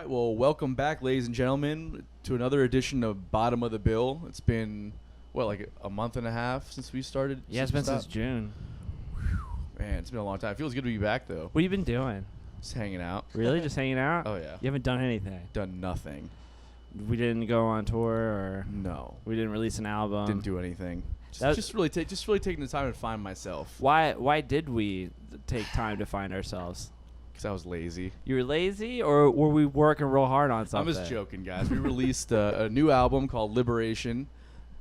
right, well, welcome back, ladies and gentlemen, to another edition of Bottom of the Bill. It's been, like a month and a half since we started? Yeah, it's been since June. Man, it's been a long time. It feels good to be back, though. What have you been doing? Just hanging out. Really? Just hanging out? Oh, yeah. You haven't done anything? Done nothing. We didn't go on tour, or No. we didn't release an album? Didn't do anything. Just really taking the time to find myself. Why did we take time to find ourselves? Because I was lazy. You were lazy, or were we working real hard on something? I'm just joking, guys. We released a new album called Liberation.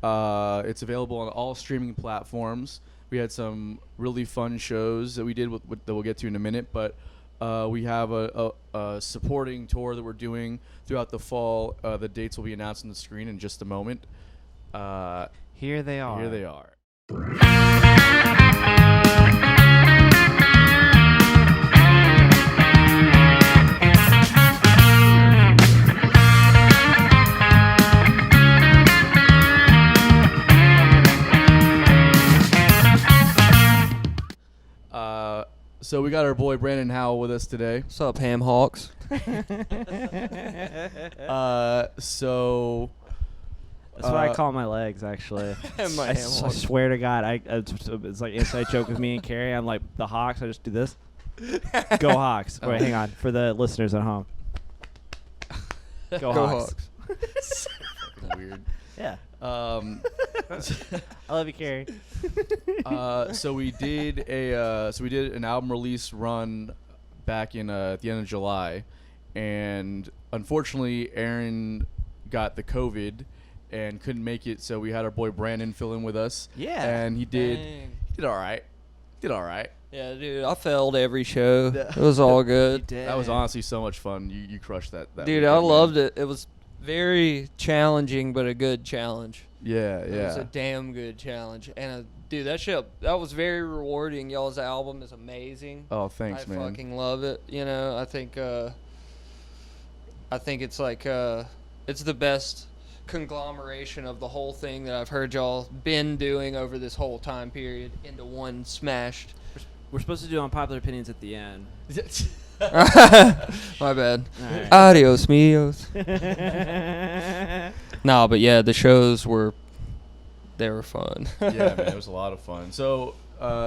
It's available on all streaming platforms. We had some really fun shows that we did that we'll get to in a minute, but we have a supporting tour that we're doing throughout the fall. The dates will be announced on the screen in just a moment. Here they are. Here they are. So we got our boy Brandon Howell with us today. What's up, Ham Hawks? So That's what I call my legs, actually. I swear to God, it's like inside joke with me and Carrie. I'm like the Hawks. I just do this. Go Hawks! Wait, hang on for the listeners at home. Go Hawks! Weird. Yeah. I love you, Carrie. So we did an album release run back in at the end of July, and unfortunately Aaron got the COVID and couldn't make it, so we had our boy Brandon fill in with us. Yeah. And he did all right. Yeah, dude, I failed every show. It was all good. That was honestly so much fun. You crushed that Dude, weekend, I loved man. it. It was very challenging, but a good challenge. Yeah. It was a damn good challenge. And, dude, that was very rewarding. Y'all's album is amazing. Oh, thanks, man. I fucking love it. You know, I think it's like it's the best conglomeration of the whole thing that I've heard y'all been doing over this whole time period into one smashed. We're supposed to do unpopular opinions at the end. My bad. Right. Adios, mios. No, but yeah, the shows were fun. Yeah, man, it was a lot of fun. So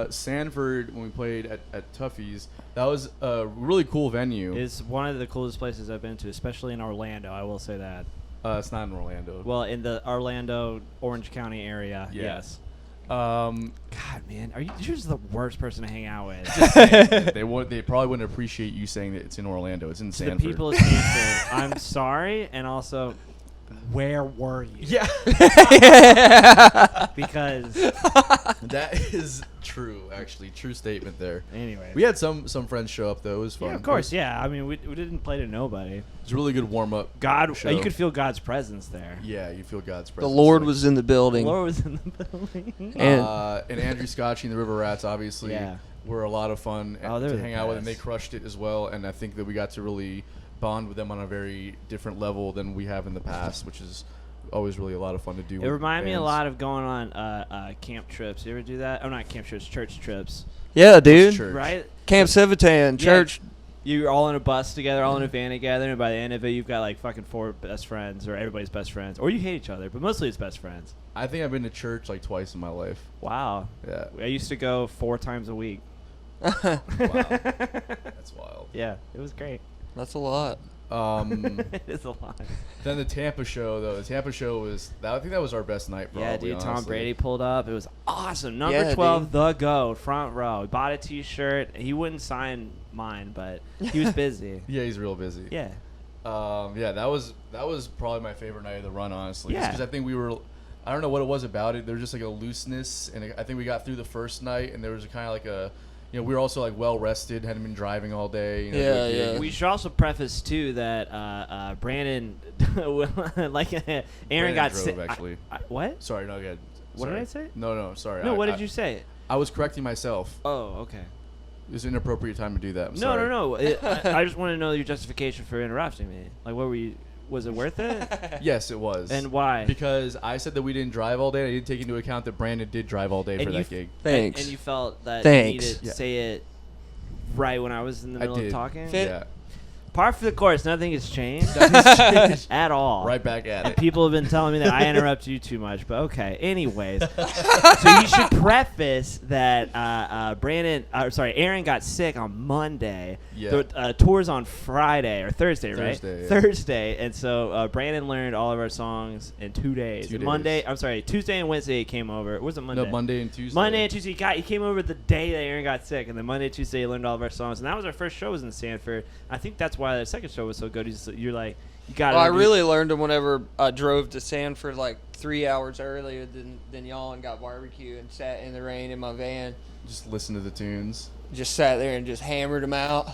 Sanford, when we played at Tuffy's, that was a really cool venue. It's one of the coolest places I've been to, especially in Orlando. I will say that. It's not in Orlando. Well, in the Orlando, Orange County area, Yeah. yes. God, man, you're just the worst person to hang out with. they probably wouldn't appreciate you saying that it's in Orlando. It's in The Sanford. people of Sanford, I'm sorry, and also, where were you? Yeah. Because that is true, actually. True statement there. anyway. We had some friends show up, though. It was fun. Yeah, of course, yeah. I mean, we didn't play to nobody. It was a really good warm-up. God, show. you could feel God's presence there. Yeah, you feel God's The presence. Lord there. was in the The building. Lord was in the building. And Andrew Scotchy and the River Rats, obviously, Yeah. were a lot of fun Oh, they to were hang the out with, and they best. crushed it as well. And I think that we got to really bond with them on a very different level than we have in the past, which is always really a lot of fun to do. It reminded me a lot of going on camp trips. You ever do that? Oh, not camp trips, church trips. Yeah, dude. Church. Right? Camp Civitan, church. You're all in a bus together, all in a van together, and by the end of it, you've got like fucking 4 best friends, or everybody's best friends, or you hate each other, but mostly it's best friends. I think I've been to church like twice in my life. Wow. Yeah. I used to go 4 times a week. Wow. That's wild. Yeah, it was great. That's a lot. It is a lot. Then the Tampa show, though. The Tampa show was, I think that was our best night, probably. Yeah, dude, Tom honestly. Brady pulled up. It was awesome. Number Yeah, 12, dude. the GOAT, front row. He bought a T-shirt. He wouldn't sign mine, but he was busy. Yeah, he's real busy. Yeah. Yeah, that was probably my favorite night of the run, honestly. Yeah. Because I think we were, I don't know what it was about it. There was just like a looseness, and I think we got through the first night, and there was kind of like a, we were also like well rested, hadn't been driving all day. Yeah, doing yeah. gigs. We should also preface too that Brandon, like Aaron Brandon got drove, sick. actually. What? Sorry, no, good. What did I say? No, sorry. No, what did you say? I was correcting myself. Oh, okay. It was an inappropriate time to do that. I'm No, sorry. no. I just want to know your justification for interrupting me. Like, what were you? Was it worth it? Yes, it was. And why? Because I said that we didn't drive all day. I didn't take into account that Brandon did drive all day And for you that gig. Thanks. And you felt that Thanks. you needed to Yeah. say it right when I was in the I middle of did. talking? Fit- Yeah. Par for the course. Nothing has changed at all. Right back at it. People have been telling me that I interrupt you too much, but okay. Anyways, so you should preface that Aaron got sick on Monday. Yeah. The tour's on Friday or Thursday, right? Thursday, yeah. Thursday, and so Brandon learned all of our songs in 2 days. 2 days. Tuesday and Wednesday he came over. Was it Monday? No, Monday and Tuesday. Monday and Tuesday he came over the day that Aaron got sick, and then Monday and Tuesday he learned all of our songs, and that was our first show was in Sanford. I think that's why the second show was so good. You're like, you got it. Well, I really learned them whenever I drove to Sanford like 3 hours earlier than y'all and got barbecue and sat in the rain in my van. Just listen to the tunes. Just sat there and just hammered them out.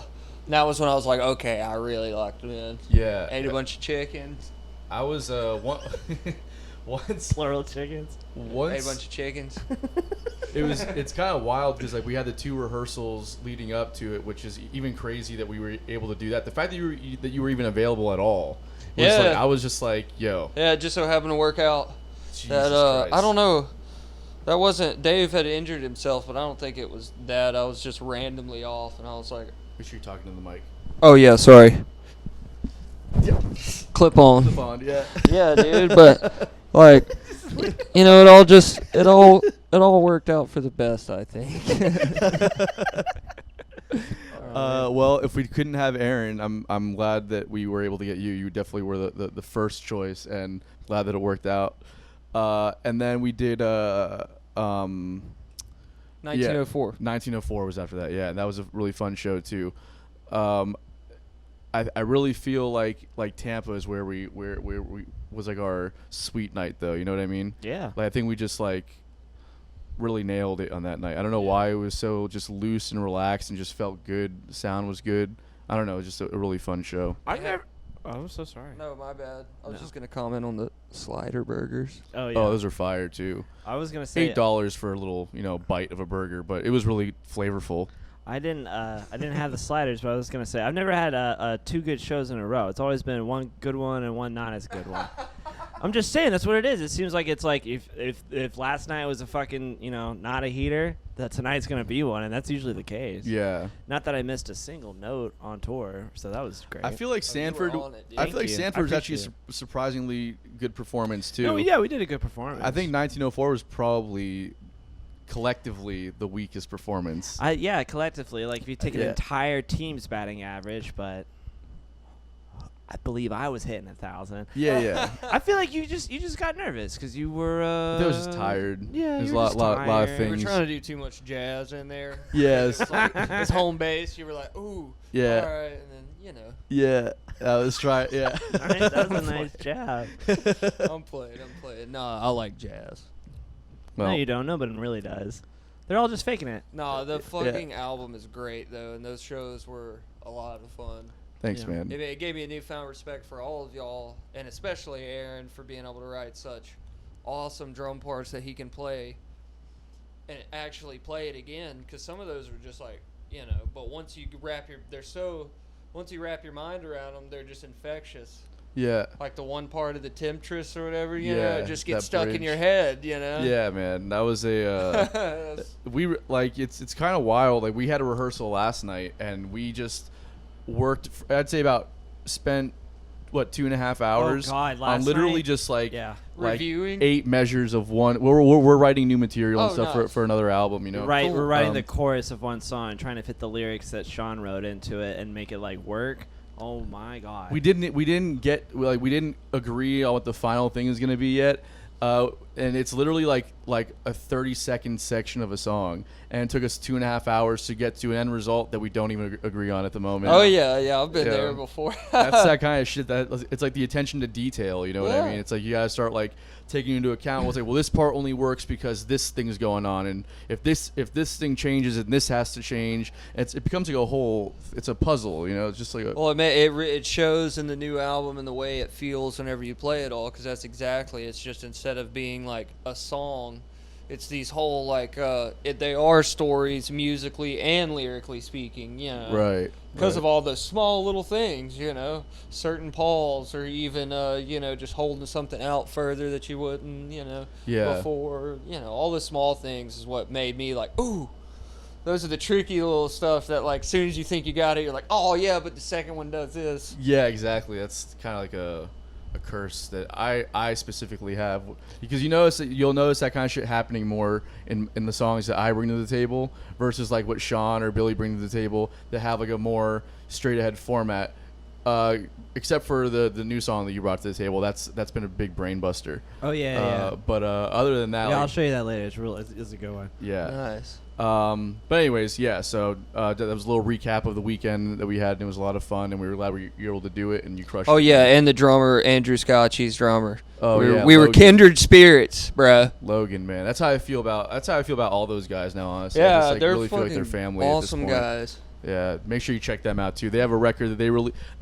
And that was when I was like, okay, I really locked them in. Yeah. Ate a bunch of chickens. I was once plural chickens. Ate a bunch of chickens. It's kind of wild because like we had the 2 rehearsals leading up to it, which is even crazy that we were able to do that. The fact that you were even available at all was Yeah. like, I was just like, yo. Yeah, it just so happened to work out. Jesus That Christ. I don't know. That wasn't Dave had injured himself, but I don't think it was that. I was just randomly off, and I was like, Make sure you're talking to the mic. "Oh yeah, sorry." Yep. Clip on. The bond, yeah. Yeah, dude, but like, it all worked out for the best, I think. Well, if we couldn't have Aaron, I'm glad that we were able to get you. You definitely were the first choice, and glad that it worked out. And then we did 1904. 1904 was after that. Yeah, and that was a really fun show too. I really feel like Tampa is where we was like our sweet night though. You know what I mean? Yeah. Like I think we just like really nailed it on that night. I don't know why it was so just loose and relaxed and just felt good. The sound was good. I don't know. It was just a really fun show. Oh, I'm so sorry. No, my bad. I was just gonna comment on the slider burgers. Oh yeah. Oh, those are fire too. I was gonna say $8 for a little bite of a burger, but it was really flavorful. I didn't have the sliders, but I was gonna say I've never had 2 good shows in a row. It's always been one good one and one not as good one. I'm just saying that's what it is. It seems like it's like if last night was a fucking not a heater, that tonight's gonna be one, and that's usually the case. Yeah. Not that I missed a single note on tour, so that was great. I feel like Sanford. on it, dude. I feel like Thank you. Sanford was I actually appreciate a surprisingly good performance too. No, yeah, we did a good performance. I think 1904 was probably collectively the weakest performance. Yeah, collectively, like if you take an Yeah. entire team's batting average, but I believe I was hitting 1,000. Yeah. I feel like you just got nervous because you were. I was just tired. Yeah, There's you a were lot just of tired. We were things. trying to do too much jazz in there. Yes. It was like, it's home base. You were like, ooh. Yeah. All right, and then Yeah. I was trying. Yeah. Nice, that was a nice job. I'm playing. Nah, I like jazz. Well, No, you don't. Nobody really does. They're all just faking it. No, the fucking album is great though, and those shows were a lot of fun. thanks, Yeah. man. It gave me a newfound respect for all of y'all, and especially Aaron for being able to write such awesome drum parts that he can play and actually play it again. Because some of those were just like, but once you wrap your mind around them, they're just infectious. Yeah. Like the one part of the Temptress or whatever, Yeah, it just gets that stuck in bridge. your head, Yeah, man. That was a. It's kind of wild. Like we had a rehearsal last night, and we just worked. I'd say spent 2.5 hours God, on last literally night? just like Yeah. Reviewing? 8 measures of one. We're writing new material and Oh, stuff nice. for another album. Right, Cool. we're writing the Um, chorus of one song, trying to fit the lyrics that Sean wrote into it and make it like work. Oh my God. We didn't agree on what the final thing is gonna be yet, and it's literally like a 30-second section of a song, and it took us 2.5 hours to get to an end result that we don't even agree on at the moment. Oh yeah, I've been Yeah. there before. That's that kind of shit that it's like the attention to detail. You know what I Yeah. mean? It's like you gotta start like taking into account. Well, this part only works because this thing's going on, and if this thing changes, and this has to change. It becomes like a whole. It's a puzzle. It's just like a. Well, it shows in the new album and the way it feels whenever you play it all, because that's exactly. It's just instead of being like a song, it's these whole like they are stories musically and lyrically speaking. Right. Because right. of all the small little things, certain pause or even just holding something out further that you wouldn't, Yeah. before, all the small things is what made me like, ooh, Those are the tricky little stuff that, like, as soon as you think you got it, you're like, oh, yeah, but the second one does this. Yeah, exactly. That's kind of like a curse that I specifically have, because you'll notice that kind of shit happening more in the songs that I bring to the table versus like what Sean or Billy bring to the table that have like a more straight ahead format. Except for the new song that you brought to the table, that's been a big brain buster. Oh yeah. But other than that, yeah, I'll show you that later. It's a good one. Yeah. Nice. But anyways, yeah. So that was a little recap of the weekend that we had, and it was a lot of fun, and we were glad you were able to do it, and you crushed it. Oh yeah, and the drummer Andrew Scotchy's drummer. Oh we were Logan. kindred spirits, bruh. Logan, man, that's how I feel about all those guys now. Honestly, Yeah, I just, they're really feel like they're fucking family. awesome at this point. guys. Yeah, make sure you check them out too. They have a record that they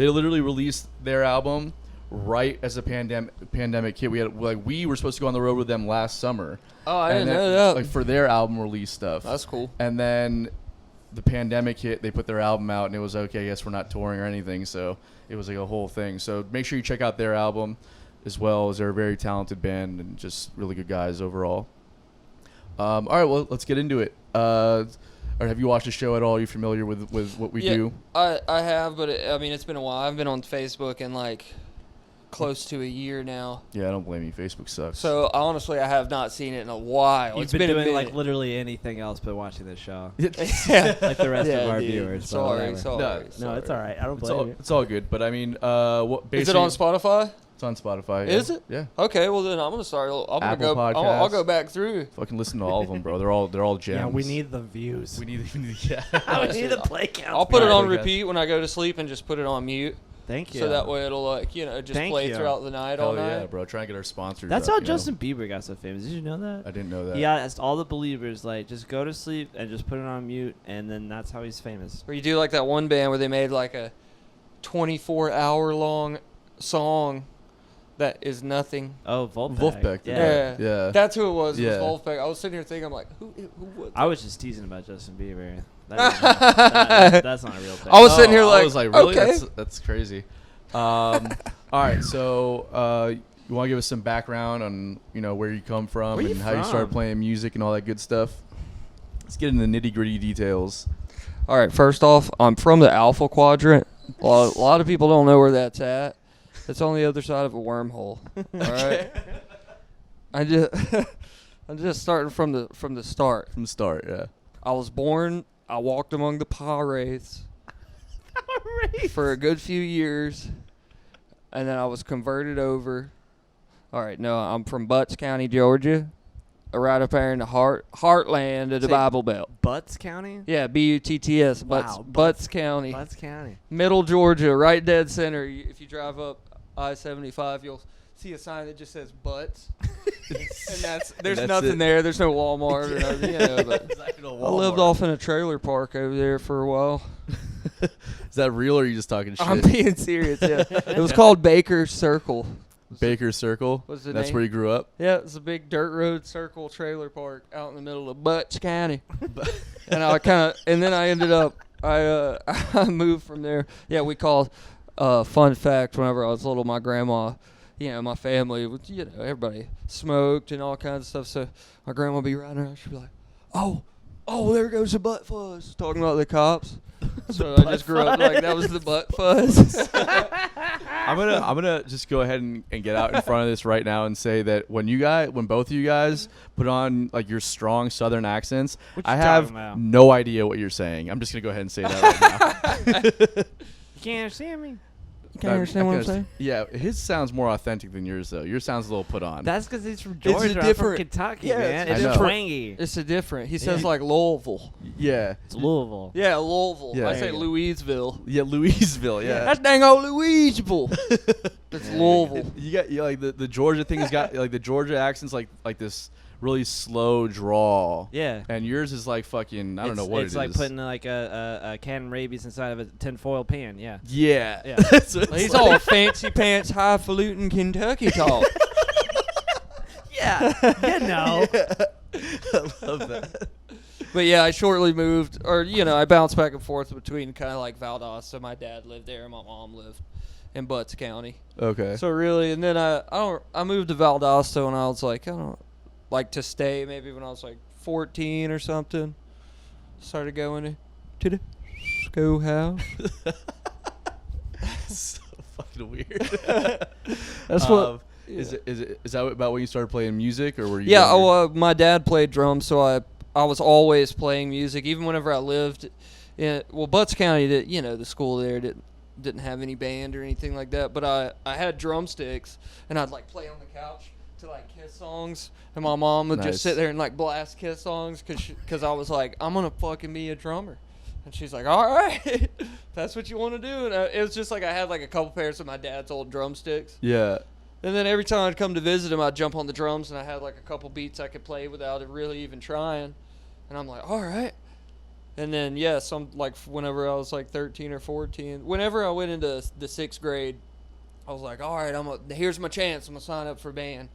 literally released their album right as the pandemic hit. We were supposed to go on the road with them last summer. Oh, I didn't then, know that. Like for their album release stuff. That's cool. And then the pandemic hit. They put their album out, and it was okay. I guess we're not touring or anything, so it was like a whole thing. So make sure you check out their album, as well as they're a very talented band and just really good guys overall. All right, well, let's get into it. Or have you watched the show at all? Are you familiar with what we do? I have, but it's been a while. I've been on Facebook in like close to a year now. Yeah, I don't blame you. Facebook sucks. So honestly, I have not seen it in a while. You've It's been a doing minute. like literally anything else but watching this show, Yeah. like the rest of our dude. viewers. but Sorry. whatever. No, it's all right. I don't blame you. It's all good. But I mean, Is it on Spotify? It's on Spotify. Is yeah. it? Yeah. Okay, well then I'm gonna start. I'm gonna Apple go. I'll Podcasts. go back through. Fucking listen to all of them, bro. They're all gems. Yeah, we need the views. We need yeah. we need the play count. I'll put it on Right, I guess. repeat when I go to sleep and just put it on mute. Thank you. So that way it'll just Thank play you. throughout the night all Hell night. yeah, bro. Try and get our sponsors. That's up, how you know? Justin Bieber got so famous. Did you know that? I didn't know that. He asked all the believers, like, just go to sleep and just put it on mute, and then that's how he's famous. Or you do like that one band where they made like a 24-hour long song that is nothing. Oh, Volpec. Wolfpack. Yeah. Yeah. That's who it was. It Yeah. was Wolfpack. I was sitting here thinking, I'm like, who was I was just teasing about Justin Bieber. That's not a real thing. I was sitting here I like, was like, really? okay. That's crazy. All right, so you want to give us some background on where you come from Where you and how you started from? playing music and all that good stuff? Let's get into the nitty gritty details. All right, first off, I'm from the Alpha Quadrant. A lot of people don't know where that's at. It's on the other side of a wormhole. All right. I'm just starting from the start. From the start, yeah. I was born. I walked among the Pirates for a good few years, and then I was converted over. All right, no, I'm from Butts County, Georgia, right up there in the heartland of the Say Bible Belt. Butts County? Yeah, Butts, Wow, Butts County, Butts County. Middle Georgia, right dead center. If you drive up I-75, you'll see a sign that just says Butts, and there's that's nothing it. there. There's no Walmart or nothing. But I lived off in a trailer park over there for a while. Is that real or are you just talking shit? I'm being serious. Yeah, it was called Baker's Circle. Baker's Circle? What's the That's name? where you grew up? Yeah, it's a big dirt road circle trailer park out in the middle of Butts County. And then I ended up, I moved from there. Yeah, we called, fun fact, whenever I was little, my grandma, my family, everybody smoked and all kinds of stuff. So my grandma would be riding around, she'd be like, oh, there goes the butt fuzz, talking about the cops. So I just grew up like that was the butt fuzz. I'm gonna just go ahead and get out in front of this right now and say that when both of you guys put on like your strong Southern accents, What you I have talking about? no idea what you're saying. I'm just gonna go ahead and say that right now. You can't understand me? You can understand what I'm saying? Yeah, his sounds more authentic than yours though. Yours sounds a little put on. That's because he's from It's a Georgia. I'm from different- Kentucky, yeah, man. it's It's a different- twangy. It's a different. He says Yeah. like Louisville. yeah. It's Louisville. Yeah, Louisville. Yeah. I There say you go. Louisville. Yeah, Louisville. Yeah. That's dang old Louisville. That's Louisville. You got like the Georgia thing has got like the Georgia accent's like this really slow drawl. Yeah. And yours is like fucking I don't know what it's it like is. putting like a can of rabies inside of a tinfoil pan. Yeah. Yeah. Yeah. That's what it's He's like. all fancy pants, highfalutin Kentucky talk. Yeah. You know. I love that. But yeah, I shortly moved, or I bounced back and forth between kind of like Valdosta. My dad lived there, and my mom lived in Butts County. Okay. So really, and then I moved to Valdosta when I was like, I don't like to stay maybe when I was like 14 or something. started going to the schoolhouse. So fucking weird. That's what. Yeah. Is that about when you started playing music, or were you? Yeah. Oh, my dad played drums, so I was always playing music, even whenever I lived in Butts County. The school there didn't have any band or anything like that, but I had drumsticks, and I'd like play on the couch to like Kiss songs, and my mom would just sit there and like blast Kiss songs because I was like, I'm gonna fucking be a drummer, and she's like, all right, that's what you want to do. And it was just like I had like a couple pairs of my dad's old drumsticks. Yeah. And then every time I'd come to visit him, I'd jump on the drums, and I had like a couple beats I could play without it really even trying. And I'm like, all right. And then, whenever I was like 13 or 14, whenever I went into the 6th grade, I was like, all right, here's my chance. I'm going to sign up for band,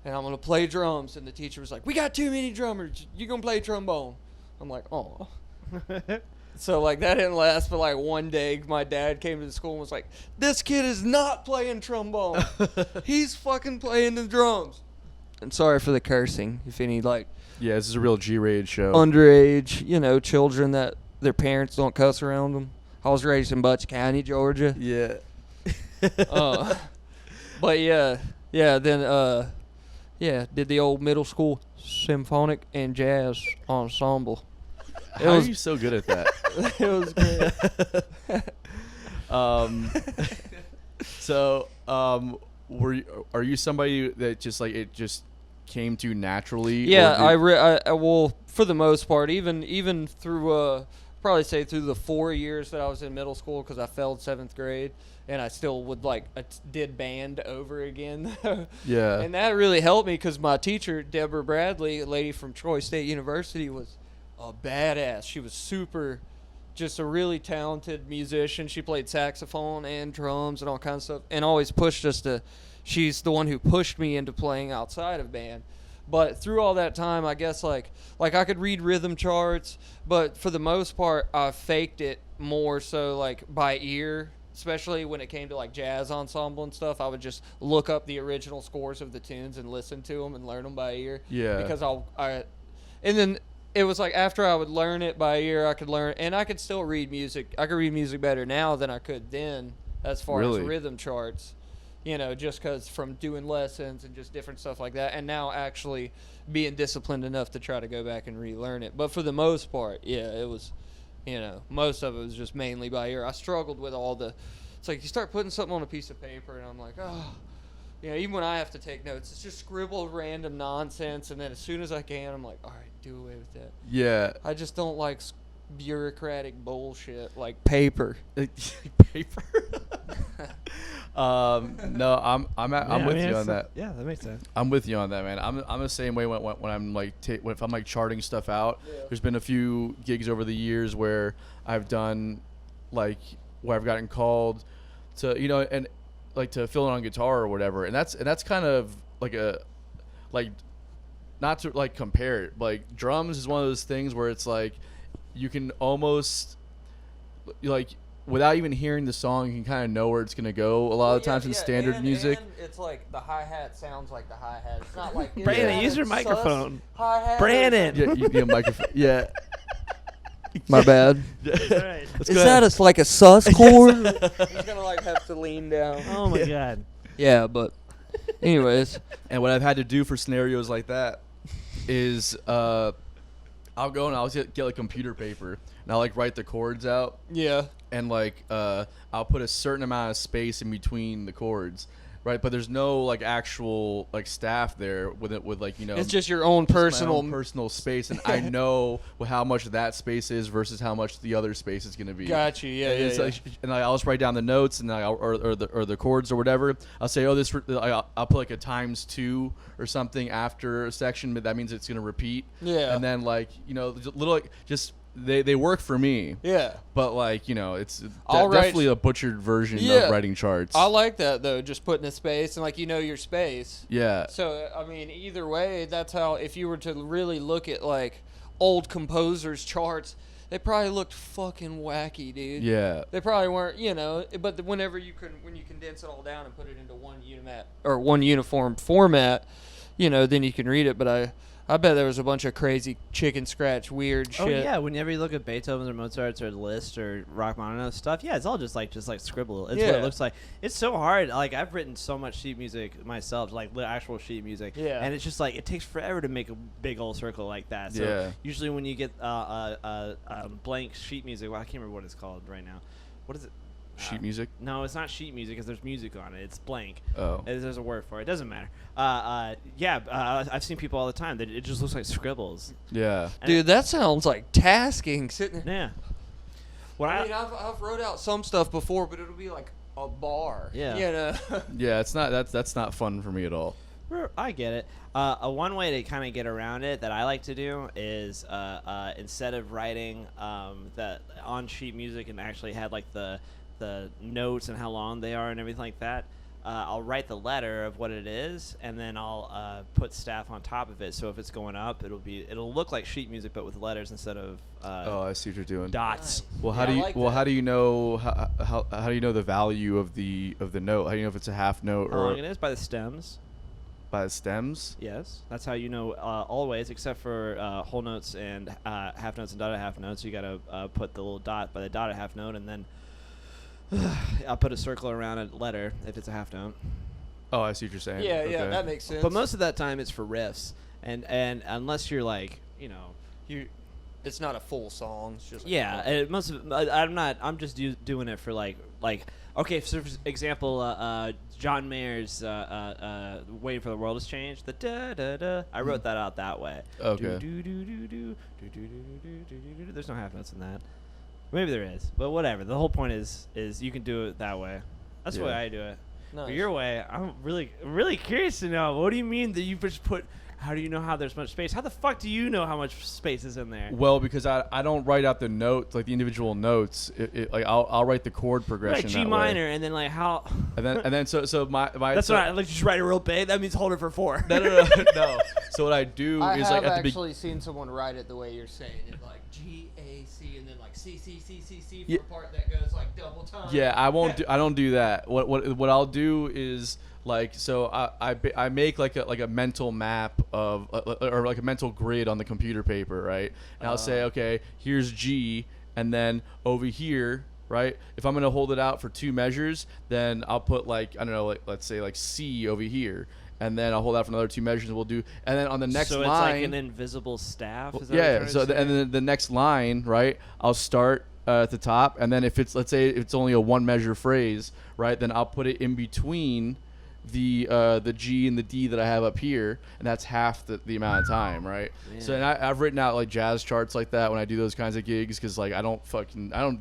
and I'm going to play drums. And the teacher was like, we got too many drummers. You're going to play trombone. I'm like, oh. So, like, that didn't last for, like, one day. My dad came to the school and was like, this kid is not playing trombone. He's fucking playing the drums. And sorry for the cursing. If any, like... Yeah, this is a real G-rated show. Underage, children that their parents don't cuss around them. I was raised in Butts County, Georgia. Yeah. But, then, did the old middle school symphonic and jazz ensemble. How are you so good at that? It was great. So, are you somebody that just like it just came to naturally? Yeah, I for the most part, even through probably say through the 4 years that I was in middle school, because I failed 7th grade, and I still would did band over again. Yeah, and that really helped me because my teacher, Deborah Bradley, a lady from Troy State University, was a badass. She was just a really talented musician. She played saxophone and drums and all kinds of stuff, and always pushed us she's the one who pushed me into playing outside of band. But through all that time, I guess like I could read rhythm charts, but for the most part, I faked it more so like by ear, especially when it came to like jazz ensemble and stuff. I would just look up the original scores of the tunes and listen to them and learn them by ear. Yeah. Because and then it was like after I would learn it by ear, I could still read music. I could read music better now than I could then as far as rhythm charts. Just because from doing lessons and just different stuff like that, and now actually being disciplined enough to try to go back and relearn it. But for the most part, yeah, it was, most of it was just mainly by ear. I struggled with it's like you start putting something on a piece of paper, and I'm like, oh, even when I have to take notes, it's just scribbled random nonsense, and then as soon as I can, I'm like, all right, do away with that. Yeah. I just don't like bureaucratic bullshit like paper. Paper. No, I'm with you on that. Yeah, that makes sense. I'm with you on that, man. I'm the same way when I'm like if I'm like charting stuff out. Yeah. There's been a few gigs over the years where I've done where I've gotten called to and like to fill in on guitar or whatever, and that's kind of not to like compare it, but like drums is one of those things where it's like you can almost without even hearing the song, you can kind of know where it's gonna go. A lot of times in standard music, and it's like the hi-hat sounds like the hi-hat. It's not like Brandon, use your microphone. Hi-hat. Brandon. Yeah, microphone. Yeah. My bad. Right. Is that like a sus chord? He's gonna have to lean down. Oh my god. Yeah, but anyways. And what I've had to do for scenarios like that is I'll go and I'll get like computer paper and I'll write the chords out. Yeah. And I'll put a certain amount of space in between the chords, right? But there's no actual staff there with It's just your own personal space, and I know how much that space is versus how much the other space is going to be. Got you. Yeah. And I'll just write down the notes and or the chords or whatever. I'll say, I'll put a ×2 or something after a section, but that means it's going to repeat. Yeah. And then little just. They work for me. Yeah. But it's definitely a butchered version of writing charts. I like that though, just putting a space and your space. Yeah. So I mean, either way, that's how if you were to really look at old composers' charts, they probably looked fucking wacky, dude. Yeah. They probably weren't, but when you condense it all down and put it into one uniform format, then you can read it. But I bet there was a bunch of crazy chicken scratch weird shit. Oh yeah, whenever you look at Beethoven's or Mozart's or Liszt or Rachmaninoff stuff, yeah, it's all just like scribble. It's what it looks like. It's so hard. Like I've written so much sheet music myself, like actual sheet music. Yeah. And it's just like it takes forever to make a big old circle like that. So usually when you get blank sheet music, well, I can't remember what it's called right now. What is it? Sheet music? No, it's not sheet music because there's music on it. It's blank. Oh. There's a word for it. It doesn't matter. I've seen people all the time that it just looks like scribbles. Yeah. Dude, that sounds like tasking sitting there. Yeah. I've wrote out some stuff before, but it'll be like a bar. Yeah. You know? Yeah, it's not that's not fun for me at all. I get it. One way to kind of get around it that I like to do is instead of writing that on sheet music and actually had like the notes and how long they are and everything like that, I'll write the letter of what it is, and then I'll put staff on top of it. So if it's going up, it'll look like sheet music, but with letters instead of I see what you're doing. dots. Nice. Well, how do you know how do you know the value of the note? How do you know if it's a half note How or long it is? By the stems. by the stems? Yes, that's how you know always, except for whole notes and half notes and dotted half notes. You gotta put the little dot by the dotted half note, and then I'll put a circle around a letter if it's a half note. Oh, I see what you're saying. Yeah, Okay. that makes sense. But most of that time it's for riffs, and unless you're like, it's not a full song. It's just like I'm just doing it for like okay, so for example, John Mayer's "Waiting for the World to Change." The da da da. I wrote that out that way. Okay. There's no half notes in that. Maybe there is, but whatever. The whole point is you can do it that way. That's the way I do it. Nice. But your way, I'm really curious to know. What do you mean that you just put? How do you know how there's much space? How the fuck do you know how much space is in there? Well, because I don't write out the notes, like the individual notes. Like I'll write the chord progression. Like G minor, and then like how. And then so my. That's what I like. Just write a real big. That means hold it for 4. No. So what I do I is have like at the actually seen someone write it the way you're saying it, like G A C and then like C C C C C for a part that goes like double time. Yeah, I don't do that. What I'll do is like I make like a mental map of or like a mental grid on the computer paper, right? And I'll say, okay, here's G, and then over here, right? If I'm gonna hold it out for 2 measures, then I'll put like, I don't know, like let's say like C over here, and then I'll hold out for another 2 measures, and we'll do, and then on the next line. So it's like an invisible staff. Is that yeah. what So and then the next line, right? I'll start at the top, and then if it's, let's say it's only a 1 measure phrase, right? Then I'll put it in between the G and the D that I have up here, and that's half the amount of time, right? Yeah. So and I've written out like jazz charts like that when I do those kinds of gigs, because like I don't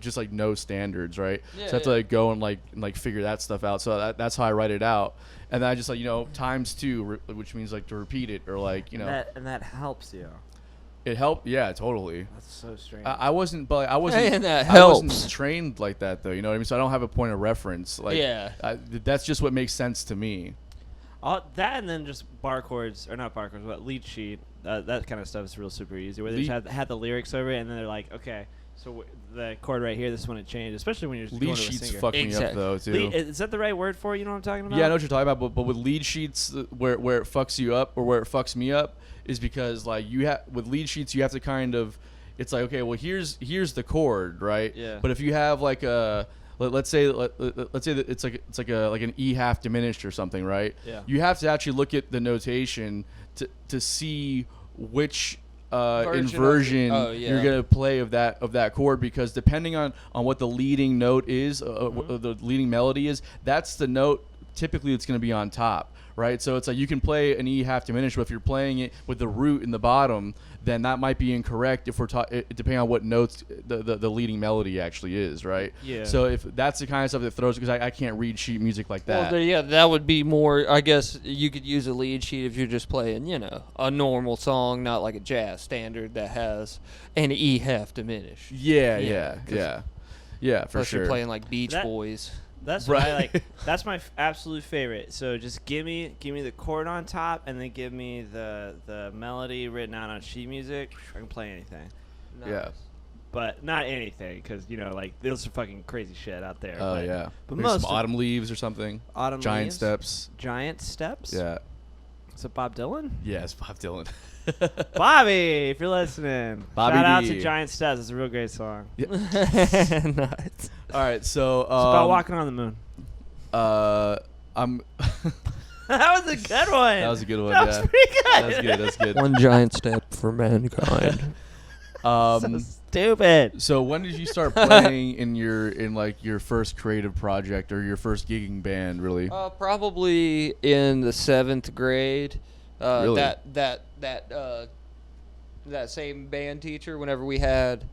just like know standards, right? Yeah, so I have to like go and like figure that stuff out. So that's how I write it out, and then I just like times 2, which means like to repeat it, or like and that helps you. It helped, yeah, totally. That's so strange. I wasn't that I wasn't helps. trained like that though. You know what I mean? So I don't have a point of reference. Like, Yeah. That's just what makes sense to me. That and then just bar chords, or not bar chords, but lead sheet. That kind of stuff is real super easy. Where they just had the lyrics over it, and then they're like, okay, so the chord right here, this is when it changed. Especially when you're just Lead going to a sheets singer. fuck me up though too. Is that the right word for it? You know what I'm talking about? Yeah, I know what you're talking about, but with lead sheets, where it fucks you up or where it fucks me up is because like with lead sheets you have to kind of, it's like, okay, well here's the chord, right? Yeah. But if you have like a let's say that it's like an E half diminished or something, right? Yeah. You have to actually look at the notation to see which inversion you're gonna play of that chord, because depending on what the leading note is, what the leading melody is, that's the note typically it's going to be on top, right? So it's like you can play an E half diminished, but if you're playing it with the root in the bottom, then that might be incorrect if we're depending on what notes the leading melody actually is, right? Yeah. So if that's the kind of stuff that throws, because I can't read sheet music like that. Well, that would be more, I guess you could use a lead sheet if you're just playing, a normal song, not like a jazz standard that has an E half diminished. Yeah, for Unless sure. you're playing like Beach Boys. That's what I like. That's my absolute favorite. So just give me the chord on top, and then give me the melody written out on sheet music. I can play anything. Nice. Yeah. But not anything, because like there's some fucking crazy shit out there. Oh yeah. But Maybe most some autumn leaves or something. Autumn Giant leaves? steps. Giant steps. Yeah. Is it Bob Dylan? Yes, Bob Dylan. Bobby, if you're listening. Bobby Shout out D. to Giant Steps. It's a real great song. Yeah. Nice. All right, so It's about walking on the moon. I'm. That was a good one. That was a good one. That was pretty good. That's good. One giant step for mankind. So stupid. So when did you start playing in your first creative project or your first gigging band? Really? Probably in the 7th grade. Really? That same band teacher. Whenever we had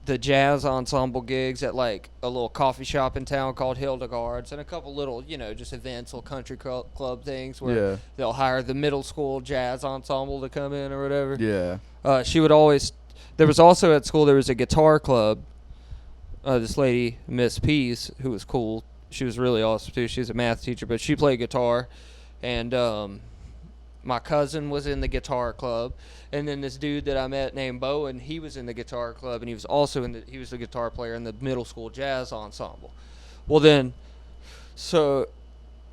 the jazz ensemble gigs at like a little coffee shop in town called Hildegard's, and a couple little, just events, little country club things where they'll hire the middle school jazz ensemble to come in or whatever. Yeah. She would always. There was also at school there was a guitar club. This lady, Miss Pease, who was cool. She was really awesome too. She was a math teacher, but she played guitar, and my cousin was in the guitar club, and then this dude that I met named Bowen, he was in the guitar club, and he was also he was the guitar player in the middle school jazz ensemble. Well then, so,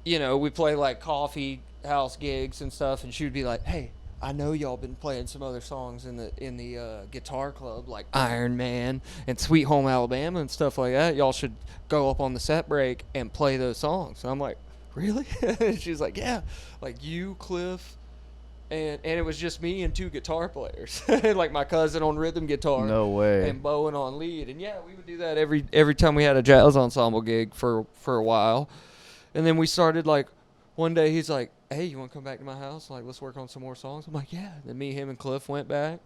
we play like coffee house gigs and stuff, and she would be like, "Hey, I know y'all been playing some other songs in the guitar club, like Iron Man and Sweet Home Alabama and stuff like that. Y'all should go up on the set break and play those songs." And I'm like, "Really?" She's like, "Yeah, like you, Cliff." And it was just me and 2 guitar players, like my cousin on rhythm guitar. No way. And Bowen on lead. And yeah, we would do that every time we had a jazz ensemble gig for a while. And then we started, like, one day he's like, "Hey, you want to come back to my house? Like, let's work on some more songs." I'm like, "Yeah." Then me, him, and Cliff went back.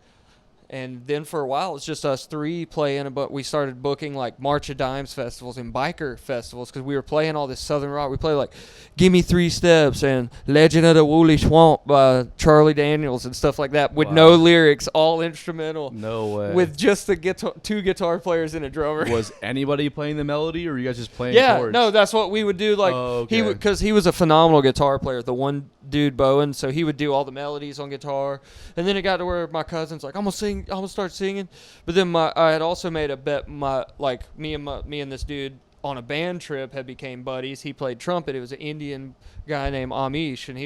And then for a while, it's just us 3 playing, but we started booking, like, March of Dimes festivals and biker festivals because we were playing all this Southern rock. We played, like, "Gimme 3 Steps" and "Legend of the Woolly Swamp" by Charlie Daniels and stuff like that with no lyrics, all instrumental. No way. With just the 2 guitar players and a drummer. Was anybody playing the melody, or were you guys just playing chords? No, that's what we would do. Like, because he was a phenomenal guitar player, the one dude Bowen, so he would do all the melodies on guitar. And then it got to where my cousin's like, I'm gonna start singing. But then I had also made a bet. Me and this dude on a band trip had became buddies. He played trumpet. It was an Indian guy named Amish, and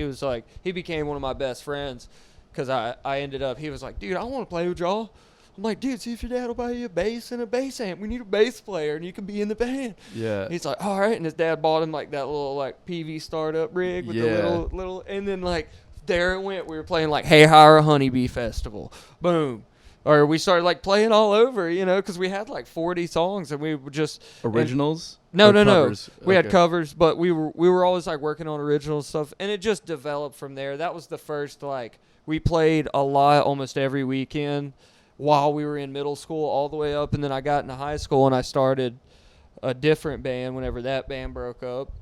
he became one of my best friends because I ended up. He was like, "Dude, I want to play with y'all." I'm like, "Dude, see if your dad will buy you a bass and a bass amp. We need a bass player, and you can be in the band." Yeah. He's like, "All right," and his dad bought him like that little like PV startup rig with the little, and then like there it went. We were playing like Hey Hire Honeybee Festival, boom, or we started like playing all over, because we had like 40 songs, and we would just originals. No. Covers? We had covers, but we were always like working on original stuff, and it just developed from there. That was the first like we played a lot, almost every weekend. While we were in middle school all the way up, and then I got into high school and I started a different band whenever that band broke up,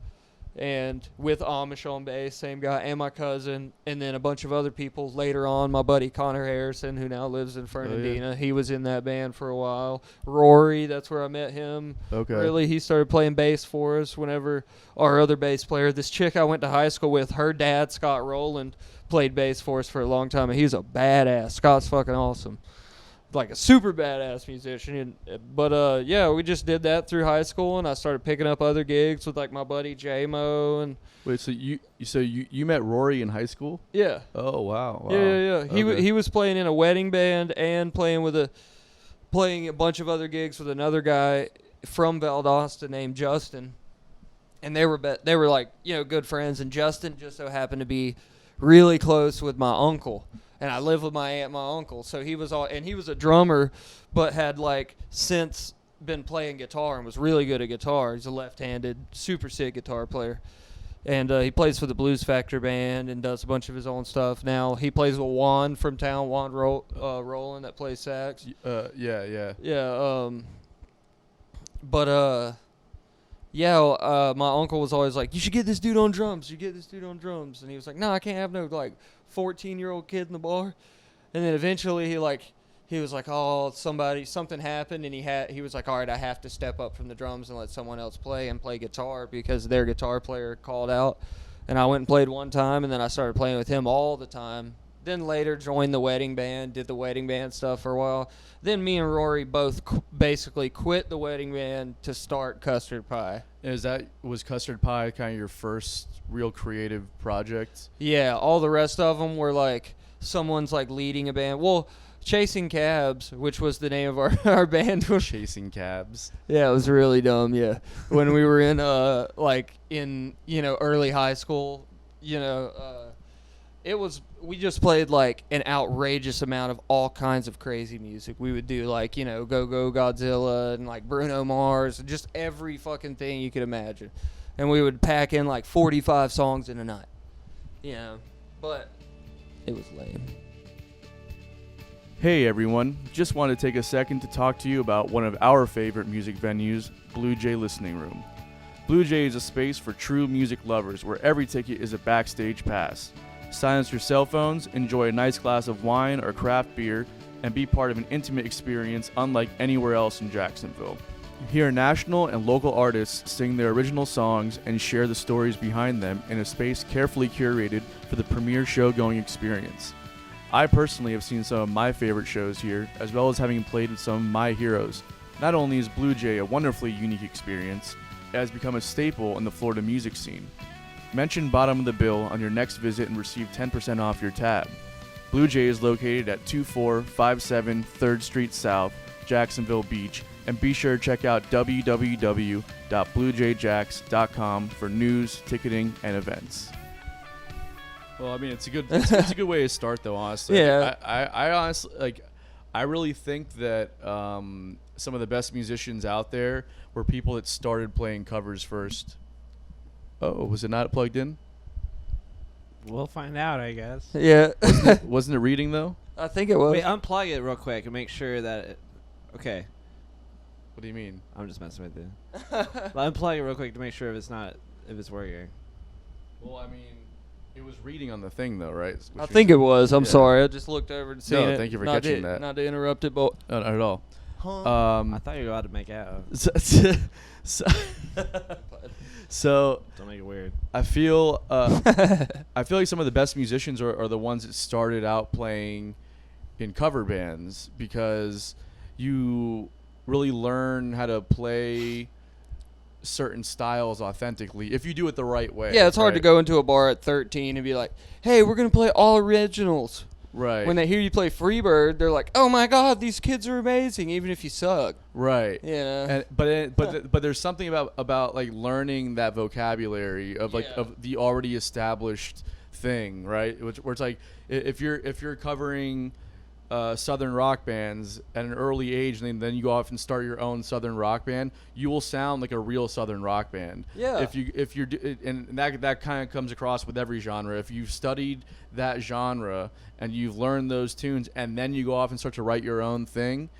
and with Amish on bass, same guy, and my cousin, and then a bunch of other people later on. My buddy Connor Harrison, who now lives in Fernandina, he was in that band for a while. Rory, that's where I met him. Okay. Really, he started playing bass for us whenever our other bass player, this chick I went to high school with, her dad, Scott Rowland, played bass for us for a long time, and he's a badass. Scott's fucking awesome. Like a super badass musician, but we just did that through high school, and I started picking up other gigs with like my buddy J-Mo. And wait, so you met Rory in high school? Yeah. Oh wow. Yeah. Okay. He was playing in a wedding band and playing a bunch of other gigs with another guy from Valdosta named Justin, and they were like good friends. And Justin just so happened to be really close with my uncle. And I lived with my aunt and my uncle, so he was a drummer, but had like since been playing guitar and was really good at guitar. He's a left-handed, super sick guitar player, and he plays for the Blues Factor band and does a bunch of his own stuff. Now he plays with Juan from town, Juan Roland, that plays sax. Yeah. My uncle was always like, "You should get this dude on drums. And he was like, "No, I can't have no like 14-year-old kid in the bar." And then eventually he was like, "Oh, something happened," and he was like, "All right, I have to step up from the drums and let someone else play guitar because their guitar player called out." And I went and played one time, and then I started playing with him all the time Then later joined the wedding band, did the wedding band stuff for a while. Then me and Rory both basically quit the wedding band to start Custard Pie. Was Custard Pie kind of your first real creative project? Yeah, all the rest of them were like someone's like leading a band. Well, Chasing Cabs, which was the name of our band. Chasing Cabs. Yeah, it was really dumb, yeah. When we were in early high school, we just played like an outrageous amount of all kinds of crazy music. We would do like, Go Go Godzilla and like Bruno Mars, just every fucking thing you could imagine. And we would pack in like 45 songs in a night. But it was lame. Hey everyone, just want to take a second to talk to you about one of our favorite music venues, Blue Jay Listening Room. Blue Jay is a space for true music lovers where every ticket is a backstage pass. Silence your cell phones, enjoy a nice glass of wine or craft beer, and be part of an intimate experience unlike anywhere else in Jacksonville. Hear national and local artists sing their original songs and share the stories behind them in a space carefully curated for the premier show-going experience. I personally have seen some of my favorite shows here, as well as having played with some of my heroes. Not only is Blue Jay a wonderfully unique experience, it has become a staple in the Florida music scene. Mention Bottom of the Bill on your next visit and receive 10% off your tab. Blue Jay is located at 2457 3rd Street South, Jacksonville Beach, and be sure to check out www.bluejayjacks.com for news, ticketing, and events. Well, I mean, it's a good way to start, though. Honestly, yeah. I honestly I really think that some of the best musicians out there were people that started playing covers first. Oh, was it not plugged in? We'll find out, I guess. Yeah. Wasn't it reading though? I think it was. Wait, unplug it real quick and make sure that okay. What do you mean? I'm just messing with you. Unplug it real quick to make sure if it's working. Well, I mean, it was reading on the thing though, right? I think it was. I'm sorry. I just looked over to see it. No, thank you for catching that. Not to interrupt it, but not at all. Huh? I thought you were allowed to make out. So don't make it weird. I feel like some of the best musicians are the ones that started out playing in cover bands because you really learn how to play certain styles authentically if you do it the right way. Yeah, it's hard to go into a bar at 13 and be like, "Hey, we're gonna play all originals." Right. When they hear you play Freebird, they're like, "Oh my God, these kids are amazing," even if you suck. Right. Yeah. But there's something about like learning that vocabulary of of the already established thing, right? Where it's like if you're covering Southern rock bands at an early age, and then you go off and start your own Southern rock band, you will sound like a real Southern rock band. Yeah. If you're and that kind of comes across with every genre. If you've studied that genre and you've learned those tunes, and then you go off and start to write your own thing,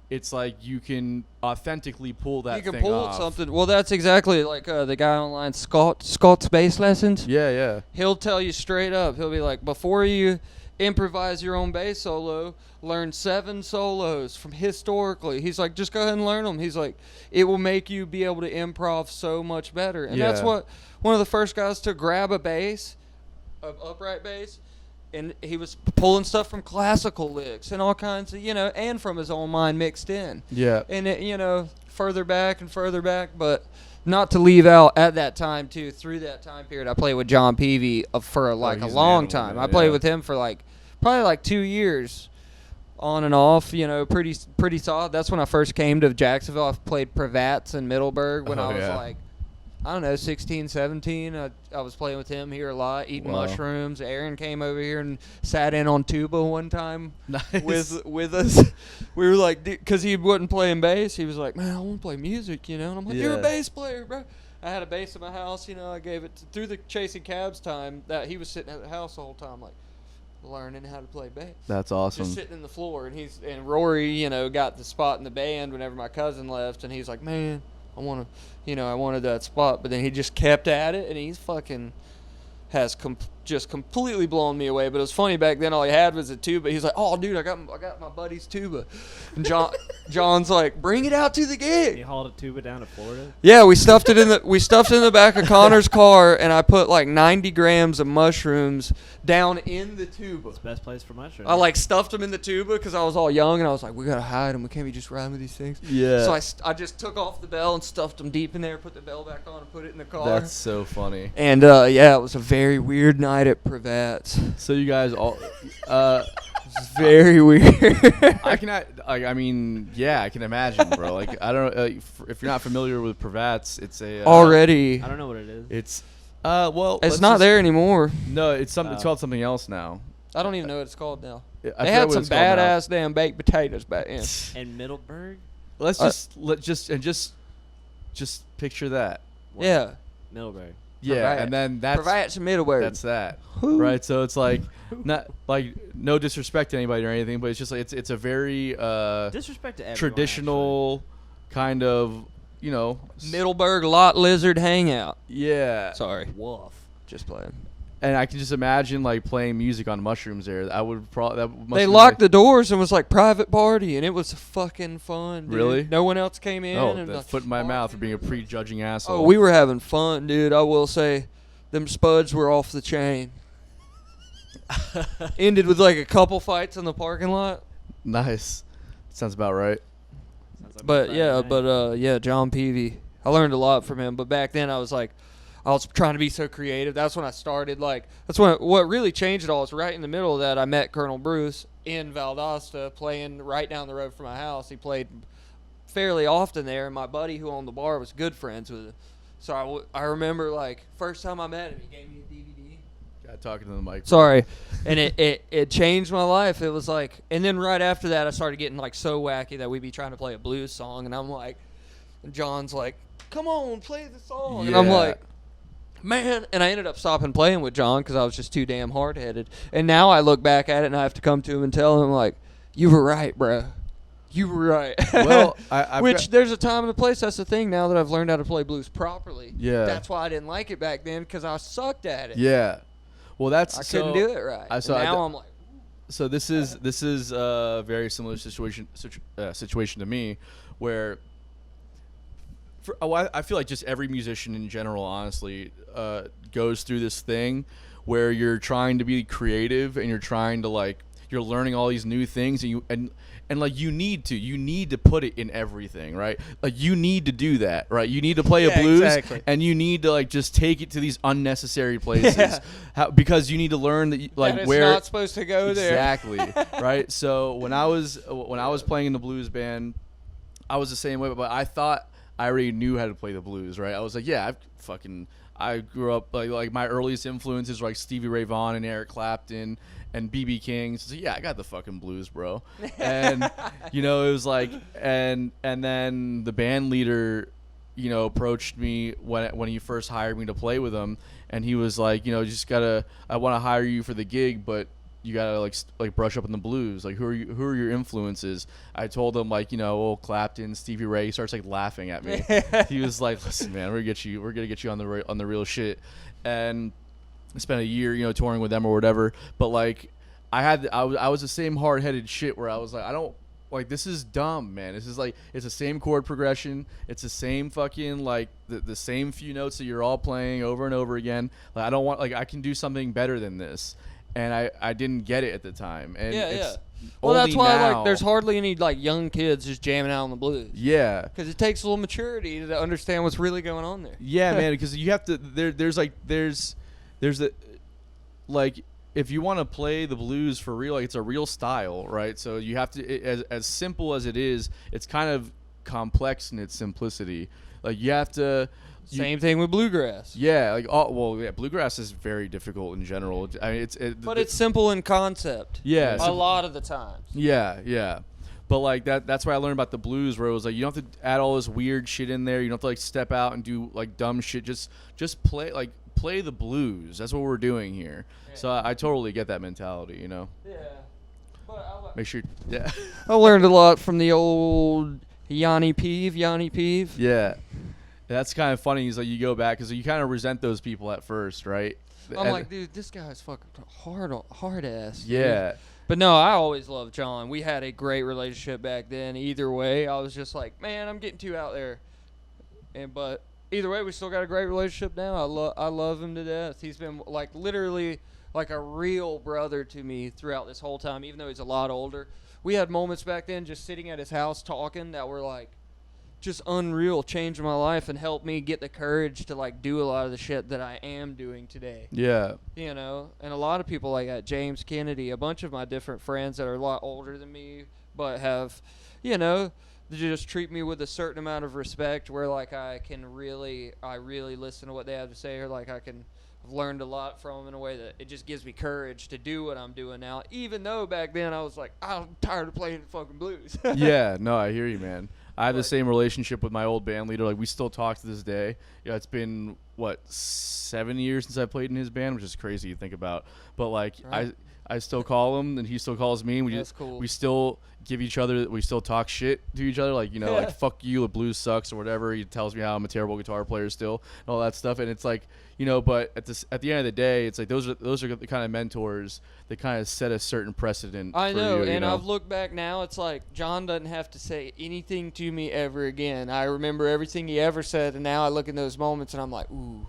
it's like you can authentically pull that. You can pull something. Well, that's exactly like the guy online, Scott's Bass Lessons. Yeah. He'll tell you straight up. He'll be like, before you improvise your own bass solo, learn 7 solos from historically. He's like, just go ahead and learn them. He's like, it will make you be able to improv so much better. And that's what one of the first guys to grab a bass, an upright bass, and he was pulling stuff from classical licks and all kinds of, and from his own mind mixed in. Yeah. And it, further back and further back, but not to leave out at that time too. Through that time period, I played with John Peavy for like a long time. I played with him for probably 2 years, on and off. Pretty solid. That's when I first came to Jacksonville. I played Pravats in Middleburg when I was 16, 17. I was playing with him here a lot, eating mushrooms. Aaron came over here and sat in on tuba one time with us. We were like, because he wasn't playing bass, he was like, "Man, I want to play music," And I'm like, "You're a bass player, bro." I had a bass in my house, I gave it through the Chasing Cabs time that he was sitting at the house the whole time, like learning how to play bass. That's awesome. Just sitting in the floor, and Rory, got the spot in the band whenever my cousin left, and he's like, "Man, I wanted that spot," but then he just kept at it, and he's fucking has just completely blown me away. But it was funny back then. All he had was a tuba. He's like, "Oh, dude, I got my buddy's tuba." And John's like, "Bring it out to the gig." He hauled a tuba down to Florida. Yeah, we stuffed it in the back of Connor's car, and I put like 90 grams of mushrooms down in the tuba. It's the best place for mushrooms. I like stuffed them in the tuba because I was all young, and I was like, "We gotta hide them. We can't be just riding with these things." Yeah. So I just took off the bell and stuffed them deep in there, put the bell back on, and put it in the car. That's so funny. And yeah, it was a very weird night at Pravat's. So you guys all, It's very weird. I cannot. I mean, yeah, I can imagine, bro. Like, I don't know if you're not familiar with Pravat's. It's a Already. I don't know what it is. It's well. It's not there anymore. No, it's something. It's called something else now. I don't even know what it's called now. I They forget had what some it's called now. badass damn baked potatoes back then. And Middleburg? Just picture that. Yeah. Middleburg. Yeah, Pravat. and then that's Pravat's and Middleburg. that's that. Who? Right, so it's like not like no disrespect to anybody or anything, but it's just like it's a very Disrespect to everyone. traditional kind of, you know, Middleburg Lot Lizard Hangout. yeah. Sorry. Woof. Just playing. And I can just imagine like playing music on mushrooms there. I would probably They locked the doors and was like private party, and it was fucking fun. Dude. Really? No one else came in. Oh, and the like, foot in my mouth for being a prejudging asshole. Oh, we were having fun, dude. I will say, them spuds were off the chain. Ended with like a couple fights in the parking lot. Nice. Sounds about right. Sounds like But my yeah, Friday night. yeah, John Peavy. I learned a lot from him. But back then, I was trying to be so creative. That's when I started. Like, that's when what really changed it all is right in the middle of that. I met Colonel Bruce in Valdosta, playing right down the road from my house. He played fairly often there, and my buddy who owned the bar was good friends with him. So I remember like first time I met him, he gave me a DVD. Got talking to the mic. Sorry. And it changed my life. It was like, and then right after that, I started getting like so wacky that we'd be trying to play a blues song, and I'm like, and John's like, "Come on, play the song." And I'm Yeah. like, man. And I ended up stopping playing with John because I was just too damn hard-headed. And now I look back at it and I have to come to him and tell him like, "You were right, bro. You were right." Well, I've Which got- there's a time and a place. That's the thing. Now that I've learned how to play blues properly. Yeah. That's why I didn't like it back then because I sucked at it. Yeah. Well, that's I couldn't do it right. I- so and I now d- I'm like, So this is a very similar situation to me, where I feel like just every musician in general, honestly, goes through this thing where you're trying to be creative and you're learning all these new things and like you need to put it in everything, right? Like you need to do that, right? You need to play a blues exactly. and you need to like just take it to these unnecessary places because you need to learn that that it's where not supposed to go there. exactly right. So when I was playing in the blues band, I was the same way, but I thought I already knew how to play the blues, right? I was like, yeah, I grew up like my earliest influences were like Stevie Ray Vaughan and Eric Clapton and B.B. King. So yeah, I got the fucking blues, bro. And you know, it was like, and then the band leader, you know, approached me when he first hired me to play with him, and he was like, you know, I want to hire you for the gig, but you gotta like brush up on the blues. Like who are your influences? I told him like, you know, old Clapton, Stevie Ray. He starts like laughing at me. He was like, listen, man, we're gonna get you on the real shit. And I spent a year, you know, touring with them or whatever. But like I was the same hard-headed shit where I was like, I don't like, this is dumb, man. This is like, it's the same chord progression. It's the same fucking like the same few notes that you're all playing over and over again. Like I don't want, like, I can do something better than this. And I didn't get it at the time. And it's Well, that's why now, like there's hardly any like young kids just jamming out on the blues. Yeah. Because it takes a little maturity to understand what's really going on there. Yeah, man. Because you have to. There's the like, if you want to play the blues for real, like it's a real style, right? So you have to, as simple as it is, it's kind of complex in its simplicity. Like you have to. Same thing with bluegrass. Yeah, like bluegrass is very difficult in general. I mean, it's simple in concept. Yeah, a lot of the times. Yeah. But like that's why I learned about the blues, where it was like you don't have to add all this weird shit in there. You don't have to like step out and do like dumb shit. Just play the blues. That's what we're doing here. Yeah. So I totally get that mentality, you know. Yeah. But make sure. Yeah. I learned a lot from the old Yanni Peeve. Yeah. That's kind of funny. He's like, you go back because you kind of resent those people at first, right? I'm like, dude, this guy's fucking hard ass. Yeah. Dude. But no, I always loved John. We had a great relationship back then. Either way, I was just like, man, I'm getting too out there. But either way, we still got a great relationship now. I love him to death. He's been like literally like a real brother to me throughout this whole time, even though he's a lot older. We had moments back then just sitting at his house talking that were like just unreal, changed my life and helped me get the courage to like do a lot of the shit that I am doing today. Yeah. You know, and a lot of people like that, James Kennedy, a bunch of my different friends that are a lot older than me, but have, you know, they just treat me with a certain amount of respect where like I really listen to what they have to say, or like I've learned a lot from them in a way that it just gives me courage to do what I'm doing now, even though back then I was like, I'm tired of playing fucking blues. Yeah, no, I hear you, man. I have the same relationship with my old band leader. Like, we still talk to this day. Yeah, it's been, 7 years since I played in his band, which is crazy to think about. But, like, right. I still call him, and he still calls me. And That's cool. We still give each other, we still talk shit to each other. Like, you know, like, fuck you, the blues sucks, or whatever. He tells me how I'm a terrible guitar player still, and all that stuff. And it's like, you know, but at the end of the day, it's like those are the kind of mentors that kind of set a certain precedent. I know, for you, and know? I've looked back now. It's like John doesn't have to say anything to me ever again. I remember everything he ever said, and now I look in those moments and I'm like, ooh.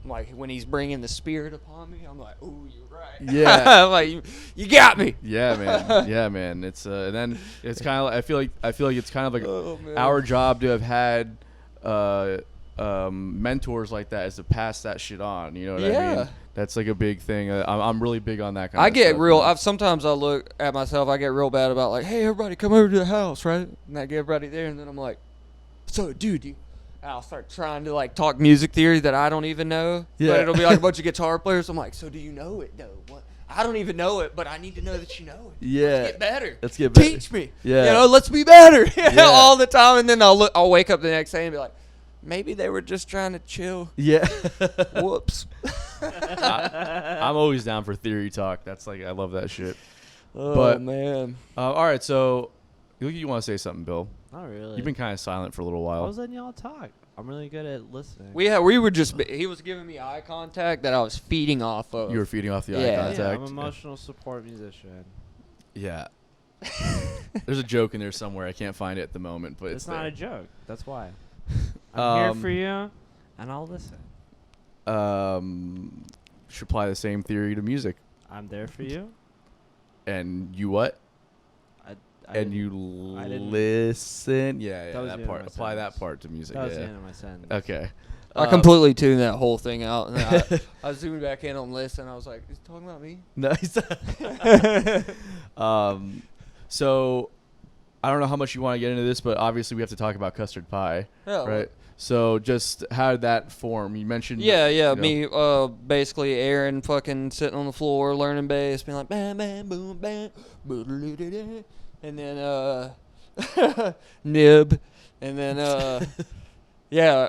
Like when he's bringing the spirit upon me, I'm like, ooh, you're right. Yeah. I'm like, you got me. Yeah, man. Yeah, man. It's and then it's kind of I feel like it's kind of like our job to have had mentors like that is to pass that shit on. You know what I mean? That's like a big thing. I'm really big on that kind of stuff. I get real. Sometimes I look at myself. I get real bad about like, hey, everybody, come over to the house, right? And I get everybody there, and then I'm like, so, dude, I'll start trying to like talk music theory that I don't even know. Yeah. But it'll be like a bunch of guitar players. I'm like, so do you know it though? What? I don't even know it, but I need to know that you know it. Yeah. Let's get better. Let's get better. Teach me. Yeah. You know, let's be better. All the time, and then I'll wake up the next day and be like, maybe they were just trying to chill. Yeah. Whoops. I'm always down for theory talk. That's like, I love that shit. Oh, but, man. All right, so you want to say something, Bill? Not really. You've been kind of silent for a little while. I was letting y'all talk. I'm really good at listening. We were just, he was giving me eye contact that I was feeding off of. You were feeding off the eye contact. Yeah, I'm an emotional support musician. Yeah. There's a joke in there somewhere. I can't find it at the moment, but it's not there. A joke. That's why. I'm here for you, and I'll listen. Should apply the same theory to music. I'm there for you. And you what? And you listen. Yeah, that part. Apply that part to music. That was the end of my sentence. Okay. I completely tuned that whole thing out. And I zoomed back in on listen. I was like, is he talking about me? No, he's so I don't know how much you want to get into this, but obviously we have to talk about custard pie, right? So just how did that form? You mentioned me basically Aaron fucking sitting on the floor learning bass, being like bam bam boom bam, and then nib, and then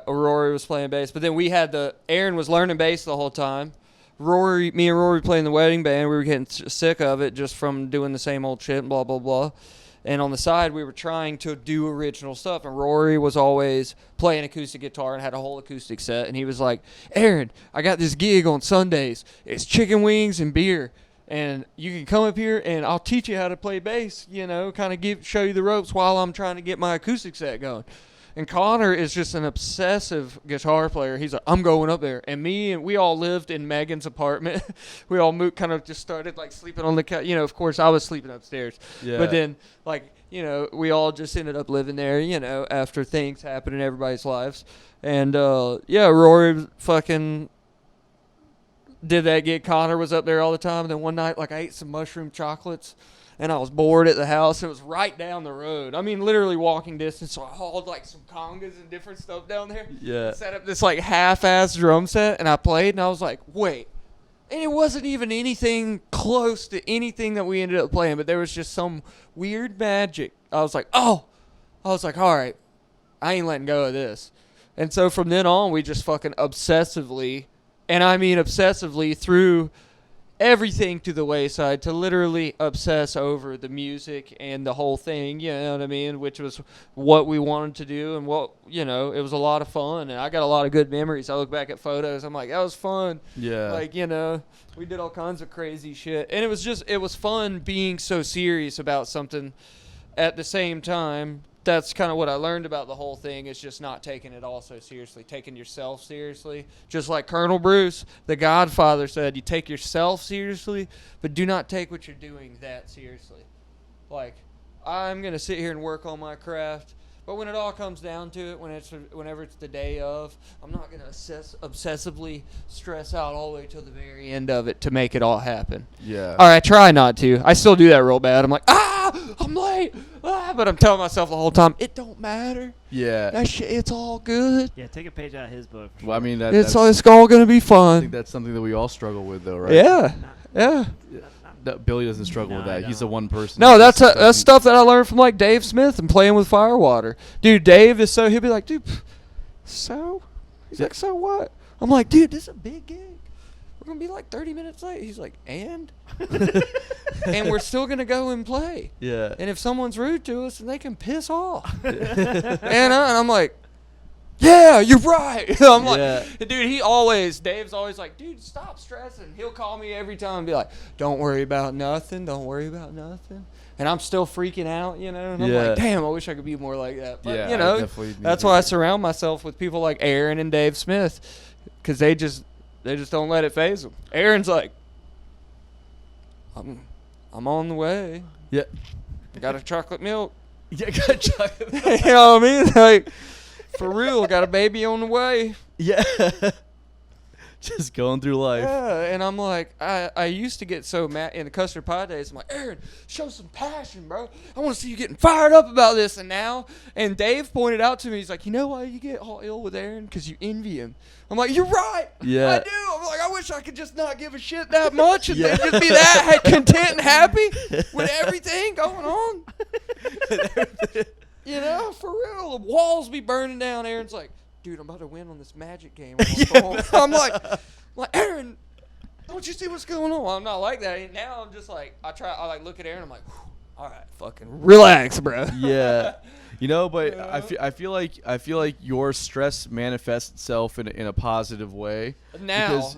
Rory was playing bass, but then we had Aaron was learning bass the whole time. Me and Rory playing the wedding band. We were getting sick of it just from doing the same old shit, blah blah blah. And on the side, we were trying to do original stuff. And Rory was always playing acoustic guitar and had a whole acoustic set. And he was like, Aaron, I got this gig on Sundays. It's chicken wings and beer. And you can come up here and I'll teach you how to play bass, you know, kind of show you the ropes while I'm trying to get my acoustic set going. And Connor is just an obsessive guitar player. He's like, I'm going up there. And we all lived in Megan's apartment. We all moved, kind of just started like sleeping on the couch. You know, of course, I was sleeping upstairs. Yeah. But then, like, you know, we all just ended up living there, you know, after things happen in everybody's lives. And, Rory fucking did that gig. Connor was up there all the time. And then one night, like, I ate some mushroom chocolates. And I was bored at the house. It was right down the road. I mean, literally walking distance. So I hauled like some congas and different stuff down there. Yeah. Set up this like half-ass drum set, and I played. And I was like, wait. And it wasn't even anything close to anything that we ended up playing, but there was just some weird magic. I was like, all right, I ain't letting go of this. And so from then on, we just fucking obsessively, and I mean obsessively through everything to the wayside to literally obsess over the music and the whole thing, you know what I mean, which was what we wanted to do and what, you know, it was a lot of fun and I got a lot of good memories. I look back at photos, I'm like, that was fun. Yeah. Like, you know, we did all kinds of crazy shit. And it was fun being so serious about something at the same time. That's kind of what I learned about the whole thing, is just not taking it all so seriously, taking yourself seriously. Just like Colonel Bruce, the Godfather, said, you take yourself seriously, but do not take what you're doing that seriously. Like, I'm going to sit here and work on my craft, but when it all comes down to it, whenever it's the day of, I'm not going to obsessively stress out all the way till the very end of it to make it all happen. Yeah. All right, I try not to. I still do that real bad. I'm like, I'm late. But I'm telling myself the whole time, it don't matter. Yeah. That shit, it's all good. Yeah, take a page out of his book. Well, I mean, It's all going to be I fun. think that's something that we all struggle with, though, right? Yeah. Yeah. No, Billy doesn't struggle with No, I that. He's the don't. one person. No, that that's stuff that I learned from like Dave Smith and playing with Firewater. Dude, Dave is he'll be like, dude, so? He's like, so what? I'm like, dude, this is a big gig. We're going to be like 30 minutes late. He's like, and? And we're still going to go and play. Yeah. And if someone's rude to us, then they can piss off. And I'm like, yeah, you're right. I'm like, dude, Dave's always like, dude, stop stressing. He'll call me every time and be like, don't worry about nothing. Don't worry about nothing. And I'm still freaking out, you know. And I'm like, damn, I wish I could be more like that. But, you know, that's why I surround myself with people like Aaron and Dave Smith, because they just don't let it faze them. Aaron's like, I'm on the way. Yeah. I got a chocolate milk. Yeah, got chocolate milk. You know what I mean? Like, for real, got a baby on the way. Yeah. Just going through life. Yeah, and I'm like, I used to get so mad in the custard pie days. I'm like, Aaron, show some passion, bro. I want to see you getting fired up about this. And Dave pointed out to me, he's like, you know why you get all ill with Aaron? Because you envy him. I'm like, you're right. Yeah. I do. I'm like, I wish I could just not give a shit that much and then just be that content and happy with everything going on. You know, for real. The walls be burning down. Aaron's like, dude, I'm about to win on this Magic game. I'm like, Aaron, don't you see what's going on? Well, I'm not like that. And now I'm just like, I like look at Aaron. I'm like, all right, fucking relax, bro. Yeah. You know, but I feel like your stress manifests itself in a positive way. Now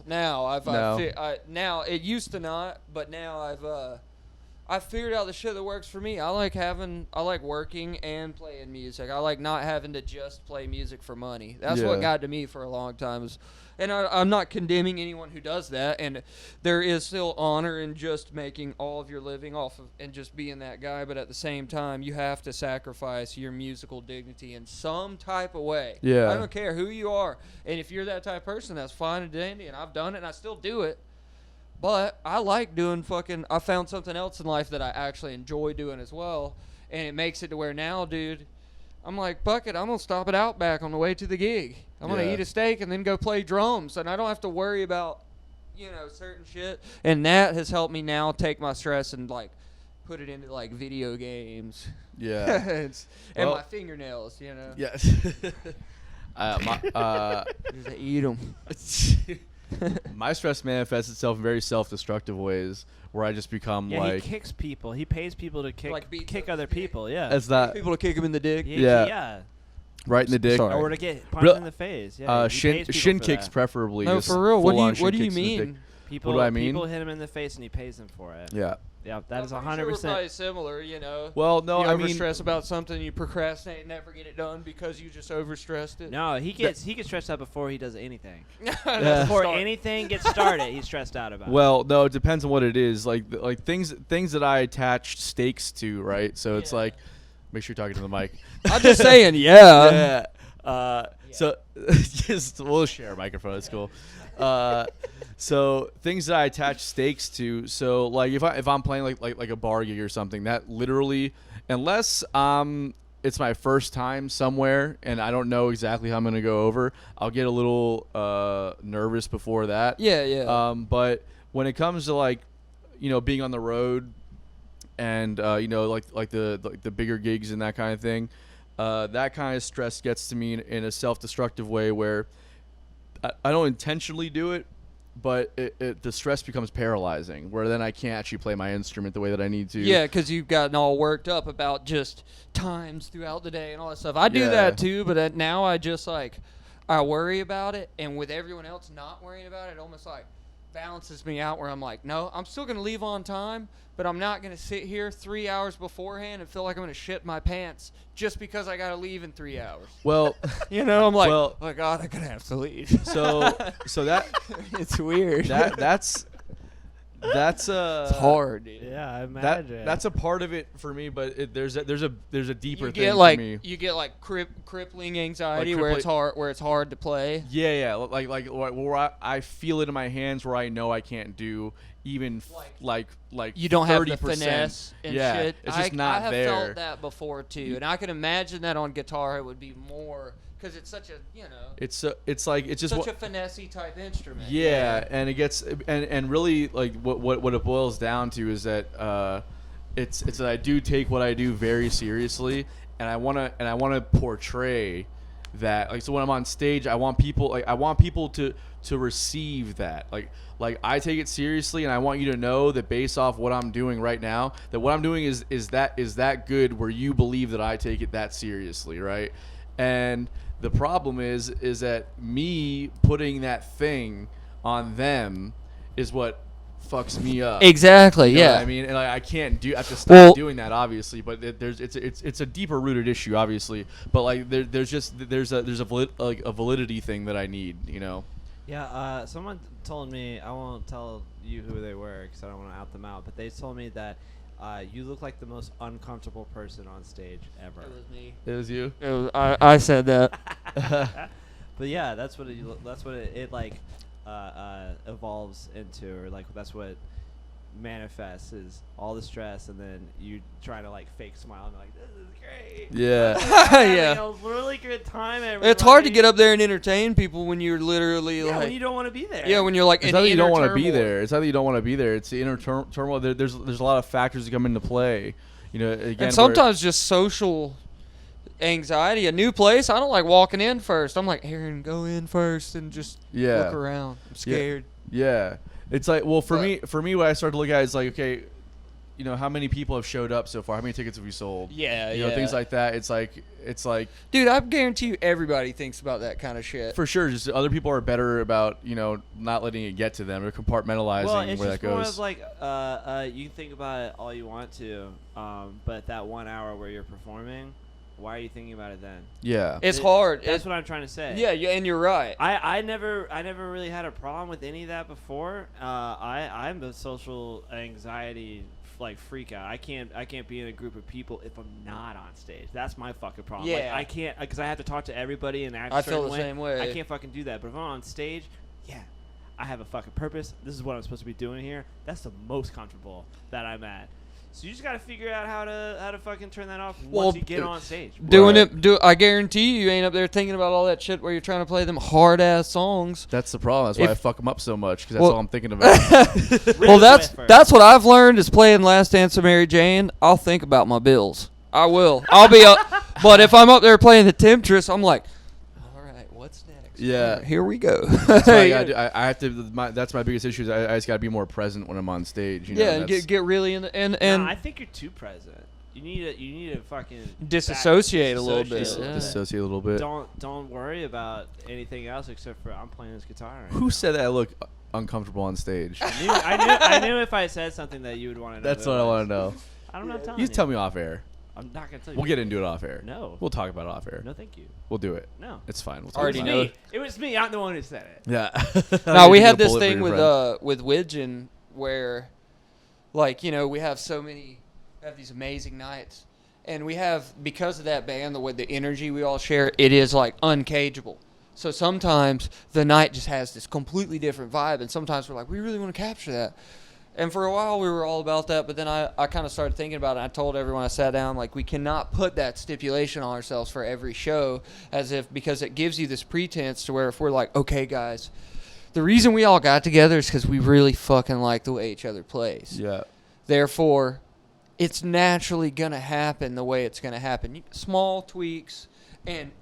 it used to not, but now I've figured out the shit that works for me. I like working and playing music. I like not having to just play music for money. That's what got to me for a long time. And I'm not condemning anyone who does that. And there is still honor in just making all of your living off of and just being that guy. But at the same time, you have to sacrifice your musical dignity in some type of way. Yeah. I don't care who you are. And if you're that type of person, that's fine and dandy. And I've done it and I still do it. But I like doing I found something else in life that I actually enjoy doing as well. And it makes it to where now, dude, I'm like, fuck it, I'm going to stop at Outback on the way to the gig. I'm going to eat a steak and then go play drums. And I don't have to worry about, you know, certain shit. And that has helped me now take my stress and, like, put it into, like, video games. Yeah. and my fingernails, you know. Yes. Just eat them. My stress manifests itself in very self-destructive ways, where I just become he kicks people. He pays people to kick other people. Yeah, That's not people to kick him in the dick. Yeah. Right in the dick. Sorry. Or to get punched in the face. Yeah, shin kicks preferably. No, just for real. What full-on do you shin kicks in the dick. mean? People, what do I mean? People hit him in the face and he pays them for it. Yeah. Yeah, that is 100%. We're probably similar, you know. Well, no, you I mean, overstress about something, you procrastinate and never get it done because you just overstressed it. No, he gets stressed out before he does anything. Before anything gets started, he's stressed out about it. Well, no, it depends on what it is. Like things that I attach stakes to, right? So it's like, make sure you're talking to the mic. I'm just saying, yeah. So just we'll share a microphone. It's cool. So things that I attach stakes to. So like if I'm playing like a bar gig or something, that literally, unless it's my first time somewhere and I don't know exactly how I'm gonna go over, I'll get a little nervous before that. Yeah. But when it comes to like, you know, being on the road and you know, like the bigger gigs and that kind of thing, that kind of stress gets to me in a self-destructive way where I don't intentionally do it, the stress becomes paralyzing, where then I can't actually play my instrument the way that I need to. Yeah, because you've gotten all worked up about just times throughout the day and all that stuff. I do that too, but now I just like I worry about it, and with everyone else not worrying about it, almost like balances me out where I'm like, no, I'm still going to leave on time, but I'm not going to sit here 3 hours beforehand and feel like I'm going to shit my pants just because I got to leave in 3 hours. Well, I'm like, well, oh my God, I'm going to have to leave. So that it's weird. That's it's hard, dude. Yeah, I imagine. That's a part of it for me, but there's a deeper thing for me. You get like crippling anxiety Like where it's hard to play. Yeah, like where I feel it in my hands where I know I can't do even like you don't have 30%. the finesse and shit. It's just not I have there. felt that before too, and I can imagine that on guitar it would be more because it's such a it's just such a finessey type instrument. Yeah, and it gets and really like what it boils down to is that it's that I do take what I do very seriously, and I wanna portray that. Like, so when I'm on stage, I want people to receive that. Like I take it seriously, and I want you to know that based off what I'm doing right now, that what I'm doing is that good where you believe that I take it that seriously, right? And the problem is that me putting that thing on them is what fucks me up. Exactly. You know yeah. what I mean, and I can't do. I have to stop doing that, obviously. But it's a deeper rooted issue, obviously. But like there's a validity thing that I need. You know. Yeah. Someone told me, I won't tell you who they were because I don't want to out them out. But they told me that you look like the most uncomfortable person on stage ever. It was me. It was you. I said that. But yeah, that's what it like evolves into, or like that's what manifests is all the stress, and then you try to like fake smile and be like, this is great. Yeah. Yeah. A really good time. Everybody. It's hard to get up there and entertain people when you're literally like when you don't want to be there. Yeah, when you're like it's in not that you don't want to turmoil. be there. It's not that you don't want to be there. It's the inner turmoil. There's a lot of factors that come into play. You know, again, and sometimes just social anxiety. A new place, I don't like walking in first. I'm like, Aaron, go in first and just look around. I'm scared. Yeah. It's like, well, for me, what I start to look at is like, okay, you know, how many people have showed up so far? How many tickets have we sold? Yeah, you know, things like that. It's like, dude, I guarantee you, everybody thinks about that kind of shit. For sure, just other people are better about, you know, not letting it get to them or compartmentalizing where that goes. Well, it's more of like, you can think about it all you want to, but that 1 hour where you're performing, why are you thinking about it then? Yeah, it's hard. That's what I'm trying to say. Yeah, and you're right. I never really had a problem with any of that before. I'm a social anxiety like freak out. I can't be in a group of people if I'm not on stage. That's my fucking problem. Yeah. Like, I can't, because I have to talk to everybody and act a I certain feel the same way. I can't fucking do that. But if I'm on stage, yeah, I have a fucking purpose. This is what I'm supposed to be doing here. That's the most comfortable that I'm at. So you just gotta figure out how to fucking turn that off once you get on stage. I guarantee you ain't up there thinking about all that shit where you're trying to play them hard ass songs. That's the problem. That's why I fuck them up so much, because that's all I'm thinking about. Well, that's what I've learned is playing Last Dance of Mary Jane. I'll think about my bills. I will. I'll be up. But if I'm up there playing the Temptress, I'm like, all right, what's next? Yeah, right, here we go. That's why I have to. That's my biggest issue. Is I just got to be more present when I'm on stage. You know, and get really in the and no, I think you're too present. You need to fucking disassociate a little bit. Disassociate a little bit. Don't worry about anything else except for I'm playing this guitar. Right Who said that I look uncomfortable on stage? I knew if I said something that you would want to know. That's what I want to know. I don't know. Telling you tell me off air. I'm not gonna tell you. We'll get into it off air. No. We'll talk about it off air. No, thank you. We'll do it. No. It's fine. We'll Already talk know. about It was me. I'm the one who said it. Yeah. Now we had this thing with Widgeon where, like, you know, we have these amazing nights, and we have, because of that band, the energy we all share, it is like uncageable. So sometimes the night just has this completely different vibe, and sometimes we're like, we really want to capture that. And for a while, we were all about that, but then I kind of started thinking about it. I told everyone I sat down, like, we cannot put that stipulation on ourselves for every show, because it gives you this pretense to where if we're like, okay, guys, the reason we all got together is because we really fucking like the way each other plays. Yeah. Therefore, it's naturally going to happen the way it's going to happen. Small tweaks and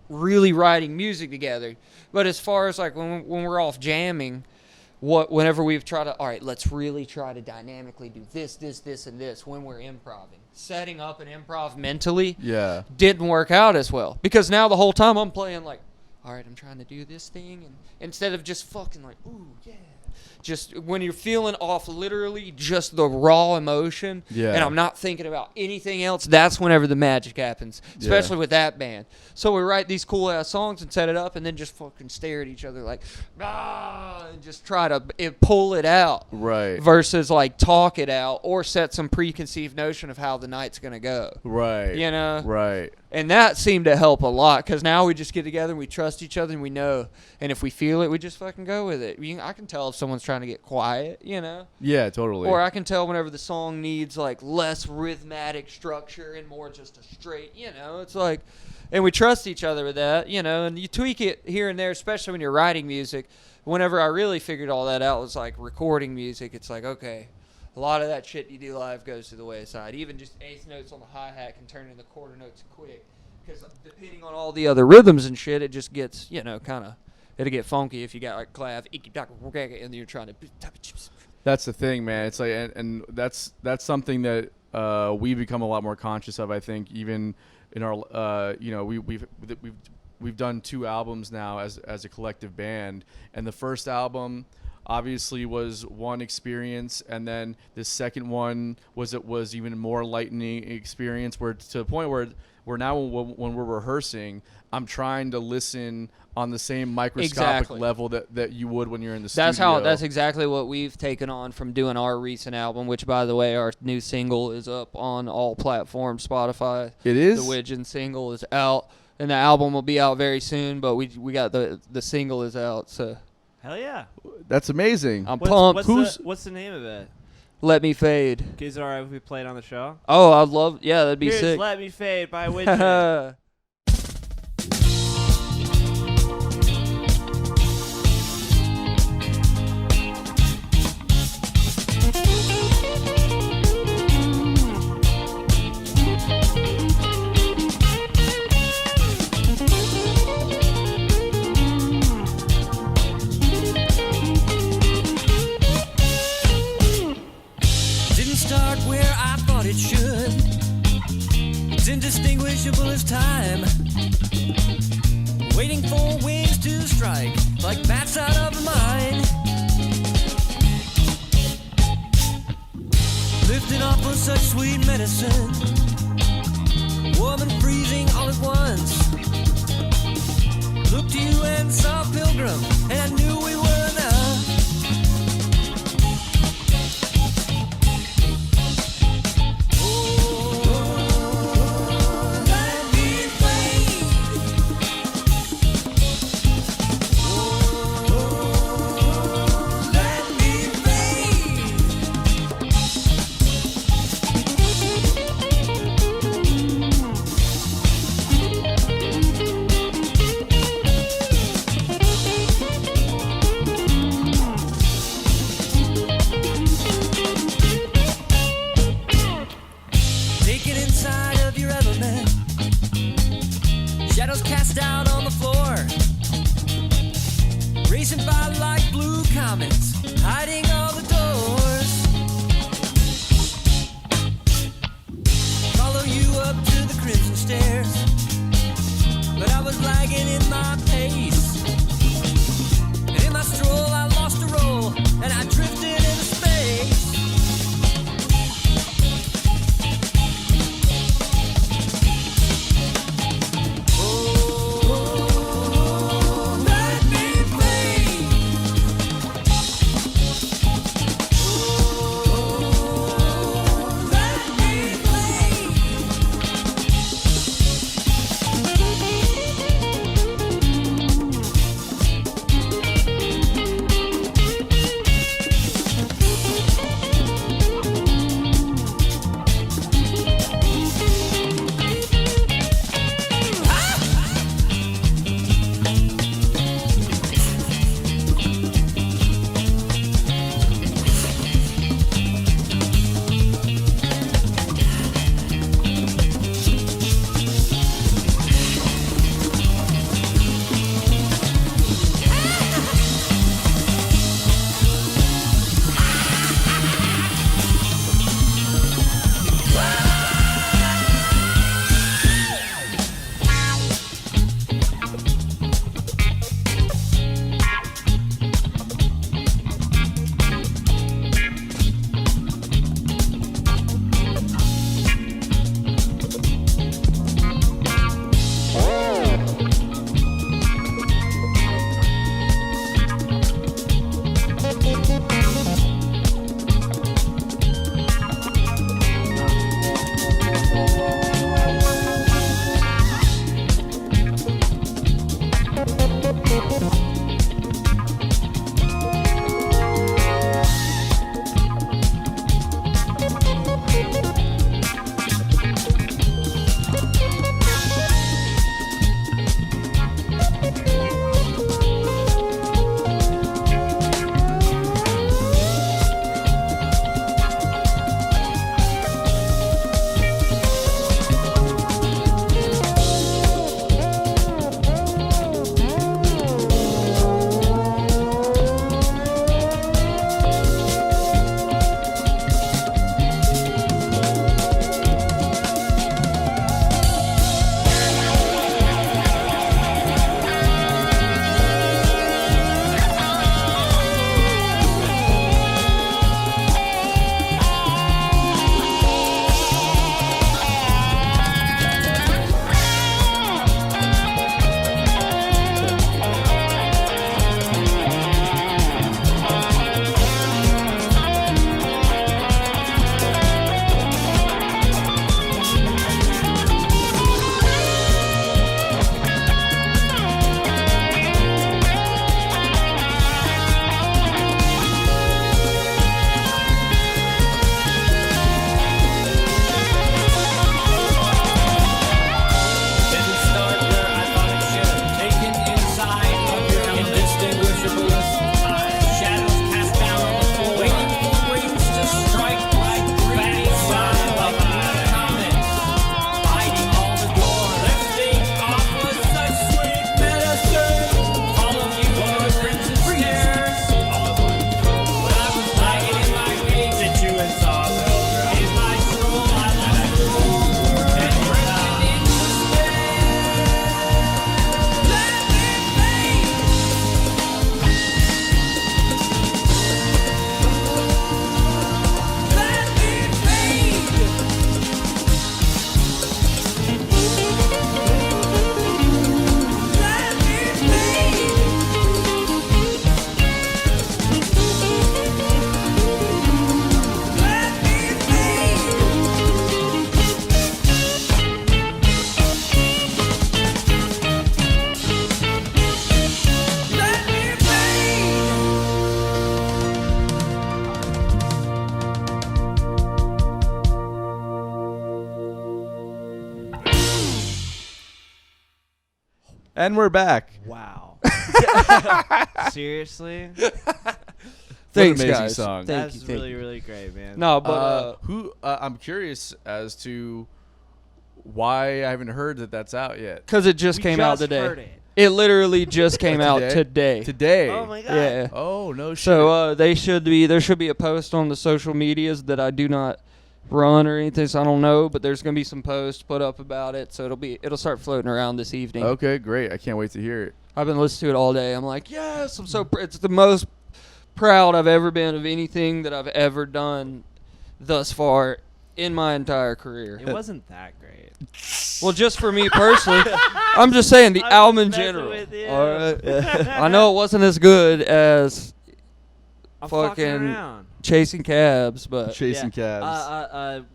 really writing music together. But as far as, like, when we're off jamming, whenever we've tried to, all right, let's really try to dynamically do this, and this when we're improving. Setting up an improv mentally didn't work out as well. Because now the whole time I'm playing like, all right, I'm trying to do this thing. And instead of just fucking like, ooh, yeah. Just when you're feeling off literally just the raw emotion and I'm not thinking about anything else, that's whenever the magic happens, especially with that band. So we write these cool-ass songs and set it up and then just fucking stare at each other like, and just try to pull it out. Right. Versus, like, talk it out or set some preconceived notion of how the night's going to go. Right. You know? Right. And that seemed to help a lot because now we just get together and we trust each other and we know. And if we feel it, we just fucking go with it. I can tell if someone's trying to get quiet, you know? Yeah, totally. Or I can tell whenever the song needs, like, less rhythmic structure and more just a straight, you know? It's like, and we trust each other with that, you know? And you tweak it here and there, especially when you're writing music. Whenever I really figured all that out was, like, recording music. It's like, okay, a lot of that shit you do live goes to the wayside. Even just eighth notes on the hi-hat can turn into quarter notes quick. Because depending on all the other rhythms and shit, it just gets, you know, kind of, it'll get funky if you got like clav, and you're trying to. That's the thing, man. It's like, and that's something that we've become a lot more conscious of. I think even in our, you know, we've done 2 albums now as a collective band, and the first album obviously was one experience, and then the second one was even more lightening experience, where to the point where now when we're rehearsing, I'm trying to listen on the same microscopic level that you would when you're in the studio. That's exactly what we've taken on from doing our recent album, which, by the way, our new single is up on all platforms. Spotify. It is? The Widgeon single is out, and the album will be out very soon, but we got the single is out, so. Hell yeah. That's amazing. I'm pumped. What's the name of it? Let Me Fade. Is it all right if we play it on the show? Oh, I'd love, yeah, that'd be Here's sick. Let Me Fade by Widgeon. Indistinguishable as time, waiting for wings to strike like bats out of a mine, lifting off for such sweet medicine, warm and freezing all at once. Looked to you and saw Pilgrim, and I knew we were enough. And we're back. Wow. Seriously? Thanks, amazing guys. song. That's really, really great, man. No, but I'm curious as to why I haven't heard that that's out yet. because it just We came out just today. heard it. It literally just came out Today? today. Today. Oh my god. Yeah. Oh no shit. So there should be a post on the social medias that I do not run or anything, so I don't know, but there's gonna be some posts put up about it, so it'll start floating around this evening. Okay, great. I can't wait to hear it. I've been listening to it all day. I'm like, yes, I'm so it's the most proud I've ever been of anything that I've ever done thus far in my entire career. It wasn't that great. Well, just for me personally, I'm just saying the I'm album in messing general. with you. All right. I know it wasn't as good as I'm fucking around. Chasing Cabs, but Chasing Cabs.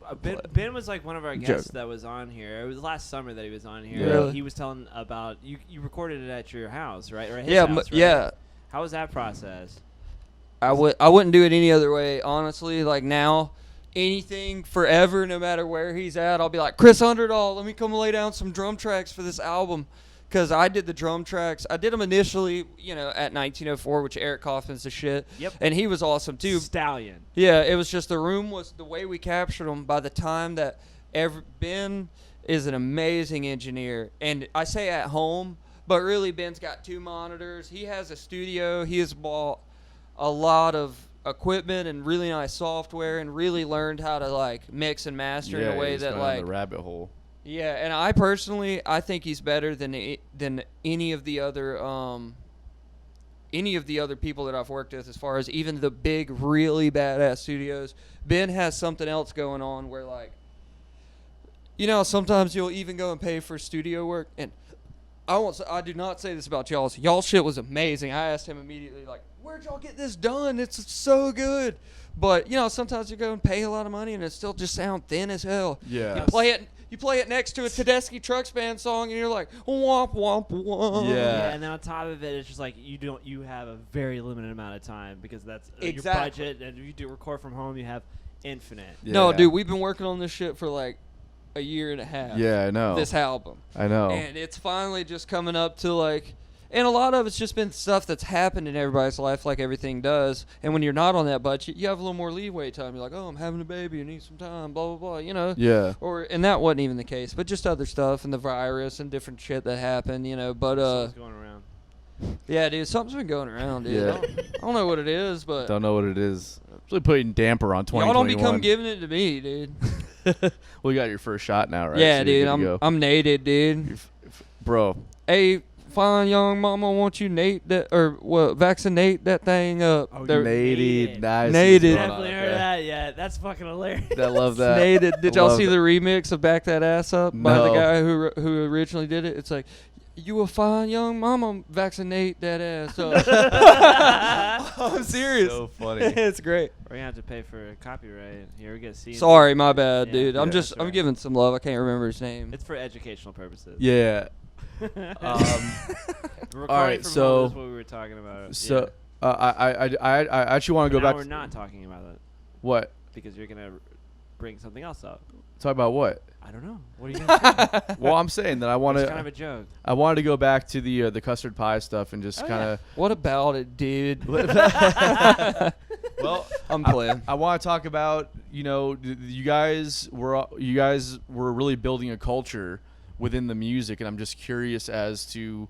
Ben was like one of our guests Joke. that was on here. It was last summer that he was on here. Yeah. Really? He was telling about you recorded it at your house, right? Or at his yeah, house, right? yeah. How was that process? I wouldn't do it any other way, honestly. Like now, anything forever, no matter where he's at, I'll be like, Chris Underdahl, let me come lay down some drum tracks for this album. Because I did the drum tracks. I did them initially, at 1904, which Eric Kaufman's the shit. Yep. And he was awesome, too. Stallion. Yeah, it was just the room was the way we captured them by the time that Ben is an amazing engineer. And I say at home, but really Ben's got 2 monitors. He has a studio. He has bought a lot of equipment and really nice software and really learned how to like mix and master in a way he's that gone like down the rabbit hole. yeah, and I think he's better than any of the other people that I've worked with as far as even the big really badass studios. Ben has something else going on where like sometimes you'll even go and pay for studio work, and I do not say this about y'all's. Y'all shit was amazing. I asked him immediately like, where'd y'all get this done? It's so good. But sometimes you go and pay a lot of money and it still just sound thin as hell. Yeah. You play it next to a Tedeschi Trucks Band song and you're like womp womp womp. Yeah. And then on top of it, it's just like you have a very limited amount of time because that's your Exactly. budget, and if you do record from home, you have infinite. Yeah. No, dude, we've been working on this shit for like a year and a half. Yeah, I know. This album. I know. And it's finally just coming up to like, and a lot of it's just been stuff that's happened in everybody's life, like everything does. And when you're not on that budget, you have a little more leeway time. You're like, oh, I'm having a baby, I need some time, blah blah blah, Yeah. And that wasn't even the case, but just other stuff and the virus and different shit that happened, But Something's going around. yeah, dude, something's been going around, dude. Yeah. I don't know what it is, but Don't know what it is. It's really putting damper on 2021. y'all don't become giving it to me, dude. Well, you got your first shot now, right? Yeah, So you're dude, good to go. I'm nated, dude. Bro. Hey, fine young mama, won't you vaccinate that thing up? Oh, They're Nated. Nice. Nated. Definitely heard that. Yeah, that's fucking hilarious. I love that. nated. Did I y'all love see it. the remix of Back That Ass Up by the No. guy who originally did it? It's like, you a fine young mama, vaccinate that ass up. I'm serious. So funny. It's great. We're gonna have to pay for copyright. Here we get seen. Sorry, my bad, Yeah, dude. I'm that's just all I'm right. giving some love. I can't remember his name. It's for educational purposes. Yeah. Recording all right, from so- home is what we were talking about. So I actually want to go now back. we're not talking about it What? because you're gonna bring something else up. Talk about what? I don't know. What are you gonna say? Well, I'm saying that I want It's to. kind of a joke. I wanted to go back to the custard pie stuff and just Oh, kind of. What about it, dude? Well, I'm playing. I want to talk about you guys were really building a culture within the music, and I'm just curious as to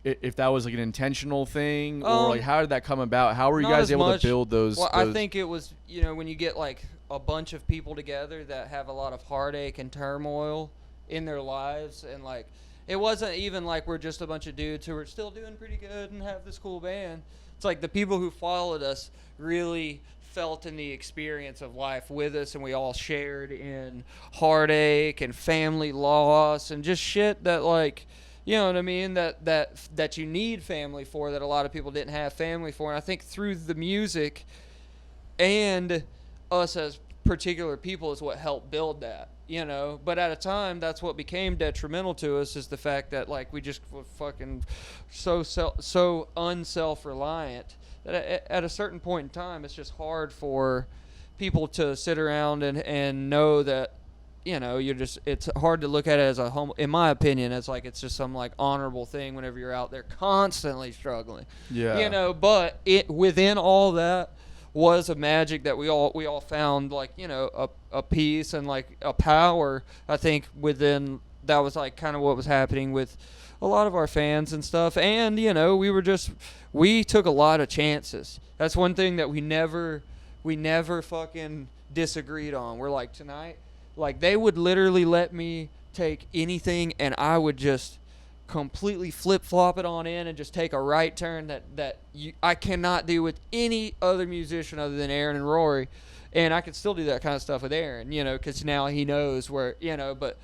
if that was like an intentional thing or like how did that come about? How were you Not guys as able much. to build those? Well, I those- think it was, when you get like a bunch of people together that have a lot of heartache and turmoil in their lives, and like it wasn't even like we're just a bunch of dudes who are still doing pretty good and have this cool band. It's like the people who followed us really felt in the experience of life with us, and we all shared in heartache and family loss and just shit that like, you know what I mean, that you need family for, that a lot of people didn't have family for. And I think through the music and us as particular people is what helped build that, but at a time that's what became detrimental to us, is the fact that like we just were fucking so unself-reliant that at a certain point in time it's just hard for people to sit around and know that it's hard to look at it as in my opinion, as like it's just some like honorable thing whenever you're out there constantly struggling. Yeah. But within all that was a magic that we all found, like, a peace and like a power. I think within that was like kind of what was happening with a lot of our fans and stuff. And we took a lot of chances. That's one thing that we never fucking disagreed on. We're like, tonight, like, they would literally let me take anything and I would just completely flip-flop it on in and just take a right turn that I cannot do with any other musician other than Aaron and Rory. And I could still do that kind of stuff with Aaron, because now he knows where, but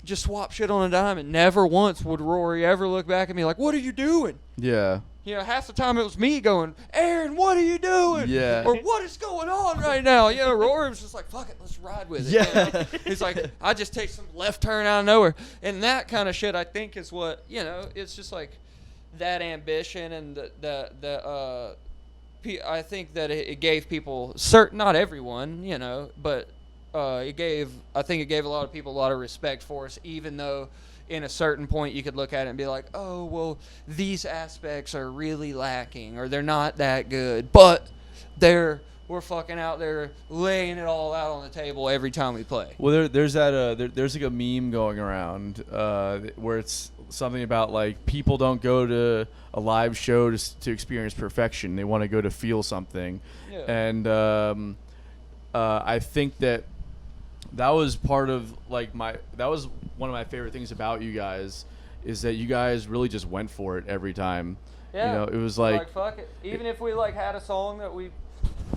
just swap shit on a dime. And never once would Rory ever look back at me like, what are you doing? Yeah. Half the time it was me going, Aaron, what are you doing? Yeah. Or what is going on right now? Rory was just like, fuck it, let's ride with it. Yeah. He's like, I just take some left turn out of nowhere. And that kind of shit, I think, is what, it's just like that ambition and I think that it gave people, not everyone, but I think it gave a lot of people a lot of respect for us, even though in a certain point you could look at it and be like, oh, well, these aspects are really lacking or they're not that good, but we're fucking out there laying it all out on the table every time we play. Well, there's like a meme going around where it's something about like people don't go to a live show to experience perfection. They want to go to feel something. Yeah. And I think that was part of like that was one of my favorite things about you guys, is that you guys really just went for it every time. Yeah. It was like fuck it. Even if we like had a song that we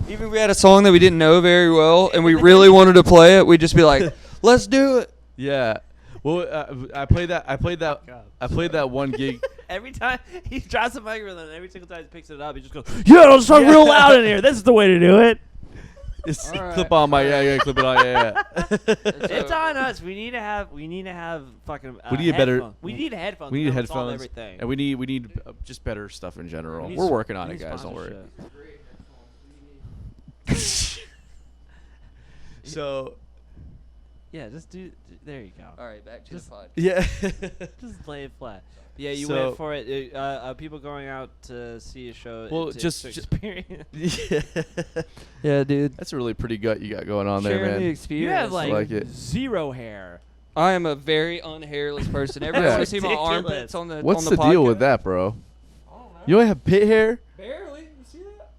didn't know very well and we really wanted to play it, we'd just be like, let's do it. Yeah. Well, I played that one gig. Every time he drops the microphone, and every single time he picks it up, he just goes, "Yeah, let's talk real loud in here. This is the way to do it." It's right. clip on my clip it on It's on us. We need to have fucking. We need a better. We need headphones. We need to solve headphones. Everything. And we need just better stuff in general. We We're need working on we it, need guys. Don't worry. sponsorship. So. Yeah, just do. There you go. All right, back to the pod. Yeah. Just lay it flat. Yeah, you So- went for it. People going out to see a show. Well, to just- experience. Yeah. Yeah, dude. That's a really pretty gut you got going on there, Sharing the man. experience. You have like it. zero hair. I am a very unhairless person. Everyone Yeah. want to see my Ridiculous. armpits on the What's on the the deal podcast? with that, bro? I don't know. You only have pit hair? Barely. You see that?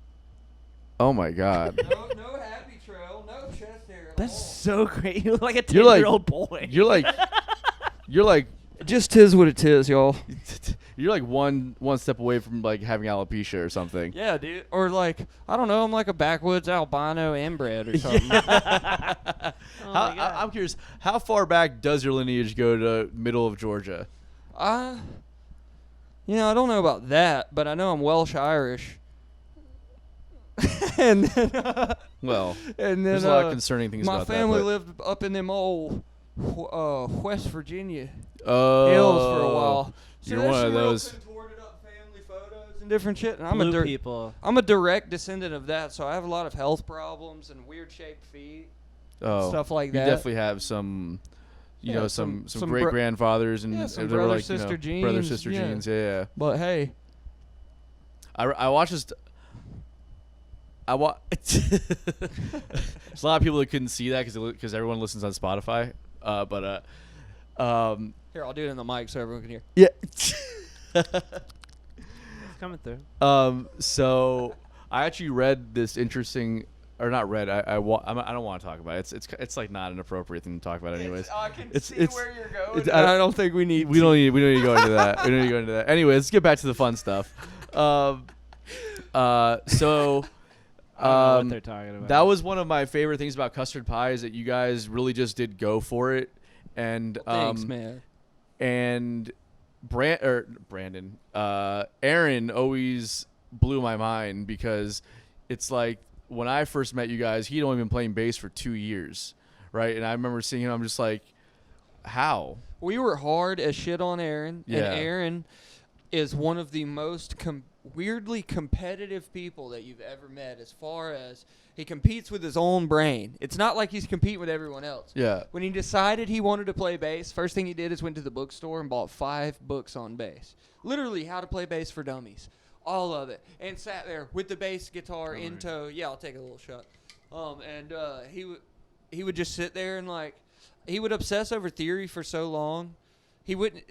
Oh my god. No happy trail. No chest hair at That's all. so great. You look like a You're like- 10-year-old boy. You're like Just tis what it is, y'all. you're like one step away from like having alopecia or something. Yeah, dude. Or like, I don't know, I'm like a backwoods albino inbred or something. I'm curious, how far back does your lineage go to middle of Georgia? I don't know about that, but I know I'm Welsh Irish. and then, Well, and then there's a lot of concerning things my about family that. lived up in them old West Virginia Oh, hills for a while. So you're there's one of some real those. contorted up family photos and different shit. And Blue people. I'm a direct descendant of that, so I have a lot of health problems and weird shaped feet, stuff like You that. definitely have some, Yeah, some some great grandfathers and some they were brother, like, sister brother genes, sister yeah. genes. Yeah. But hey, I watched this. There's a lot of people that couldn't see that because everyone listens on Spotify. here, I'll do it in the mic so everyone can hear. Yeah. It's coming through. So I actually read this interesting, or not read. I don't want to talk about it. It's like not an appropriate thing to talk about, anyways. I can see it's- where you're going. it's- I don't think we need. We don't need to go into that. We don't need to go into that. Anyway, let's get back to the fun stuff. So. I don't know what they're talking about. That was one of my favorite things about custard pie, is that you guys really just did go for it, and Thanks, man. and Brandon, Aaron always blew my mind, because it's like when I first met you guys, he'd only been playing bass for 2 years, right? And I remember seeing him, I'm just like, how? We were hard as shit on Aaron, Yeah. and Aaron is one of the most weirdly competitive people that you've ever met, as far as he competes with his own brain. It's not like he's competing with everyone else. Yeah. When he decided he wanted to play bass, first thing he did is went to the bookstore and bought 5 books on bass. Literally, how to play bass for dummies. All of it. And sat there with the bass guitar in tow. Yeah, I'll take a little shot. He would just sit there and, like, he would obsess over theory for so long. He would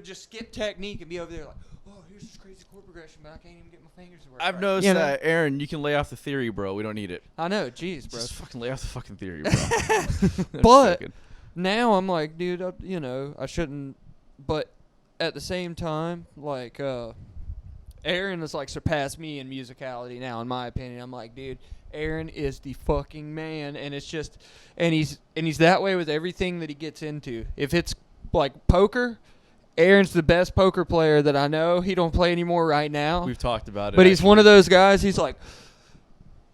just skip technique and be over there like, oh, here's this crazy chord progression, but I can't even get my fingers to work. I've right. noticed that, Aaron, you can lay off the theory, bro. We don't need it. I know, jeez, bro. Just fucking lay off the fucking theory, bro. But now I'm like, dude, I shouldn't. But at the same time, like, Aaron has, like, surpassed me in musicality now, in my opinion. I'm like, dude, Aaron is the fucking man, and it's just, and he's that way with everything that he gets into. If it's like poker, Aaron's the best poker player that I know. He don't play anymore right now. We've talked about it. But he's one of those guys. He's like,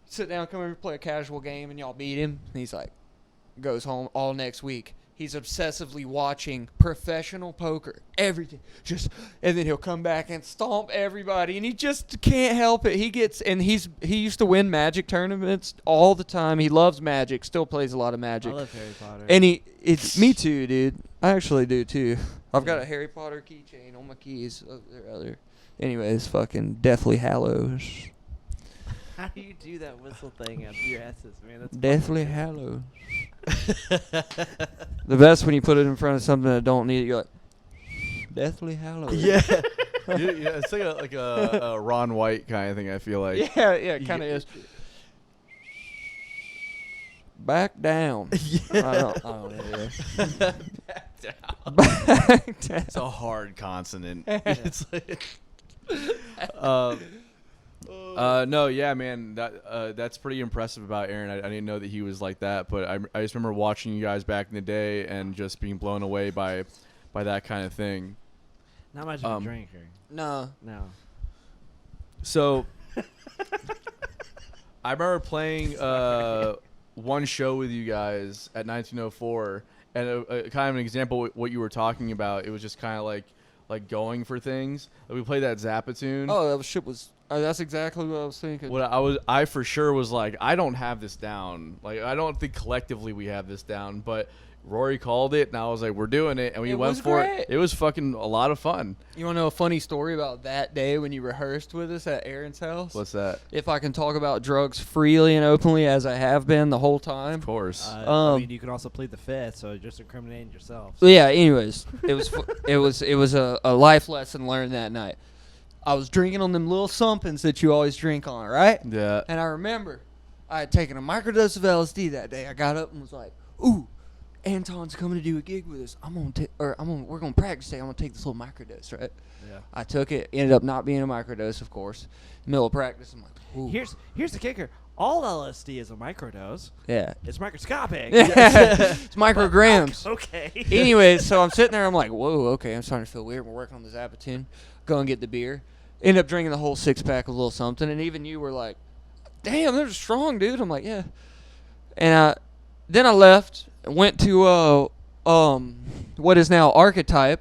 sit down, come over, play a casual game, and y'all beat him. And he's like, goes home all next week. He's obsessively watching professional poker, everything. And then he'll come back and stomp everybody, and he just can't help it. He used to win Magic tournaments all the time. He loves Magic, still plays a lot of Magic. I love Harry Potter. And me too, dude. I actually do too. I've got a Harry Potter keychain on my keys. Anyways, fucking Deathly Hallows. How do you do that whistle thing after your S's, man? That's Deathly Hallows. The best when you put it in front of something that don't need it. You're like, Deathly Hallows. Yeah. Yeah, it's like a Ron White kind of thing, I feel like. Yeah, it kind of is. Back down. Yeah. I don't know. Back down. Back down. It's a hard consonant. Yeah. It's like, no, yeah, man, that's pretty impressive about Aaron. I didn't know that he was like that, but I just remember watching you guys back in the day and just being blown away by that kind of thing. not much of a drinker. No. So, I remember playing one show with you guys at 1904, and a kind of an example of what you were talking about. It was just kind of like going for things. We played that Zappa tune. Oh, that shit was. That's exactly what I was thinking. What I for sure was like, I don't have this down. Like, I don't think collectively we have this down, but Rory called it, and I was like, we're doing it, and we went for it. It was fucking a lot of fun. You want to know a funny story about that day when you rehearsed with us at Aaron's house? What's that? If I can talk about drugs freely and openly as I have been the whole time. Of course. I mean, you can also plead the fifth, so you're just incriminating yourself. So. Yeah. Anyways, it was a life lesson learned that night. I was drinking on them little somethings that you always drink on, right? Yeah. And I remember I had taken a microdose of LSD that day. I got up and was like, "Ooh, Anton's coming to do a gig with us. We're gonna practice today. I'm gonna take this little microdose, right?" Yeah. I took it. Ended up not being a microdose, of course. Middle of practice, I'm like, "Ooh." Here's the kicker. All LSD is a microdose. Yeah. It's microscopic. It's micrograms. Okay. Anyways, so I'm sitting there. I'm like, whoa, okay. I'm starting to feel weird. We're working on the Zappa tune. Go and get the beer. End up drinking the whole 6-pack of a little something. And even you were like, damn, they're strong, dude. I'm like, yeah. And then I left and went to what is now Archetype.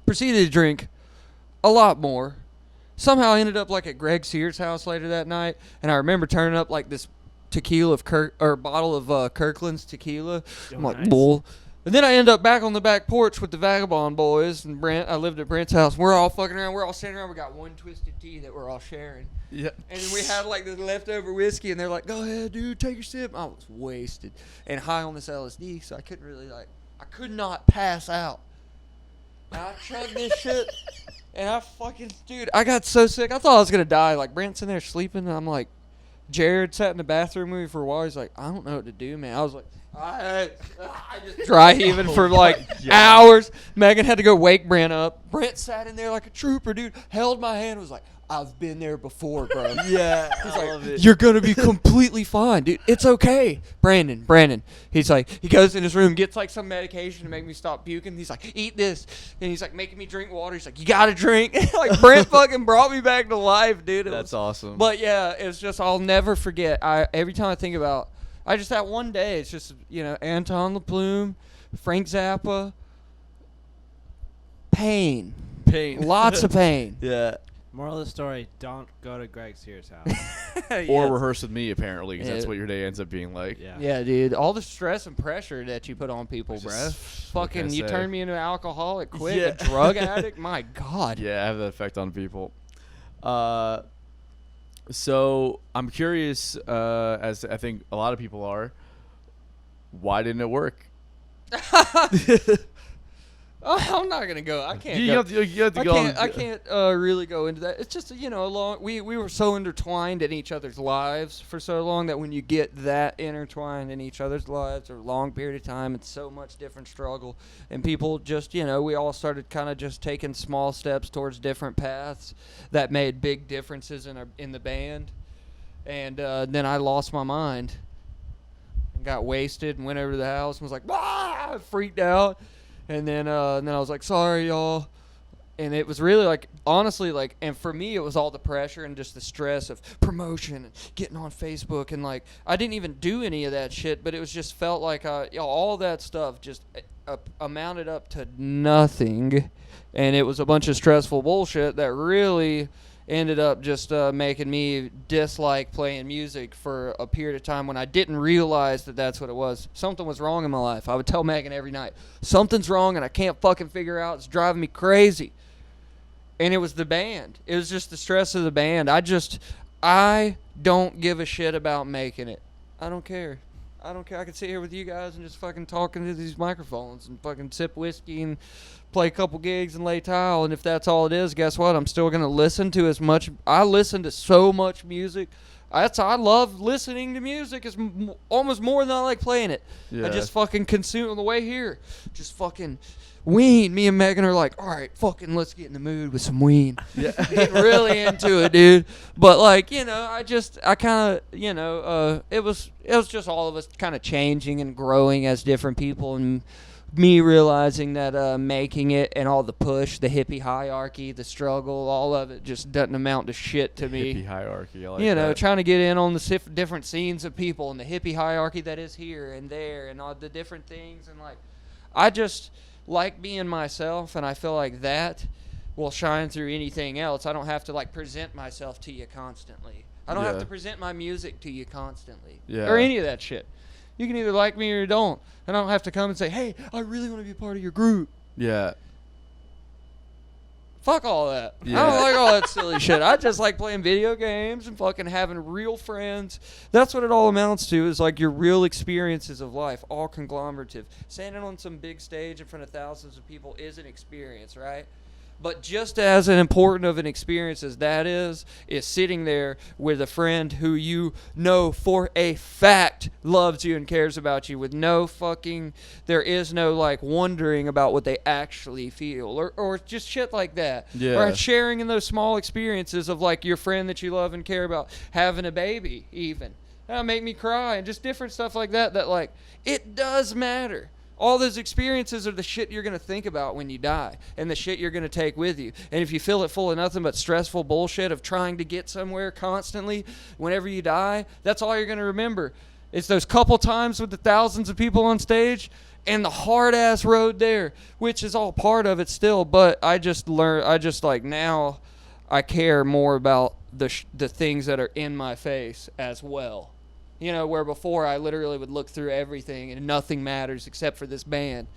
Proceeded to drink a lot more. Somehow I ended up like at Greg Sears' house later that night, and I remember turning up like this tequila bottle of Kirkland's tequila. Oh, I'm like, nice. bull. And then I end up back on the back porch with the Vagabond boys and Brent. I lived at Brent's house. We're all fucking around. We're all sitting around. We got one twisted tea that we're all sharing. Yeah. And then we had like the leftover whiskey, and they're like, "Go ahead, dude, take your sip." I was wasted and high on this LSD, so I couldn't really I could not pass out. And I chugged this shit. And dude, I got so sick. I thought I was going to die. Like, Brent's in there sleeping, and I'm like, Jared sat in the bathroom with me for a while. He's like, I don't know what to do, man. I was like, I just dry heaving for like hours. Megan had to go wake Brent up. Brent sat in there like a trooper, dude. Held my hand, was like, I've been there before, bro. Yeah. He's I like, love it. you're going to be completely fine, dude. It's okay. Brandon. He's like, he goes in his room, gets like some medication to make me stop puking. He's like, eat this. And he's like making me drink water. He's like, you got to drink. Like, Brent fucking brought me back to life, dude. That's awesome. But yeah, it's just, I'll never forget. Every time I think about, that one day, it's just, Anton LaPlume, Frank Zappa, pain. Pain. Lots of pain. Yeah. Moral of the story: don't go to Greg Sears' house. Or rehearse with me, apparently, because that's what your day ends up being like. Yeah, dude. All the stress and pressure that you put on people, bro. Fucking, you turned me into an alcoholic quick, a drug addict. My God. Yeah, I have that effect on people. So I'm curious, as I think a lot of people are, why didn't it work? I'm not gonna go. I can't. You have to go. I can't really go into that. It's just we were so intertwined in each other's lives for so long that when you get that intertwined in each other's lives for a long period of time, it's so much different struggle. And people just we all started kind of just taking small steps towards different paths that made big differences in the band. And then I lost my mind and got wasted and went over to the house and was like, "Ah!" freaked out. And then I was like, sorry, y'all. And it was really like, honestly, like, and for me, it was all the pressure and just the stress of promotion and getting on Facebook. And like, I didn't even do any of that shit, but it was just felt like all that stuff just amounted up to nothing. And it was a bunch of stressful bullshit that really ended up just making me dislike playing music for a period of time when I didn't realize that that's what it was. Something was wrong in my life. I would tell Megan every night, something's wrong and I can't fucking figure out. It's driving me crazy. And it was the band. It was just the stress of the band. I don't give a shit about making it. I don't care. I can sit here with you guys and just fucking talk into these microphones and fucking sip whiskey and play a couple gigs and lay tile. And if that's all it is, guess what? I'm still going to listen to as much. I listen to so much music. I love listening to music. It's almost more than I like playing it. Yeah. I just fucking consume on the way here. Just fucking Ween. Me and Megan are like, all right, fucking let's get in the mood with some Ween. Yeah. Getting really into it, dude. But like, I kind of, it was just all of us kind of changing and growing as different people, and me realizing that making it and all the push, the hippie hierarchy, the struggle, all of it just doesn't amount to shit to me. Hippie hierarchy, I like that. Trying to get in on the different scenes of people and the hippie hierarchy that is here and there and all the different things. And like, I just like being myself, and I feel like that will shine through anything else. I don't have to like present myself to you constantly. I don't have to present my music to you constantly. Yeah. Or any of that shit. You can either like me or you don't. And I don't have to come and say, hey, I really want to be a part of your group. Yeah. Fuck all that. Yeah. I don't like all that silly shit. I just like playing video games and fucking having real friends. That's what it all amounts to, is like your real experiences of life, all conglomerative. Standing on some big stage in front of thousands of people is an experience, right? But just as important of an experience as that is sitting there with a friend who you know for a fact loves you and cares about you, with there is no like wondering about what they actually feel, or just shit like that. Yeah. Or sharing in those small experiences of like your friend that you love and care about having a baby, even. That'll make me cry, and just different stuff like that like, it does matter. All those experiences are the shit you're going to think about when you die, and the shit you're going to take with you. And if you fill it full of nothing but stressful bullshit of trying to get somewhere constantly, whenever you die, that's all you're going to remember. It's those couple times with the thousands of people on stage and the hard-ass road there, which is all part of it still. But now I care more about the things that are in my face as well. Where before I literally would look through everything and nothing matters except for this band.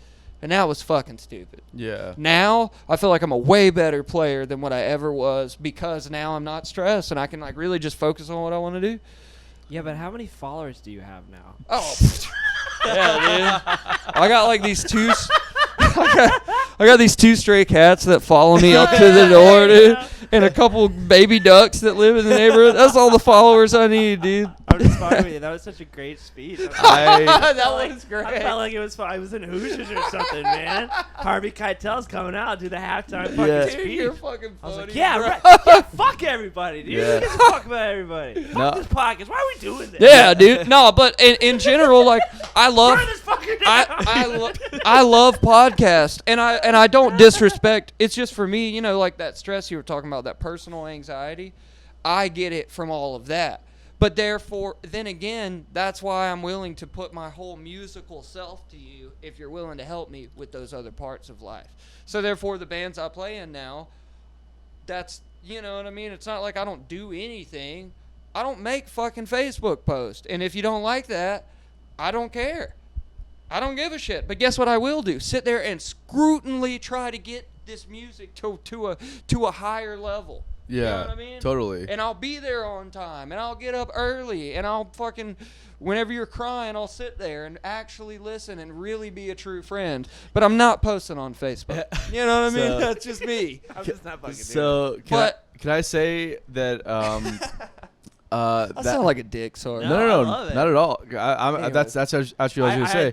And that was fucking stupid. Yeah. Now I feel like I'm a way better player than what I ever was, because now I'm not stressed and I can like really just focus on what I want to do. Yeah, but how many followers do you have now? Oh. Yeah, dude. I got like these two... I got these 2 stray cats that follow me up to the door, dude, and a couple baby ducks that live in the neighborhood. That's all the followers I need, dude. I'm just fucking with you. That was such a great speech. That was great. I felt like it was fun. I was in Hoosiers or something, man. Harvey Keitel's coming out, do the halftime fucking speech. Dude, you're fucking funny. I was like, right. Fuck everybody, dude. Yeah. Who gives a fuck about everybody? Fuck this podcast. Why are we doing this? Yeah, dude. No, but in general, like, I love... Turn this fucker down. I love podcasts, and I don't disrespect. It's just for me, like that stress you were talking about, that personal anxiety. I get it from all of that. But therefore, then again, that's why I'm willing to put my whole musical self to you if you're willing to help me with those other parts of life. So therefore, the bands I play in now, that's, You know what I mean? It's not like I don't do anything. I don't make fucking Facebook posts. And if you don't like that, I don't care. I don't give a shit. But guess what I will do? Sit there and scrutinally try to get this music to a higher level. Yeah, you know what I mean? Totally. And I'll be there on time, and I'll get up early, and I'll fucking, whenever you're crying, I'll sit there and actually listen and really be a true friend. But I'm not posting on Facebook. You know what I mean? That's just me. I'm just not fucking So can I say that I sound like a dick, sorry. No, I love it. not at all. That's actually what I was gonna say.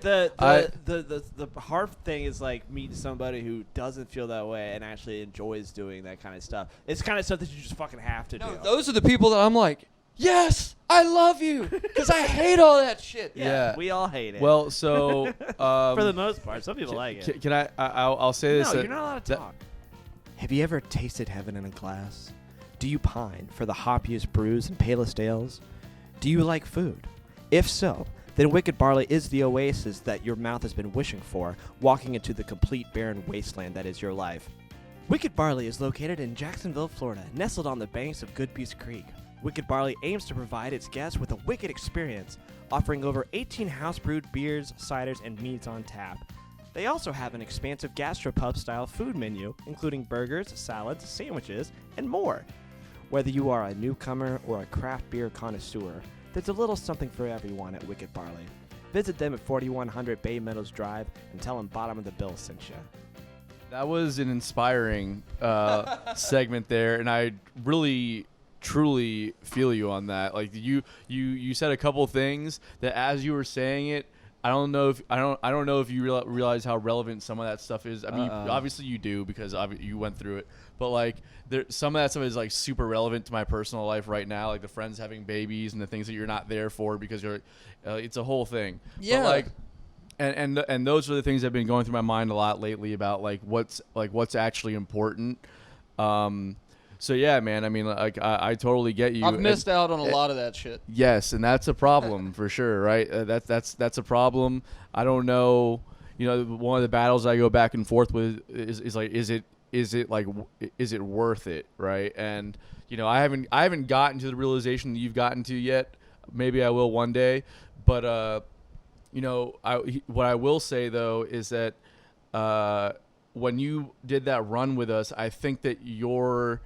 The hard thing is like meeting somebody who doesn't feel that way and actually enjoys doing that kind of stuff. It's kind of stuff that you just fucking have to do. Those are the people that I'm like, yes, I love you, because I hate all that shit. Yeah. We all hate it. Well, so for the most part, some people like it. Can I'll say this? No, you're not allowed to talk. Have you ever tasted heaven in a glass? Do you pine for the hoppiest brews and palest ales? Do you like food? If so, then Wicked Barley is the oasis that your mouth has been wishing for, walking into the complete barren wasteland that is your life. Wicked Barley is located in Jacksonville, Florida, nestled on the banks of Goodbeast Creek. Wicked Barley aims to provide its guests with a wicked experience, offering over 18 house-brewed beers, ciders, and meats on tap. They also have an expansive gastropub-style food menu, including burgers, salads, sandwiches, and more. Whether you are a newcomer or a craft beer connoisseur, there's a little something for everyone at Wicked Barley. Visit them at 4100 Bay Meadows Drive and tell them Bottom of the Bill sent you. That was an inspiring segment there, and I really, truly feel you on that. Like you said a couple things that as you were saying it, I don't know if you realize how relevant some of that stuff is. I mean, obviously you do because you went through it, but like some of that stuff is like super relevant to my personal life right now, like the friends having babies and the things that you're not there for because you're. It's a whole thing. Yeah. But like, and those are the things that have been going through my mind a lot lately about what's actually important. So yeah, man. I mean, like I totally get you. I've missed out on a lot of that shit. Yes, and that's a problem for sure, right? That's a problem. I don't know. You know, one of the battles I go back and forth with is like, is it worth it, right? And you know, I haven't gotten to the realization that you've gotten to yet. Maybe I will one day, but you know, what I will say though is that when you did that run with us, I think that your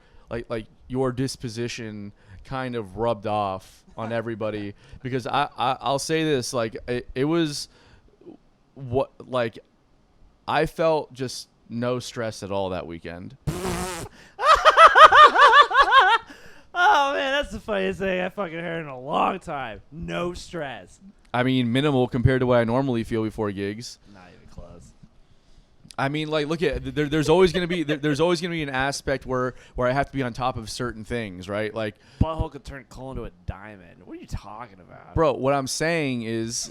disposition kind of rubbed off on everybody because I'll say this, like it was what, like I felt just no stress at all that weekend. Oh man, that's the funniest thing I fucking heard in a long time. No stress. I mean, minimal compared to what I normally feel before gigs. Not even close. I mean, like, look at there's always gonna be an aspect where I have to be on top of certain things, right? Like, butthole could turn coal into a diamond. What are you talking about, bro? What I'm saying is,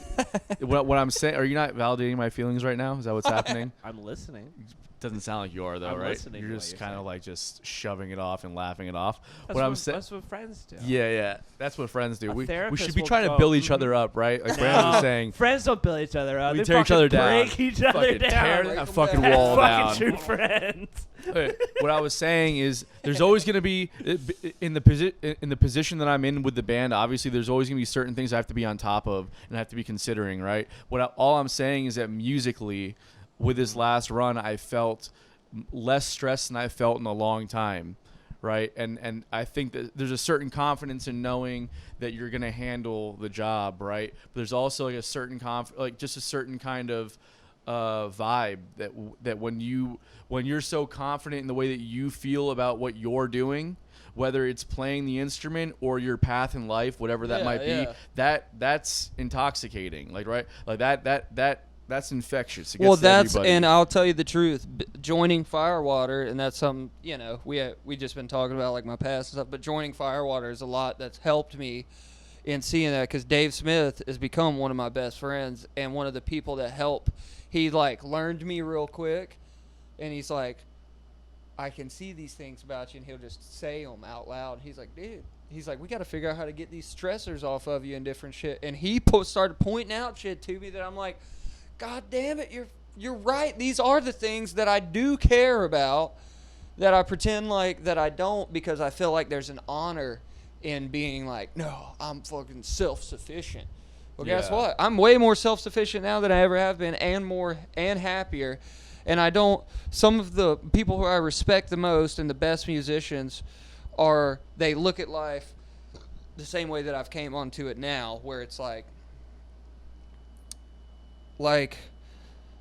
what I'm saying. Are you not validating my feelings right now? Is that what's happening? I'm listening. Doesn't sound like you are though, I'm right? listening You're to just what kind you're of like just shoving it off and laughing it off. That's what friends do. Yeah, that's what friends do. A We therapist should be will trying to go, build each other up, right? Like Brandon was saying, friends don't build each other up. we They tear each other down, break each other fucking down. tear Break a 'em fucking down. wall Fucking down. true friends. What I was saying is, there's always going to be in the position that I'm in with the band. Obviously, there's always going to be certain things I have to be on top of and I have to be considering, right? All I'm saying is that musically, with this last run, I felt less stress than I felt in a long time, right? And I think that there's a certain confidence in knowing that you're going to handle the job, right? But there's also like a certain just a certain kind of vibe that when you're so confident in the way that you feel about what you're doing, whether it's playing the instrument or your path in life, whatever that might be, that's intoxicating, like, right? Like that's infectious. It gets to everybody. And I'll tell you the truth, joining Firewater, and that's something, you know, we just been talking about like my past and stuff, but joining Firewater is a lot that's helped me in seeing that, because Dave Smith has become one of my best friends and one of the people that help. He like learned me real quick, and he's like, I can see these things about you, and he'll just say them out loud. He's like, dude, he's like, we got to figure out how to get these stressors off of you and different shit. And he started pointing out shit to me that I'm like, God damn it, you're right. These are the things that I do care about, that I pretend like that I don't, because I feel like there's an honor in being like, no, I'm fucking self-sufficient. Well, guess what? I'm way more self-sufficient now than I ever have been, and happier. And I don't. Some of the people who I respect the most and the best musicians they look at life the same way that I've came onto it now, where it's like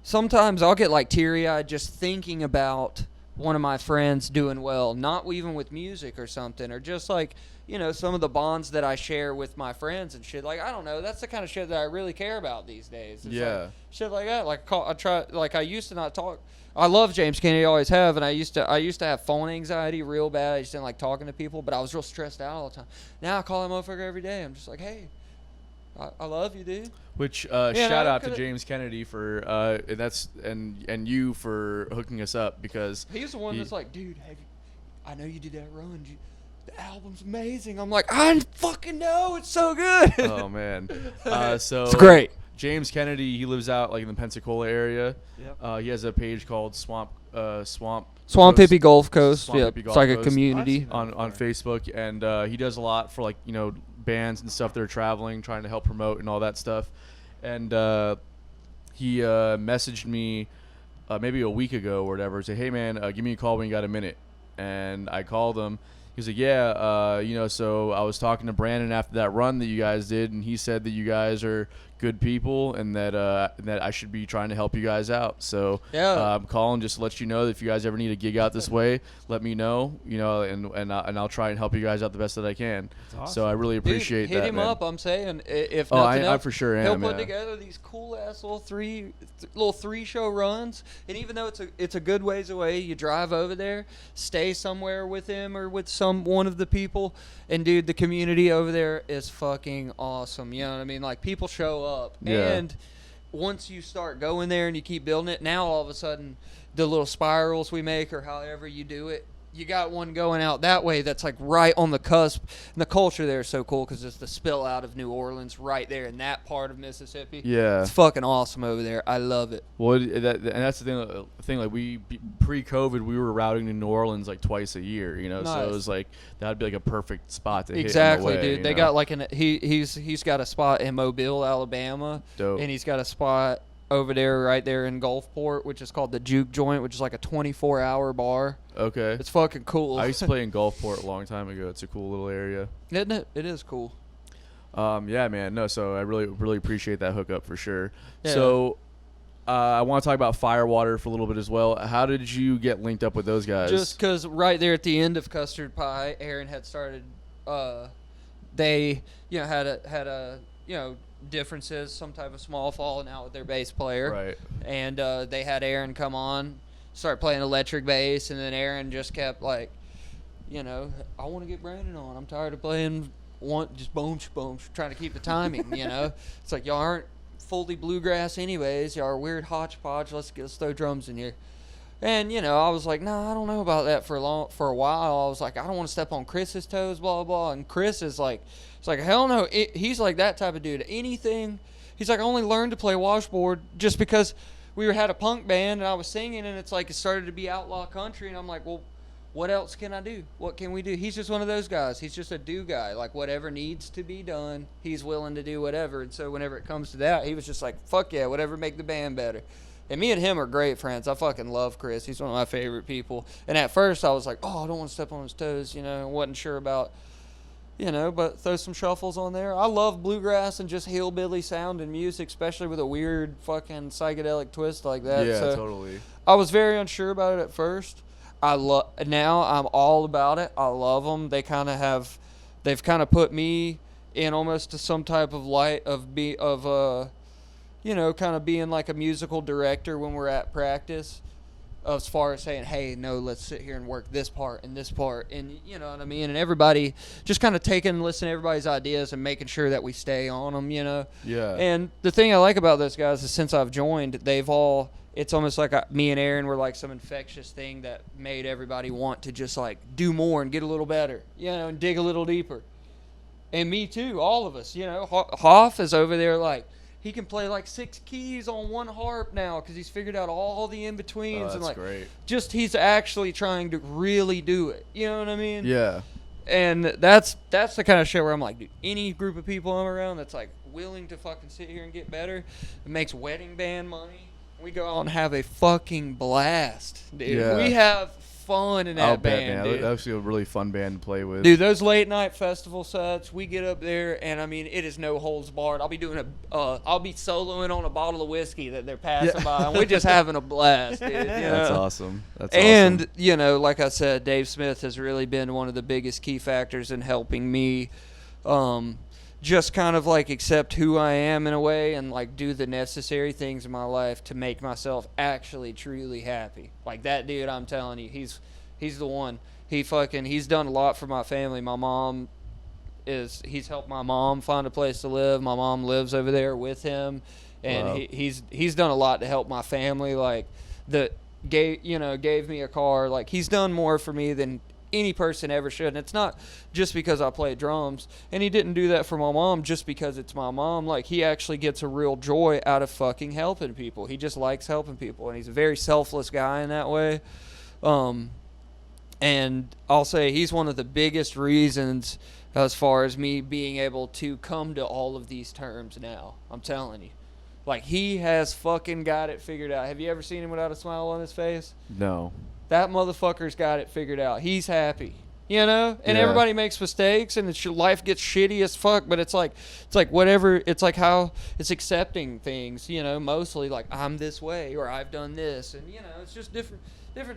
sometimes I'll get like teary-eyed just thinking about one of my friends doing well, not even with music or something, or just like, you know, some of the bonds that I share with my friends and shit. Like, I don't know, that's the kind of shit that I really care about these days. It's like shit like that. Like I used to not talk. I love James Kennedy, always have, and I used to have phone anxiety real bad. I just didn't like talking to people, but I was real stressed out all the time. Now I call that motherfucker every day. I'm just like, hey, I love you, dude. Which shout out to James Kennedy for and you for hooking us up, because he's the one that's like, dude, I know you did that run. The album's amazing. I'm like, I fucking know, it's so good. Oh man, so it's great. James Kennedy, he lives out like in the Pensacola area. Yep. He has a page called Swamp Hippie Gulf Coast. Swamp Yeah, Hippie it's Gulf like a Coast community on Facebook, and he does a lot for, like, you know, bands and stuff that are traveling, trying to help promote and all that stuff. And he messaged me maybe a week ago or whatever, say, hey man, give me a call when you got a minute. And I called him. He's like, yeah, you know, so I was talking to Brandon after that run that you guys did, and he said that you guys are good people, and that I should be trying to help you guys out. So I'm calling just to let you know that if you guys ever need a gig out this way, let me know, you know, and I'll try and help you guys out the best that I can. Awesome. So I really appreciate Dude, that. hit him man. up. I'm saying, if nothing I else, for sure am. he'll put together these cool ass little three show runs, and even though it's a good ways away, you drive over there, stay somewhere with him or with one of the people, and dude, the community over there is fucking awesome. You know what I mean? Like, people show up, and once you start going there and you keep building it, now all of a sudden the little spirals we make, or however you do it, you got one going out that way that's like right on the cusp. And the culture there is so cool because it's the spill out of New Orleans right there in that part of Mississippi. Yeah, it's fucking awesome over there. I love it. Well, and that's the thing. Like, we pre-COVID, we were routing to New Orleans like twice a year. You know, Nice. so it was like that'd be like a perfect spot to Exactly, hit. dude. They got like he's got a spot in Mobile, Alabama. Dope. And he's got a spot over there right there in Gulfport, which is called the Juke Joint, which is like a 24-hour bar. Okay. It's fucking cool. I used to play in Gulfport a long time ago. It's a cool little area. Isn't it? It is cool. Yeah, man. No, so I really appreciate that hookup for sure. Yeah. So I want to talk about Firewater for a little bit as well. How did you get linked up with those guys? Just because right there at the end of Custard Pie, Aaron had started. They had a differences, some type of small falling out with their bass player. Right. And they had Aaron come on, start playing electric bass, and then Aaron just kept like, I want to get Brandon on. I'm tired of playing just boom, boom, trying to keep the timing, It's like, y'all aren't fully bluegrass anyways. Y'all are weird hodgepodge. Let's throw drums in here. And, I was like, nah, I don't know about that for a while. I was like, I don't want to step on Chris's toes, blah, blah, blah. And Chris is like, it's like, hell no. He's like that type of dude. Anything. He's like, I only learned to play washboard just because we had a punk band and I was singing, and it's like it started to be outlaw country. And I'm like, well, what else can I do? What can we do? He's just one of those guys. He's just a do guy. Like, whatever needs to be done, he's willing to do whatever. And so whenever it comes to that, he was just like, fuck yeah, whatever, make the band better. And me and him are great friends. I fucking love Chris. He's one of my favorite people. And at first I was like, oh, I don't want to step on his toes, wasn't sure about, but throw some shuffles on there. I love bluegrass and just hillbilly sound and music, especially with a weird fucking psychedelic twist like that. Yeah, so totally. I was very unsure about it at first. Now I'm all about it. I love them. They've kind of put me in almost to some type of light of kind of being like a musical director when we're at practice, as far as saying, hey, no, let's sit here and work this part and this part. And you know what I mean? And everybody just kind of taking and listening to everybody's ideas and making sure that we stay on them, Yeah. And the thing I like about those guys is since I've joined, it's almost like me and Aaron were like some infectious thing that made everybody want to just like do more and get a little better, and dig a little deeper. And me too, all of us, Hoff is over there like, he can play like 6 keys on one harp now because he's figured out all the in-betweens. Oh, that's and like, great. Just he's actually trying to really do it. You know what I mean? Yeah. And that's the kind of shit where I'm like, dude, any group of people I'm around that's like willing to fucking sit here and get better, it makes wedding band money. We go out and have a fucking blast, dude. Yeah. We have fun in that I'll bet, band, man. dude. That's actually a really fun band to play with. Dude, those late night festival sets, we get up there, and I mean, it is no holds barred. I'll be soloing on a bottle of whiskey that they're passing by, and we're just having a blast, dude. That's awesome. That's and awesome. you know, like I said, Dave Smith has really been one of the biggest key factors in helping me, just kind of like accept who I am in a way, and like do the necessary things in my life to make myself actually truly happy. Like that dude, I'm telling you, he's the one. He's done a lot for my family. He's helped my mom find a place to live. My mom lives over there with him, and Wow. he's done a lot to help my family. Like gave me a car. Like he's done more for me than any person ever should. And it's not just because I play drums, and he didn't do that for my mom just because it's my mom. Like he actually gets a real joy out of fucking helping people. He just likes helping people, and he's a very selfless guy in that way. And I'll say he's one of the biggest reasons as far as me being able to come to all of these terms now. I'm telling you. Like, he has fucking got it figured out. Have you ever seen him without a smile on his face? No. That motherfucker's got it figured out. He's happy. You know? And Yeah. everybody makes mistakes, and life gets shitty as fuck, but it's like whatever, it's like how it's accepting things, you know, mostly like I'm this way or I've done this, and you know, it's just different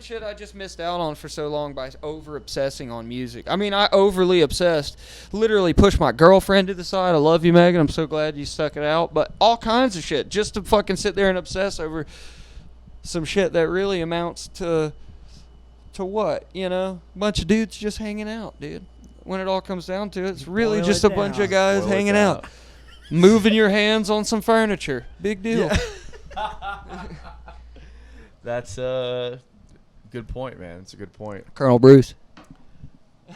shit I just missed out on for so long by over obsessing on music. I mean, I overly obsessed, literally pushed my girlfriend to the side. I love you, Megan. I'm so glad you stuck it out, but all kinds of shit just to fucking sit there and obsess over some shit that really amounts to what, you know? A bunch of dudes just hanging out, dude. When it all comes down to it, it's really Boil just it a bunch down. of guys Boil it hanging down. out. Moving your hands on some furniture. Big deal. That's a good point, man. It's a good point. Colonel Bruce.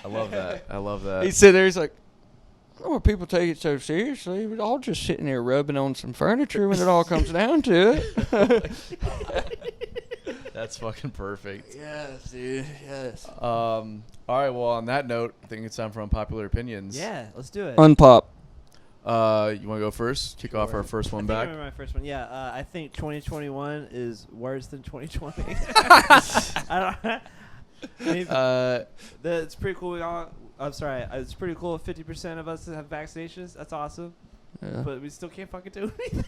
I love that. I love that. He's sitting there, he's like, I don't want people to take it so seriously. We're all just sitting there rubbing on some furniture when it all comes down to it. That's fucking perfect. Yes, dude. Yes. All right. Well, on that note, I think it's time for unpopular opinions. Yeah, let's do it. Unpop. You want to go first? Kick off Sure. our first one I back. think I remember my first one. Yeah, I think 2021 is worse than 2020. I don't. I mean, it's pretty cool. I'm sorry. It's pretty cool. 50% of us have vaccinations. That's awesome. Yeah. But we still can't fucking do anything.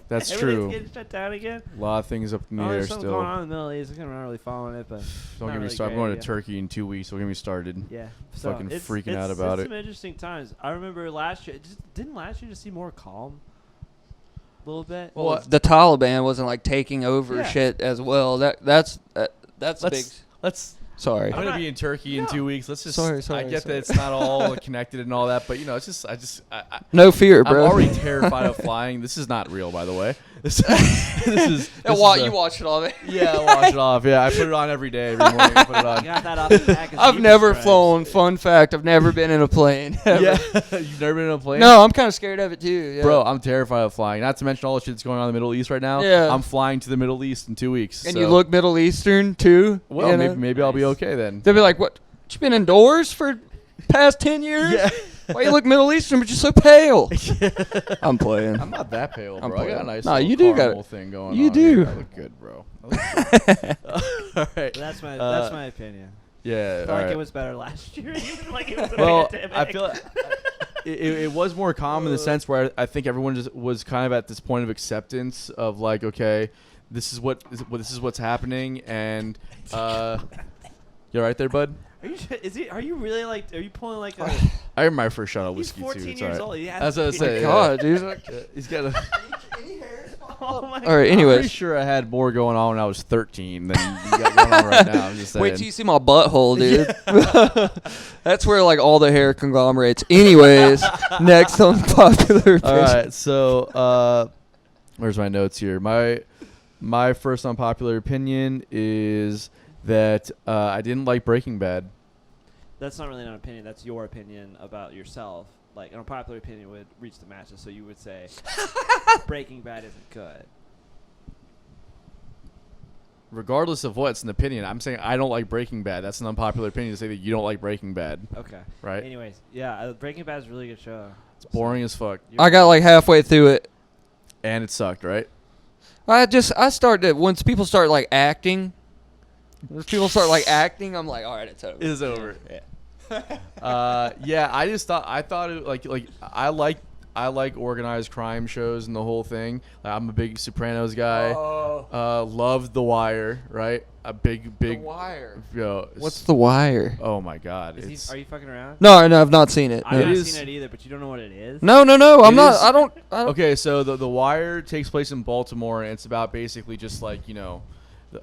That's Everything's true. getting shut down again. A lot of things up in the air There's something still. going on in the Middle East. I'm not really following it, but Don't not get me really started. I'm great going to idea. Turkey in 2 weeks. Don't get me started. Yeah, Fucking freaking out about it's it. some interesting times. I remember last year. Didn't last year just seem more calm? A little bit. Well, the Taliban wasn't like taking over Yeah. shit as well. That's big. Let's. Sorry. I'm gonna be in Turkey in 2 weeks. Let's just. Sorry, I get sorry. that it's not all connected and all that, but you know, it's just. No fear, I'm bro. already terrified of flying. This is not real, by the way. This is. You watched it all day. Yeah, I watch it off. Yeah, I put it on every day, every morning. I put it on. Got that off the back of I've Zebra never Stripes. flown. Fun fact: I've never been in a plane. ever. Yeah, you've never been in a plane. No, I'm kind of scared of it too. Yeah. Bro, I'm terrified of flying. Not to mention all the shit that's going on in the Middle East right now. Yeah. I'm flying to the Middle East in 2 weeks. and so- you look Middle Eastern too. Well, you know? maybe I'll be Nice. okay then. They'll be like, "What? You been indoors for past 10 years? Yeah. Why you look Middle Eastern but you're so pale?" I'm playing. I'm not that pale, I'm bro. I got a playing. nice Nah, little you do got caramel it. thing going You on. here. do. I look good, bro. I look good. All right. That's Uh, my opinion. Yeah. I felt all like right. it was better last year. Even like it was a Well, pandemic. I feel it was more calm in the sense where I think everyone just was kind of at this point of acceptance of like, okay, this is what's happening, and you all right there, bud? Are you really like? Are you pulling like a? I remember my first shot of He's whiskey 14 too. It's years all old. right. He has That's what I to say. be- Yeah. God, dude. He's got a. Oh my All right. I'm pretty Anyways, sure I had more going on when I was 13 than you got going on right now. I'm just saying. wait till you see my butthole, dude. That's where like all the hair conglomerates. Anyways, next on popular opinion. All right, so where's my notes here? My first unpopular opinion is that I didn't like Breaking Bad. That's not really an opinion. That's your opinion about yourself. like an unpopular opinion would reach the masses. So you would say Breaking Bad isn't good. Regardless of what's an opinion, I'm saying I don't like Breaking Bad. That's an unpopular opinion to say that you don't like Breaking Bad. Okay. Right? Anyways, yeah, Breaking Bad is a really good show. It's boring as fuck. I got like halfway through it. And it sucked, right? I started once people start like acting. Once people start like acting, I'm like, all right, it's over. It's over. Yeah. Yeah, I thought it like I like organized crime shows and the whole thing. Like, I'm a big Sopranos guy. Loved The Wire, right? A big. The Wire. Yo, What's The Wire? Oh my God! Are you fucking around? No, I've not seen it. I've No. not seen it either, but you don't know what it is? No. I'm not. is- I don't. Okay, so the Wire takes place in Baltimore, and it's about basically just like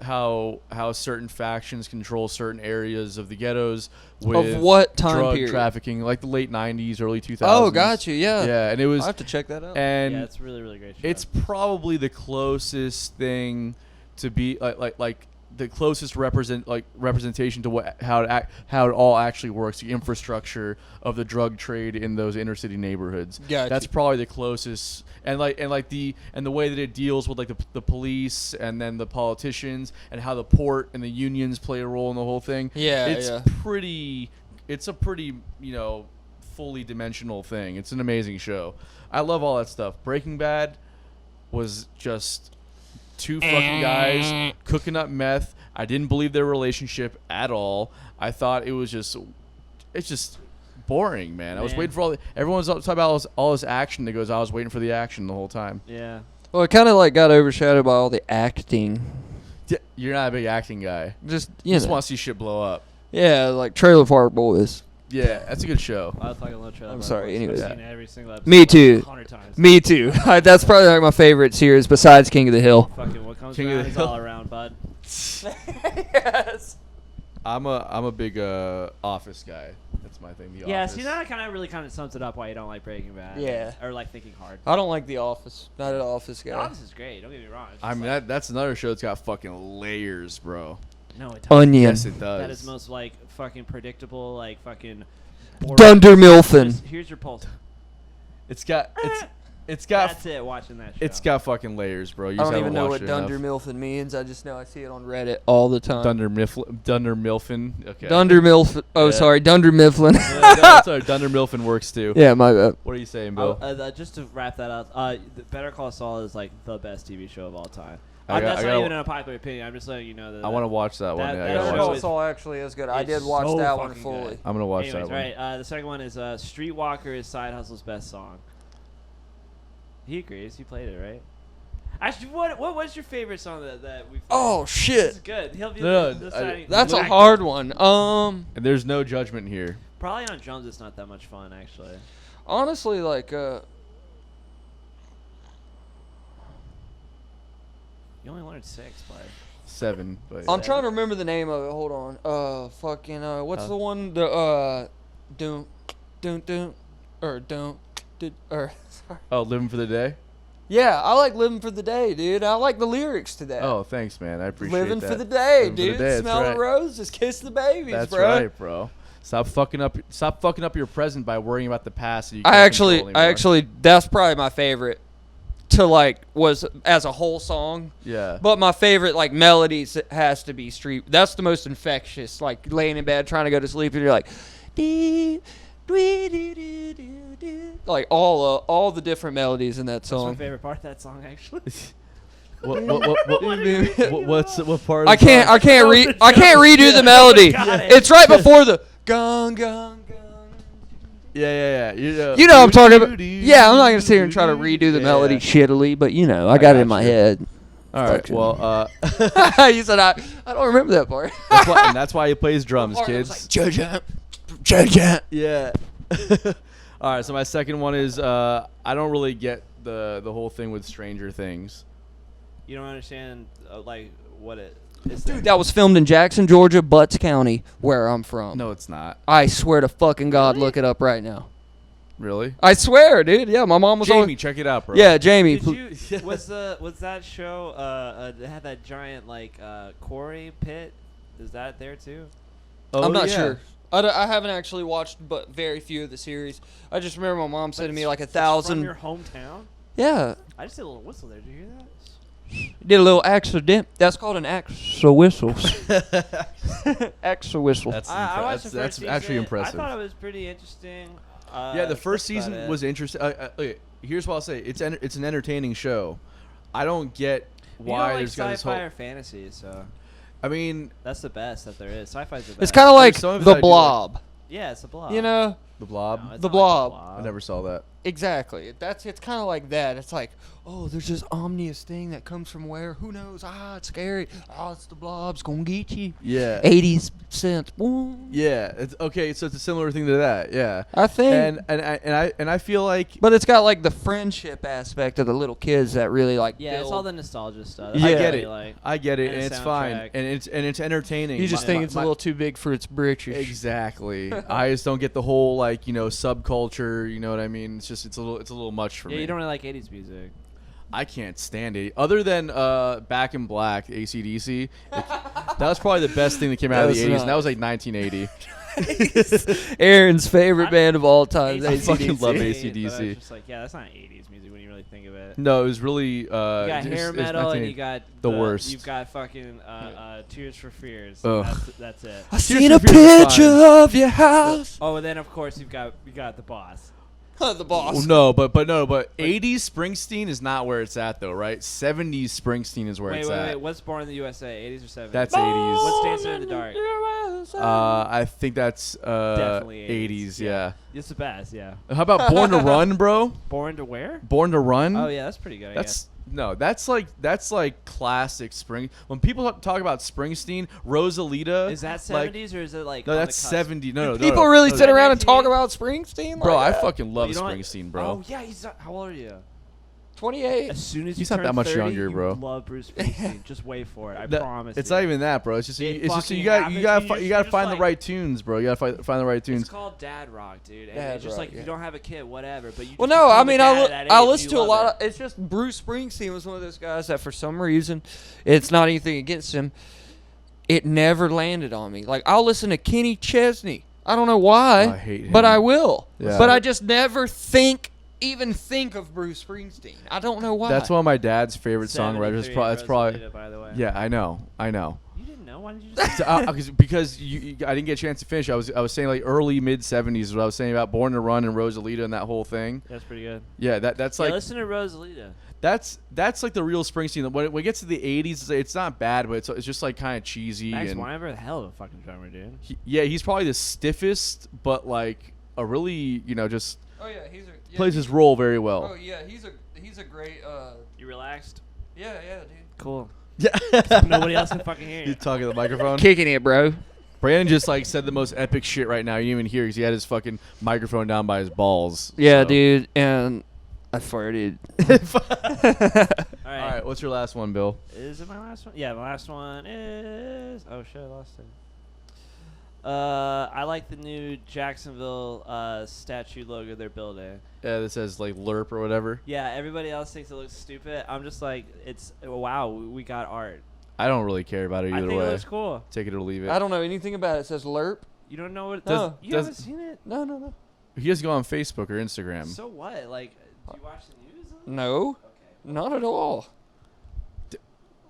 how certain factions control certain areas of the ghettos with Of what time drug period? trafficking, like the late '90s, early 2000s. Oh, got you. Yeah. Yeah, and it was I have to check that out. and Yeah, it's a really, really great show. it's probably the closest thing to be like the closest representation to how it all actually works, the infrastructure of the drug trade in those inner city neighborhoods. Gotcha. That's probably the closest, and the way that it deals with like the police and then the politicians and how the port and the unions play a role in the whole thing. Yeah, it's yeah. it's a pretty fully dimensional thing. It's an amazing show. I love all that stuff. Breaking Bad was just two fucking guys cooking up meth. I didn't believe their relationship at all. I thought it's just boring, man. I was waiting for everyone's talking about all this action that goes. I was waiting for the action the whole time. Yeah. Well, it kind of like got overshadowed by all the acting. You're not a big acting guy. Just You just want to see shit blow up. Yeah, like Trailer Park Boys. Yeah, that's a good show. I fucking love Trailer I'm Park sorry, Boys. anyways. I've seen every single episode. Me too. 100 times. Me too. That's probably like my favorite series besides King of the Hill. Fucking what comes King of around the is Hill. all around, bud. Yes. I'm a big Office guy. That's my thing. The Yeah, Office. see, that kind of sums it up why you don't like Breaking Bad. Yeah. Or like Thinking Hard. I don't like The Office. Not an Office The guy. Office is great. Don't get me wrong. It's I just mean like, that's another show that's got fucking layers, bro. no, it doesn't. Onion. Yes, it does. That is most like fucking predictable, like fucking. Dunder Mifflin. Here's your pulse. It's got it's got That's it. Watching that show. it's got fucking layers, bro. You I just don't even haven't know what watched it Dunder enough. Mifflin means. I just know I see it on Reddit all the time. Dunder Mifflin. Okay. Dunder Mifflin. Oh, Yeah. sorry. Dunder Mifflin. Sorry, Dunder Mifflin works too. Yeah, my bad. What are you saying, Oh, Bill? just to wrap that up, Better Call Saul is like the best TV show of all time. I That's gotta- not even a popular opinion. I'm just letting you know that. I want to watch that one. that- Yeah, I that gotta show watch Better it. Call Saul actually is good. I It's did watch so that one fucking fully. good. I'm gonna watch Anyways, that one. right. The second one is Streetwalker is Side Hustle's best song. He agrees. He played it, right? Actually, what was your favorite song that we? Oh This is shit. good. He'll be No, deciding- That's a Look, hard one. And there's no judgment here. Probably on drums, it's not that much fun, actually. Honestly, like You only learned 6, but 7, but I'm trying to remember the name of it. Hold on. Fucking what's the one? The don't or don't or sorry. Oh, Living for the Day. Yeah, I like Living for the Day, dude. I like the lyrics to that. Oh, thanks, man. I appreciate Living that. for the day, Living for the dude. day, that's Smell right. the roses, kiss the babies, That's bro. right, bro. Stop fucking up your present by worrying about the past. That you I can't control actually, anymore. that's probably my favorite. To like was as a whole song. Yeah. But my favorite like melodies has to be Street. That's the most infectious. Like laying in bed trying to go to sleep and you're like, dee, dwee, dee, dee, dee, dee. Like all the different melodies in that that's my song. favorite part of that song, actually. What part? Of I the can't song? I can't redo the melody. Got it. It's right before the gong gong gong. Yeah. You know what I'm talking about. Yeah, I'm not gonna sit here and try to redo the melody shittily, but you know, I got it in my head. All right. Well, You said I don't remember that part. that's why he plays drums, Part that was kids. like, Judge. Yeah. All right. So my second one is I don't really get the whole thing with Stranger Things. You don't understand, like, what it is. Dude, that was filmed in Jackson, Georgia, Butts County, where I'm from. No, it's not. I swear to fucking God, look it up right now. Really? I swear, dude. Yeah, my mom was Jamie, check it out, bro. Yeah, Jamie. Did you, was that show, it had that giant, like, quarry pit? Is that there, too? Oh, I'm not yeah. sure. I haven't actually watched but very few of the series. I just remember my mom said to me like From 1,000. your hometown? Yeah. I just did a little whistle there. Did you hear that? Did a little accident. That's called an AXA whistle. AXA whistle. I watched the first that's season. actually impressive. I thought it was pretty interesting. Yeah, the first that's about season it. was interesting. Okay, here's what I'll say: it's an entertaining show. I don't get You why don't like there's got this sci-fi whole. or fantasy, so I mean, that's the best that there is. Sci-fi's the best. It's kind of like some of it The I do like. Blob. yeah, it's a blob. You know? The Blob. No, it's The not Blob. Like I never saw that. Exactly. It's kind of like that. It's like, oh, there's this ominous thing that comes from where? Who knows? It's scary. It's the Blob's gonna get you. Yeah. 80 cents. Ooh. Yeah. It's okay. So it's a similar thing to that. Yeah. I think. And I feel like. But it's got like the friendship aspect of the little kids that really like. Yeah, it's build. all the nostalgia stuff. I Yeah. get it. Like, I get it, and and a it's fine, soundtrack. and it's entertaining. You just think it's a little too big for its britches. Exactly. I just don't get the whole like subculture. You know what I mean? It's just it's a little much for yeah, me. you don't really like 80s music. I can't stand it. Other than Back in Black, AC/DC, that was probably the best thing that came out of the 80s, and that was like 1980. Aaron's favorite band of all time. I fucking love AC/DC, AC/DC. but I was just like, yeah, that's not 80s music when you really think of it. No, it was really. You got hair metal and you got the worst. You've got fucking Tears for Fears. Ugh. That's it. I Tears seen for a Fears is picture fine. of your house. Oh, and then of course you got the boss. The boss. No, but 80s Springsteen is not where it's at though, right? 70s Springsteen is where Wait, it's wait, at. wait. What's Born in the USA? 80s or 70s? That's 80s. What's Dancing in the Dark? I think that's Definitely 80s. Yeah. It's the best. Yeah. How about Born to Run, bro? Born to where? Born to Run. Oh yeah, that's pretty good. That's like classic Spring. When people talk about Springsteen, Rosalita. Is that like- 70s or is it like? No, on the that's cusp? 70. No, no, People no, really no, sit no. around and talk 19? about Springsteen, Bro, like I that? fucking love You know what? Springsteen, bro. Oh yeah, how old are you? 28. As soon as He's you not turn that much 30, younger, you bro. love Bruce Springsteen. Just wait for it. I That- promise. It's you. not even that, bro. It's just It you fucking gotta happens. you You gotta just find the like- right tunes, bro. You gotta find the right tunes. It's called dad rock, dude. And Dad it's just rock, like if yeah. you don't have a kid, whatever. But you. Well, just no, become I a mean, dad at that I age, listen you to a love lot it. of. It's just Bruce Springsteen was one of those guys that for some reason, it's not anything against him. It never landed on me. Like I'll listen to Kenny Chesney. I don't know why, I hate but him. I will. Yeah. But I just never even think of Bruce Springsteen. I don't know why. That's one of my dad's favorite songwriters. 73 That's probably. Rosalita, by the way. Yeah, I know. You didn't know? Why did you just? Because I didn't get a chance to finish. I was saying like early mid 70s is what I was saying about Born to Run and Rosalita and that whole thing. That's pretty good. Yeah, that's Yeah, like listen to Rosalita. that's like the real Springsteen. When it gets to the 80s, it's not bad, but it's just like kind of cheesy Max and Weinberg, hell of a fucking drummer, dude. he's probably the stiffest, but like a really just Oh yeah, plays his role very well. Oh yeah, he's a great. You relaxed? Yeah, dude. Cool. Yeah, Nobody else can fucking hear He's you. talking to the microphone. Kicking it, bro. Brandon just like said the most epic shit right now. You didn't even hear because he had his fucking microphone down by his balls. Yeah, so. dude, and I farted. All All right, what's your last one, Bill? Is it my last one? Yeah, my last one is. Oh shit, I lost it. I like the new Jacksonville statue logo they're building. Yeah, that says like LERP or whatever. Yeah, everybody else thinks it looks stupid. I'm just like, it's wow, we got art. I don't really care about it I either think it way. looks cool. Take it or leave it. I don't know anything about it. It says LERP. You don't know what? No. You haven't seen it? No. He has to go on Facebook or Instagram. So what? Like, do you watch the news? No, Okay. not at all.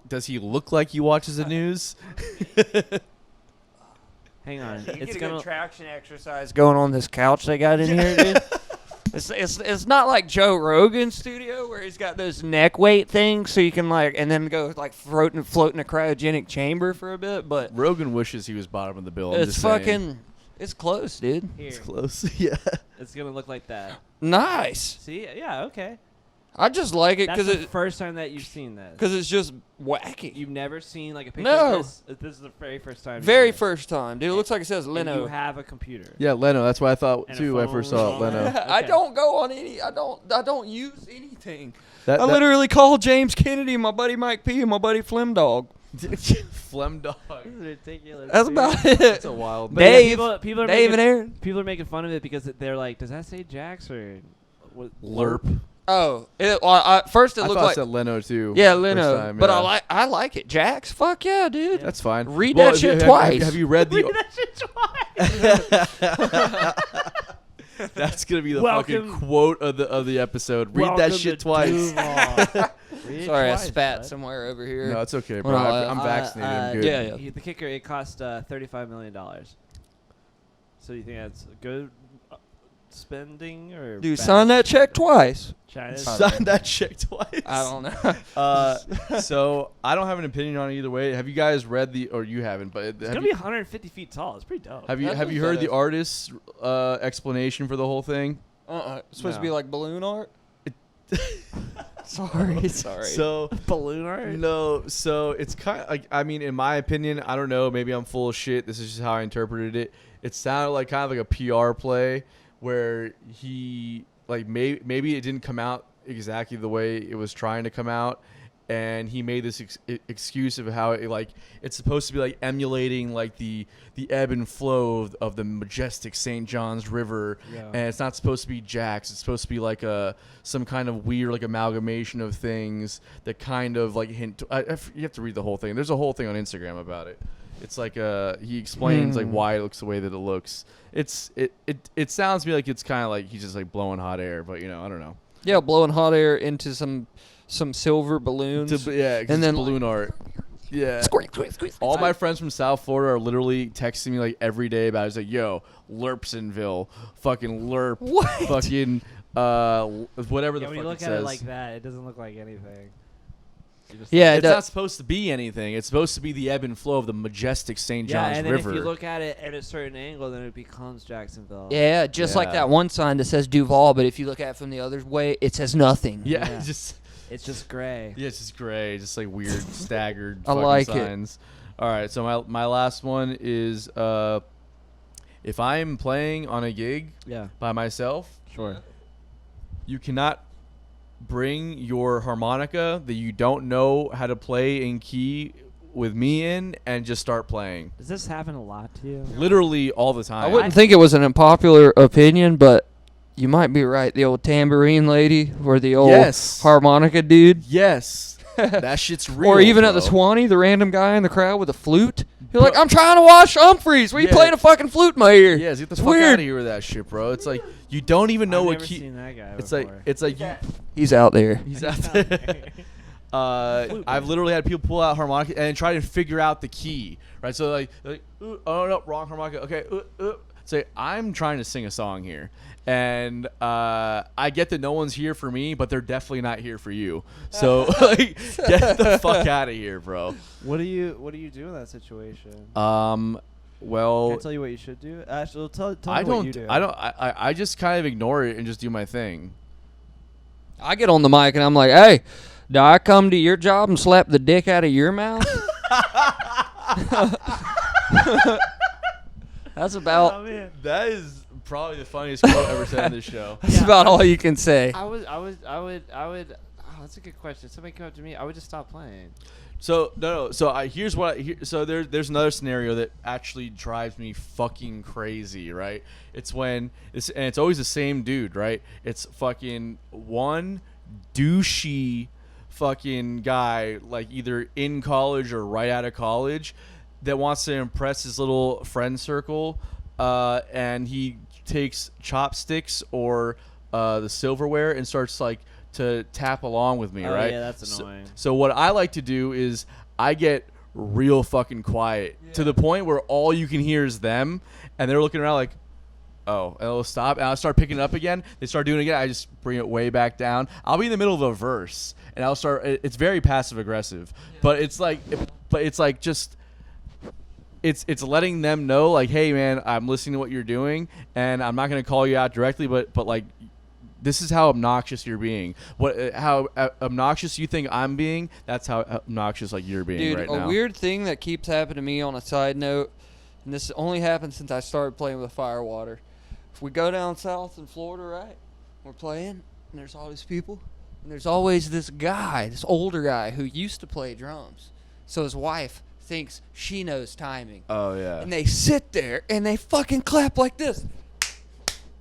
Does he look like he watches the news? Hang on. You It's get a gonna. good traction exercise going on this couch they got in here, dude. It's not like Joe Rogan's studio where he's got those neck weight things so you can like and then go like float in a cryogenic chamber for a bit, but Rogan wishes he was bottom of the bill. I'm it's just saying. fucking it's close, dude. Here. It's close. Yeah. It's gonna look like that. Nice. See? Yeah. Okay. I just like it That's because the first time that you've seen this. it's just wacky. You've never seen like a picture No. of this. This is the very first time. you've Very seen it. first time, dude. It looks like it says And Leno. you have a computer. Yeah, Leno. That's what I thought And a too when I first saw it. phone. Leno. I Okay. don't go on any. I don't use anything. That, I literally called James Kennedy, my buddy Mike P, and my buddy Flim Dog. Phlegm dog. This is ridiculous. That's dude. about That's it. a wild. But yeah, Dave, people are Dave making, and Aaron. people are making fun of it because they're like, does that say Jax or what, LERP. Oh, first it I looked thought like it said Leno too. yeah, first Leno. time, But yeah. I like it. Jax, fuck yeah, dude. That's fine. Read that shit twice. Have you read the? Read that shit twice. That's gonna be the Welcome- fucking quote of the episode. Read that Welcome shit to twice. Duval. Read it Sorry, I twice, spat bud. somewhere over here. No, it's okay, bro. Well, I'm vaccinated. I'm good. yeah. The kicker, it cost $35 million. So you think that's good spending or Dude, bad? sign that check twice. China's Sign that check twice. I don't know. So I don't have an opinion on it either way. Have you guys read or you haven't? But It's have gonna you, be 150 feet tall. It's pretty dope. have you That have is you heard the badass. artist's explanation for the whole thing? It's supposed to be No. like balloon art. Sorry. So balloon art? no, so it's kind of like, I mean, in my opinion, I don't know. Maybe I'm full of shit. This is just how I interpreted it. It sounded like kind of like a PR play where he like maybe it didn't come out exactly the way it was trying to come out, and he made this excuse of how it's supposed to be like emulating like the ebb and flow of the majestic St. John's River, Yeah. and it's not supposed to be Jax. It's supposed to be like some kind of weird like amalgamation of things that kind of like hint. You have to read the whole thing. There's a whole thing on Instagram about it. It's like he explains like why it looks the way that it looks. It sounds to me like it's kind of like he's just like blowing hot air, but I don't know. Yeah, blowing hot air into some silver balloons. Yeah, and And then then, balloon art. Yeah. Squeak, squeak, squeak. All my friends from South Florida are literally texting me like every day about it. It's like, yo, Lerpsonville, fucking Lerp, What? fucking whatever the Yeah, when fuck you look it at says. it like that, it doesn't look like anything. You just- Yeah, It's not supposed to be anything. It's supposed to be the ebb and flow of the majestic St. Yeah, John's and then River. if you look at it at a certain angle, then it becomes Jacksonville. Yeah, just like Yeah. that one sign that says Duval, but if you look at it from the other way, it says nothing. yeah, Yeah. just It's just gray. it's just gray, just like weird staggered I fucking like it. signs. All right, so my last one is if I'm playing on a gig Yeah, by myself, sure. you cannot bring your harmonica that you don't know how to play in key with me in and just start playing. Does this happen a lot to you? Literally all the time. I wouldn't think it was an unpopular opinion, but you might be right. The old tambourine lady or the old Yes. harmonica dude. Yes. That shit's real. Or even at the bro. Swanee, the random guy in the crowd with a flute. You're like, I'm trying to watch Humphreys. Why you Yeah. playing a fucking flute in my ear? Yes, get the It's fuck weird. out of here with that shit, bro. It's like you don't even know I've what never key. seen that guy It's before. like you. He's out there. He's out there. I've literally had people pull out harmonica and try to figure out the key, right? So like ooh, oh no, wrong harmonica. Okay, say I'm trying to sing a song here, and I get that no one's here for me, but they're definitely not here for you. So like, get the fuck out of here, bro. What do you do in that situation? Well, Can I tell you what you should do? Actually, tell I me what you don't. do. I just kind of ignore it and just do my thing. I get on the mic and I'm like, hey, do I come to your job and slap the dick out of your mouth? That's about Oh, man. That is probably the funniest quote ever said on this show. that's about all you can say. I would. Oh, that's a good question. Somebody come up to me, I would just stop playing. So no. So here's what. So there's another scenario that actually drives me fucking crazy. Right? It's when it's always the same dude. Right? It's fucking one douchey fucking guy, like either in college or right out of college, that wants to impress his little friend circle, and he takes chopsticks or the silverware and starts like to tap along with me, Oh, right? yeah, that's annoying. So what I like to do is I get real fucking quiet to the point where all you can hear is them, and they're looking around like, oh, and they'll stop, and I'll start picking it up again. They start doing it again. I just bring it way back down. I'll be in the middle of a verse, and I'll start. It's very passive aggressive, but it's like just. It's letting them know, like, hey man, I'm listening to what you're doing, and I'm not gonna call you out directly, but like, this is how obnoxious you're being. How obnoxious you think I'm being? That's how obnoxious like you're being Dude, right a now. weird thing that keeps happening to me on a side note, and this only happened since I started playing with Firewater. If we go down south in Florida, right, we're playing, and there's all these people, and there's always this guy, this older guy who used to play drums. So his wife thinks she knows timing. Oh yeah, And they sit there and they fucking clap like this.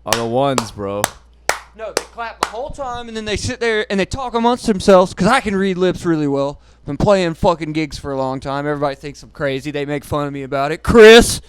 on the ones, bro. No, they clap the whole time, and then they sit there and they talk amongst themselves, because I can read lips really well. I've been playing fucking gigs for a long time. Everybody thinks I'm crazy. They make fun of me about it. Chris.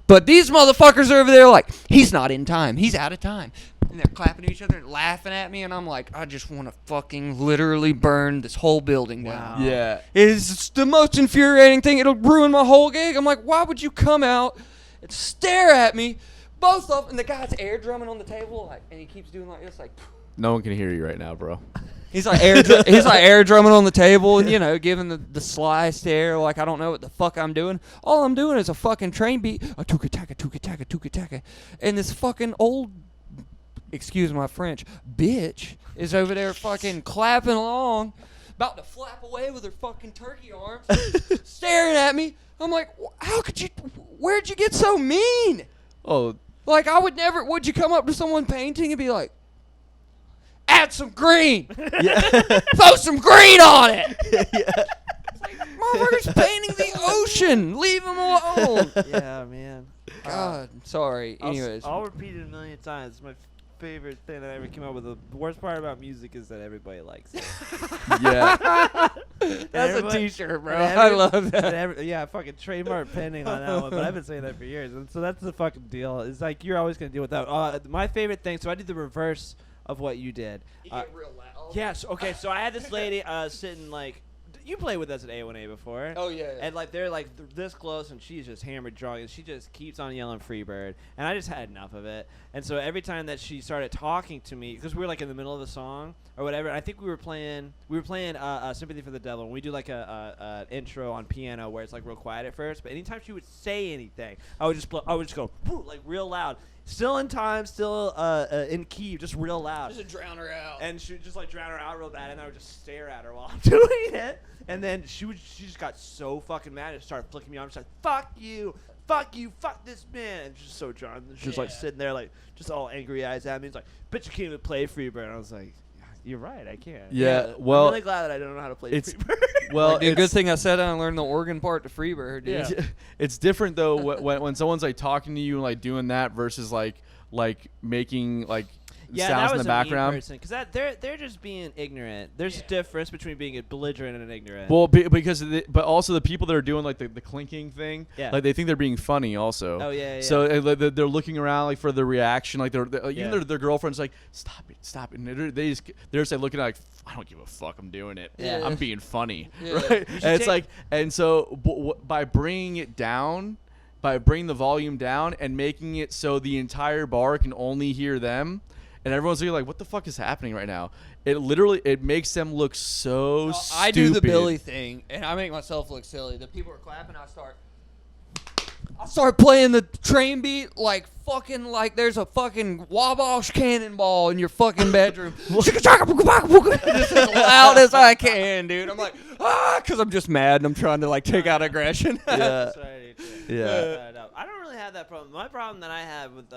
But these motherfuckers are over there like, he's not in time. He's out of time. And they're clapping to each other and laughing at me, and I'm like, I just want to fucking literally burn this whole building down. Yeah. It's the most infuriating thing. It'll ruin my whole gig. I'm like, why would you come out and stare at me? Both of them, and the guy's air drumming on the table, like, and he keeps doing like this, like. No one can hear you right now, bro. He's like air drumming on the table, and giving the sly stare, like I don't know what the fuck I'm doing. All I'm doing is a fucking train beat, a tuka taka tuka taka tuka taka, and this fucking old, excuse my French, bitch is over there fucking clapping along, about to flap away with her fucking turkey arms, staring at me. I'm like, how could you? Where'd you get so mean? Oh. Like, I would never, would you come up to someone painting and be like, add some green. Yeah. Throw some green on it. Yeah. It's like, motherfucker's painting the ocean. Leave him alone. Yeah, man. God, sorry. Anyways. I'll repeat it a million times. It's my favorite thing that I ever came up with. The worst part about music is that everybody likes it. Yeah. That's a t-shirt, bro. I love that. Yeah, fucking trademark pending on that one, but I've been saying that for years. And so that's the fucking deal. It's like you're always going to deal with that. My favorite thing, so I did the reverse of what you did. You get real loud. Yes, okay, so I had this lady sitting like, you played with us at A1A before. Oh, yeah. And like they're like this close, and she's just hammered drunk, and she just keeps on yelling Freebird. And I just had enough of it. And so every time that she started talking to me, because we were like in the middle of the song or whatever, I think we were playing Sympathy for the Devil, and we do like a intro on piano where it's like real quiet at first. But anytime she would say anything, I would just go like real loud. Still in time, still in key, just real loud. Just to drown her out. And she would just like drown her out real bad, and I would just stare at her while I'm doing it. And then she just got so fucking mad and started flicking me off. She's like, fuck you, fuck this man. And she's so drunk. She's just like sitting there like just all angry eyes at me. It's like, bitch, you can't even play Freebird. And I was like, you're right, I can't. Yeah, well, I'm really glad that I don't know how to play Freebird. Well, like, a good thing I sat down and learned the organ part to Freebird, dude. Yeah. It's different though when someone's like talking to you and like doing that versus like making like sounds in the background. Because they're just being ignorant. There's a difference between being a belligerent and an ignorant. Well, but also the people that are doing like the clinking thing, like they think they're being funny also. Oh yeah. So they're looking around like for the reaction, like even their girlfriend's like, stop it, and they're just like looking like, I don't give a fuck, I'm doing it. Yeah. I'm being funny, Yeah. right? And it's like, and so by bringing it down. By bringing the volume down and making it so the entire bar can only hear them, and everyone's like, "What the fuck is happening right now?" It makes them look so stupid. I do the Billy thing, and I make myself look silly. The people are clapping, I start playing the train beat like fucking like there's a fucking Wabash cannonball in your fucking bedroom. Just as loud as I can, dude. I'm like, because I'm just mad and I'm trying to like take out aggression. Yeah. Yeah. I don't really have that problem. My problem that I have with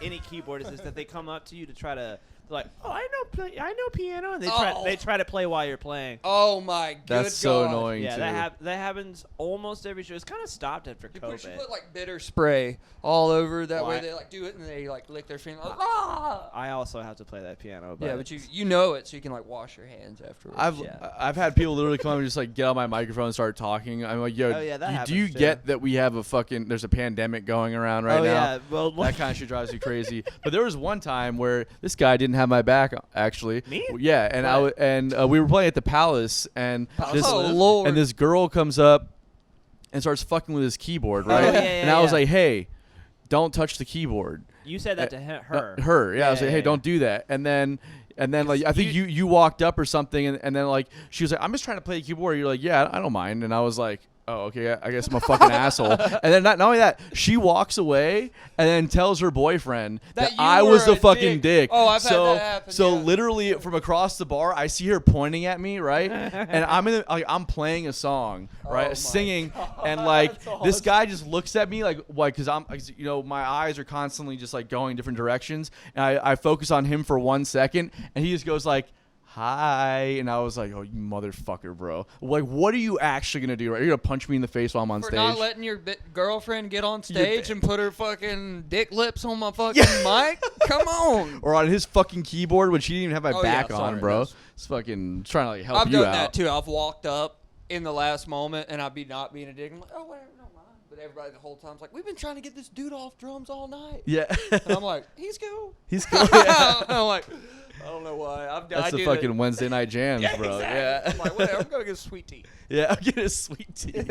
any keyboard is that they come up to you to try to like, oh, I know piano, and they try to play while you're playing. Oh my god, that's so annoying. Yeah, too. that happens almost every show. It's kind of stopped after COVID. You should put like bitter spray all over. That way they like do it and they like lick their fingers. I also have to play that piano. Yeah, but you know it, so you can like wash your hands afterwards. I've had people literally come and just like get on my microphone and start talking. I'm like, yo, do you get that we have there's a pandemic going around right now? Yeah, well, that kind of shit drives me crazy. But there was one time where this guy didn't have my back actually. Me? Yeah, and we were playing at the Palace, and Lord. and this girl comes up and starts fucking with his keyboard, right? Oh, yeah, and I was like, hey, don't touch the keyboard. You said that to her. Yeah, I was like, hey, don't do that. And then like I think you walked up or something, and then like she was like, I'm just trying to play the keyboard. You're like, yeah, I don't mind. And I was like, oh, okay, I guess I'm a fucking asshole. And then not only that, she walks away and then tells her boyfriend that I was the fucking dick. Oh, I've had that happen. So literally from across the bar, I see her pointing at me, right? And I'm playing a song, right, singing, God, and like this guy just looks at me like, because my eyes are constantly just like going different directions, and I focus on him for 1 second, and he just goes like, hi. And I was like, oh, you motherfucker, bro. Like, what are you actually going to do? Right? You're going to punch me in the face while I'm on For stage? not letting your girlfriend get on stage and put her fucking dick lips on my fucking mic? Come on. Or on his fucking keyboard, which he didn't even have my Oh, back yeah, on, sorry, bro. that's- It's fucking trying to like help I've you done out. that too. I've walked up in the last moment and I'd be not being a dick. I'm like, oh, whatever, no mind. But everybody the whole time's like, we've been trying to get this dude off drums all night. Yeah. And I'm like, he's cool. He's cool. Yeah. I'm like, I don't know why. I That's the do fucking that. Wednesday night jams, Yeah, bro. exactly. Yeah. I'm like, whatever. I'm going to get a sweet tea. Yeah, I'll get a sweet tea.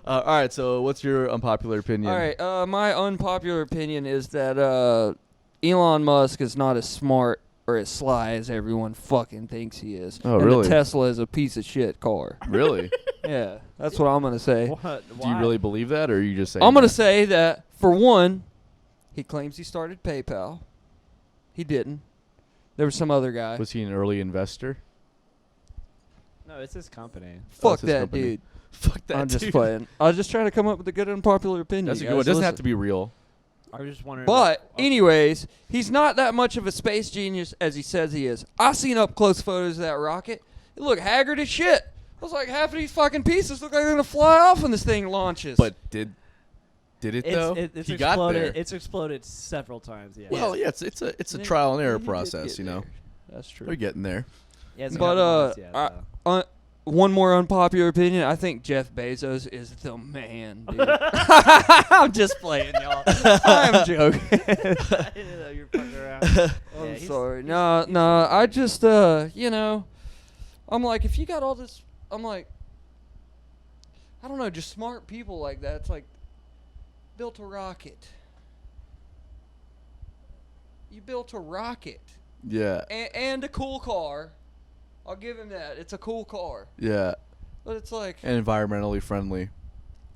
All right, so what's your unpopular opinion? All right. My unpopular opinion is that Elon Musk is not as smart or as sly as everyone fucking thinks he is. Oh, and really? The Tesla is a piece of shit car. Really? Yeah, that's what I'm going to say. What? Do you really believe that, or are you just saying I'm going to that? say that, for one, he claims he started PayPal. He didn't. There was some other guy. Was he an early investor? No, it's his company. Fuck That's his that company. dude. Fuck that I'm just dude. playing. I was just trying to come up with a good unpopular opinion. That's a you good one. It guys. doesn't have Listen. to be real. I was just wondering. But anyways, he's not that much of a space genius as he says he is. I seen up close photos of that rocket. It looked haggard as shit. I was like, half of these fucking pieces look like they're gonna fly off when this thing launches. But did it though? It's he got exploded. there. It's exploded several times. Yeah. Well, yeah, it's a Yeah, trial and error he did process, get you know. there. That's true. They're getting there. Yeah, it's a But, couple months yet, though. One more unpopular opinion. I think Jeff Bezos is the man, dude. I'm just playing, y'all. I'm joking. I didn't know you were fucking around. I'm Yeah, he's- sorry. he's- No, he's no. the I man. just, you know, I'm like, if you got all this, I'm like, I don't know, just smart people like that. It's like, built a rocket. You built a rocket Yeah. and a cool car. I'll give him that. It's a cool car, Yeah. but it's like And environmentally friendly.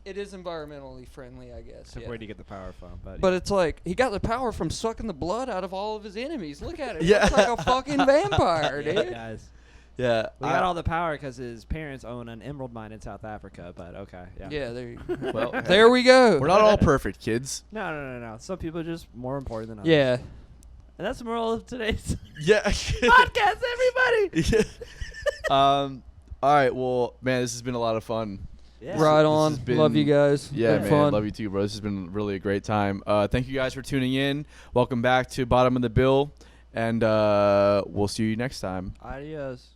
it is environmentally friendly, I guess. Except Yeah. where do you get the power from? But it's like he got the power from sucking the blood out of all of his enemies. Look at it. Yeah. It's like a fucking vampire, yeah, dude. guys. Yeah. We got all the power because his parents own an emerald mine in South Africa. But okay, yeah. Yeah, there you go. Well, There we go. we're not all perfect, kids. No. Some people are just more important than others. Yeah. And that's the moral of today's Yeah. podcast, everybody. Yeah. All right. Well, man, this has been a lot of fun. Yeah. Right This on. has been- Love you guys. Yeah, Had man. fun. Love you too, bro. This has been really a great time. Thank you guys for tuning in. Welcome back to Bottom of the Bill, and we'll see you next time. Adios.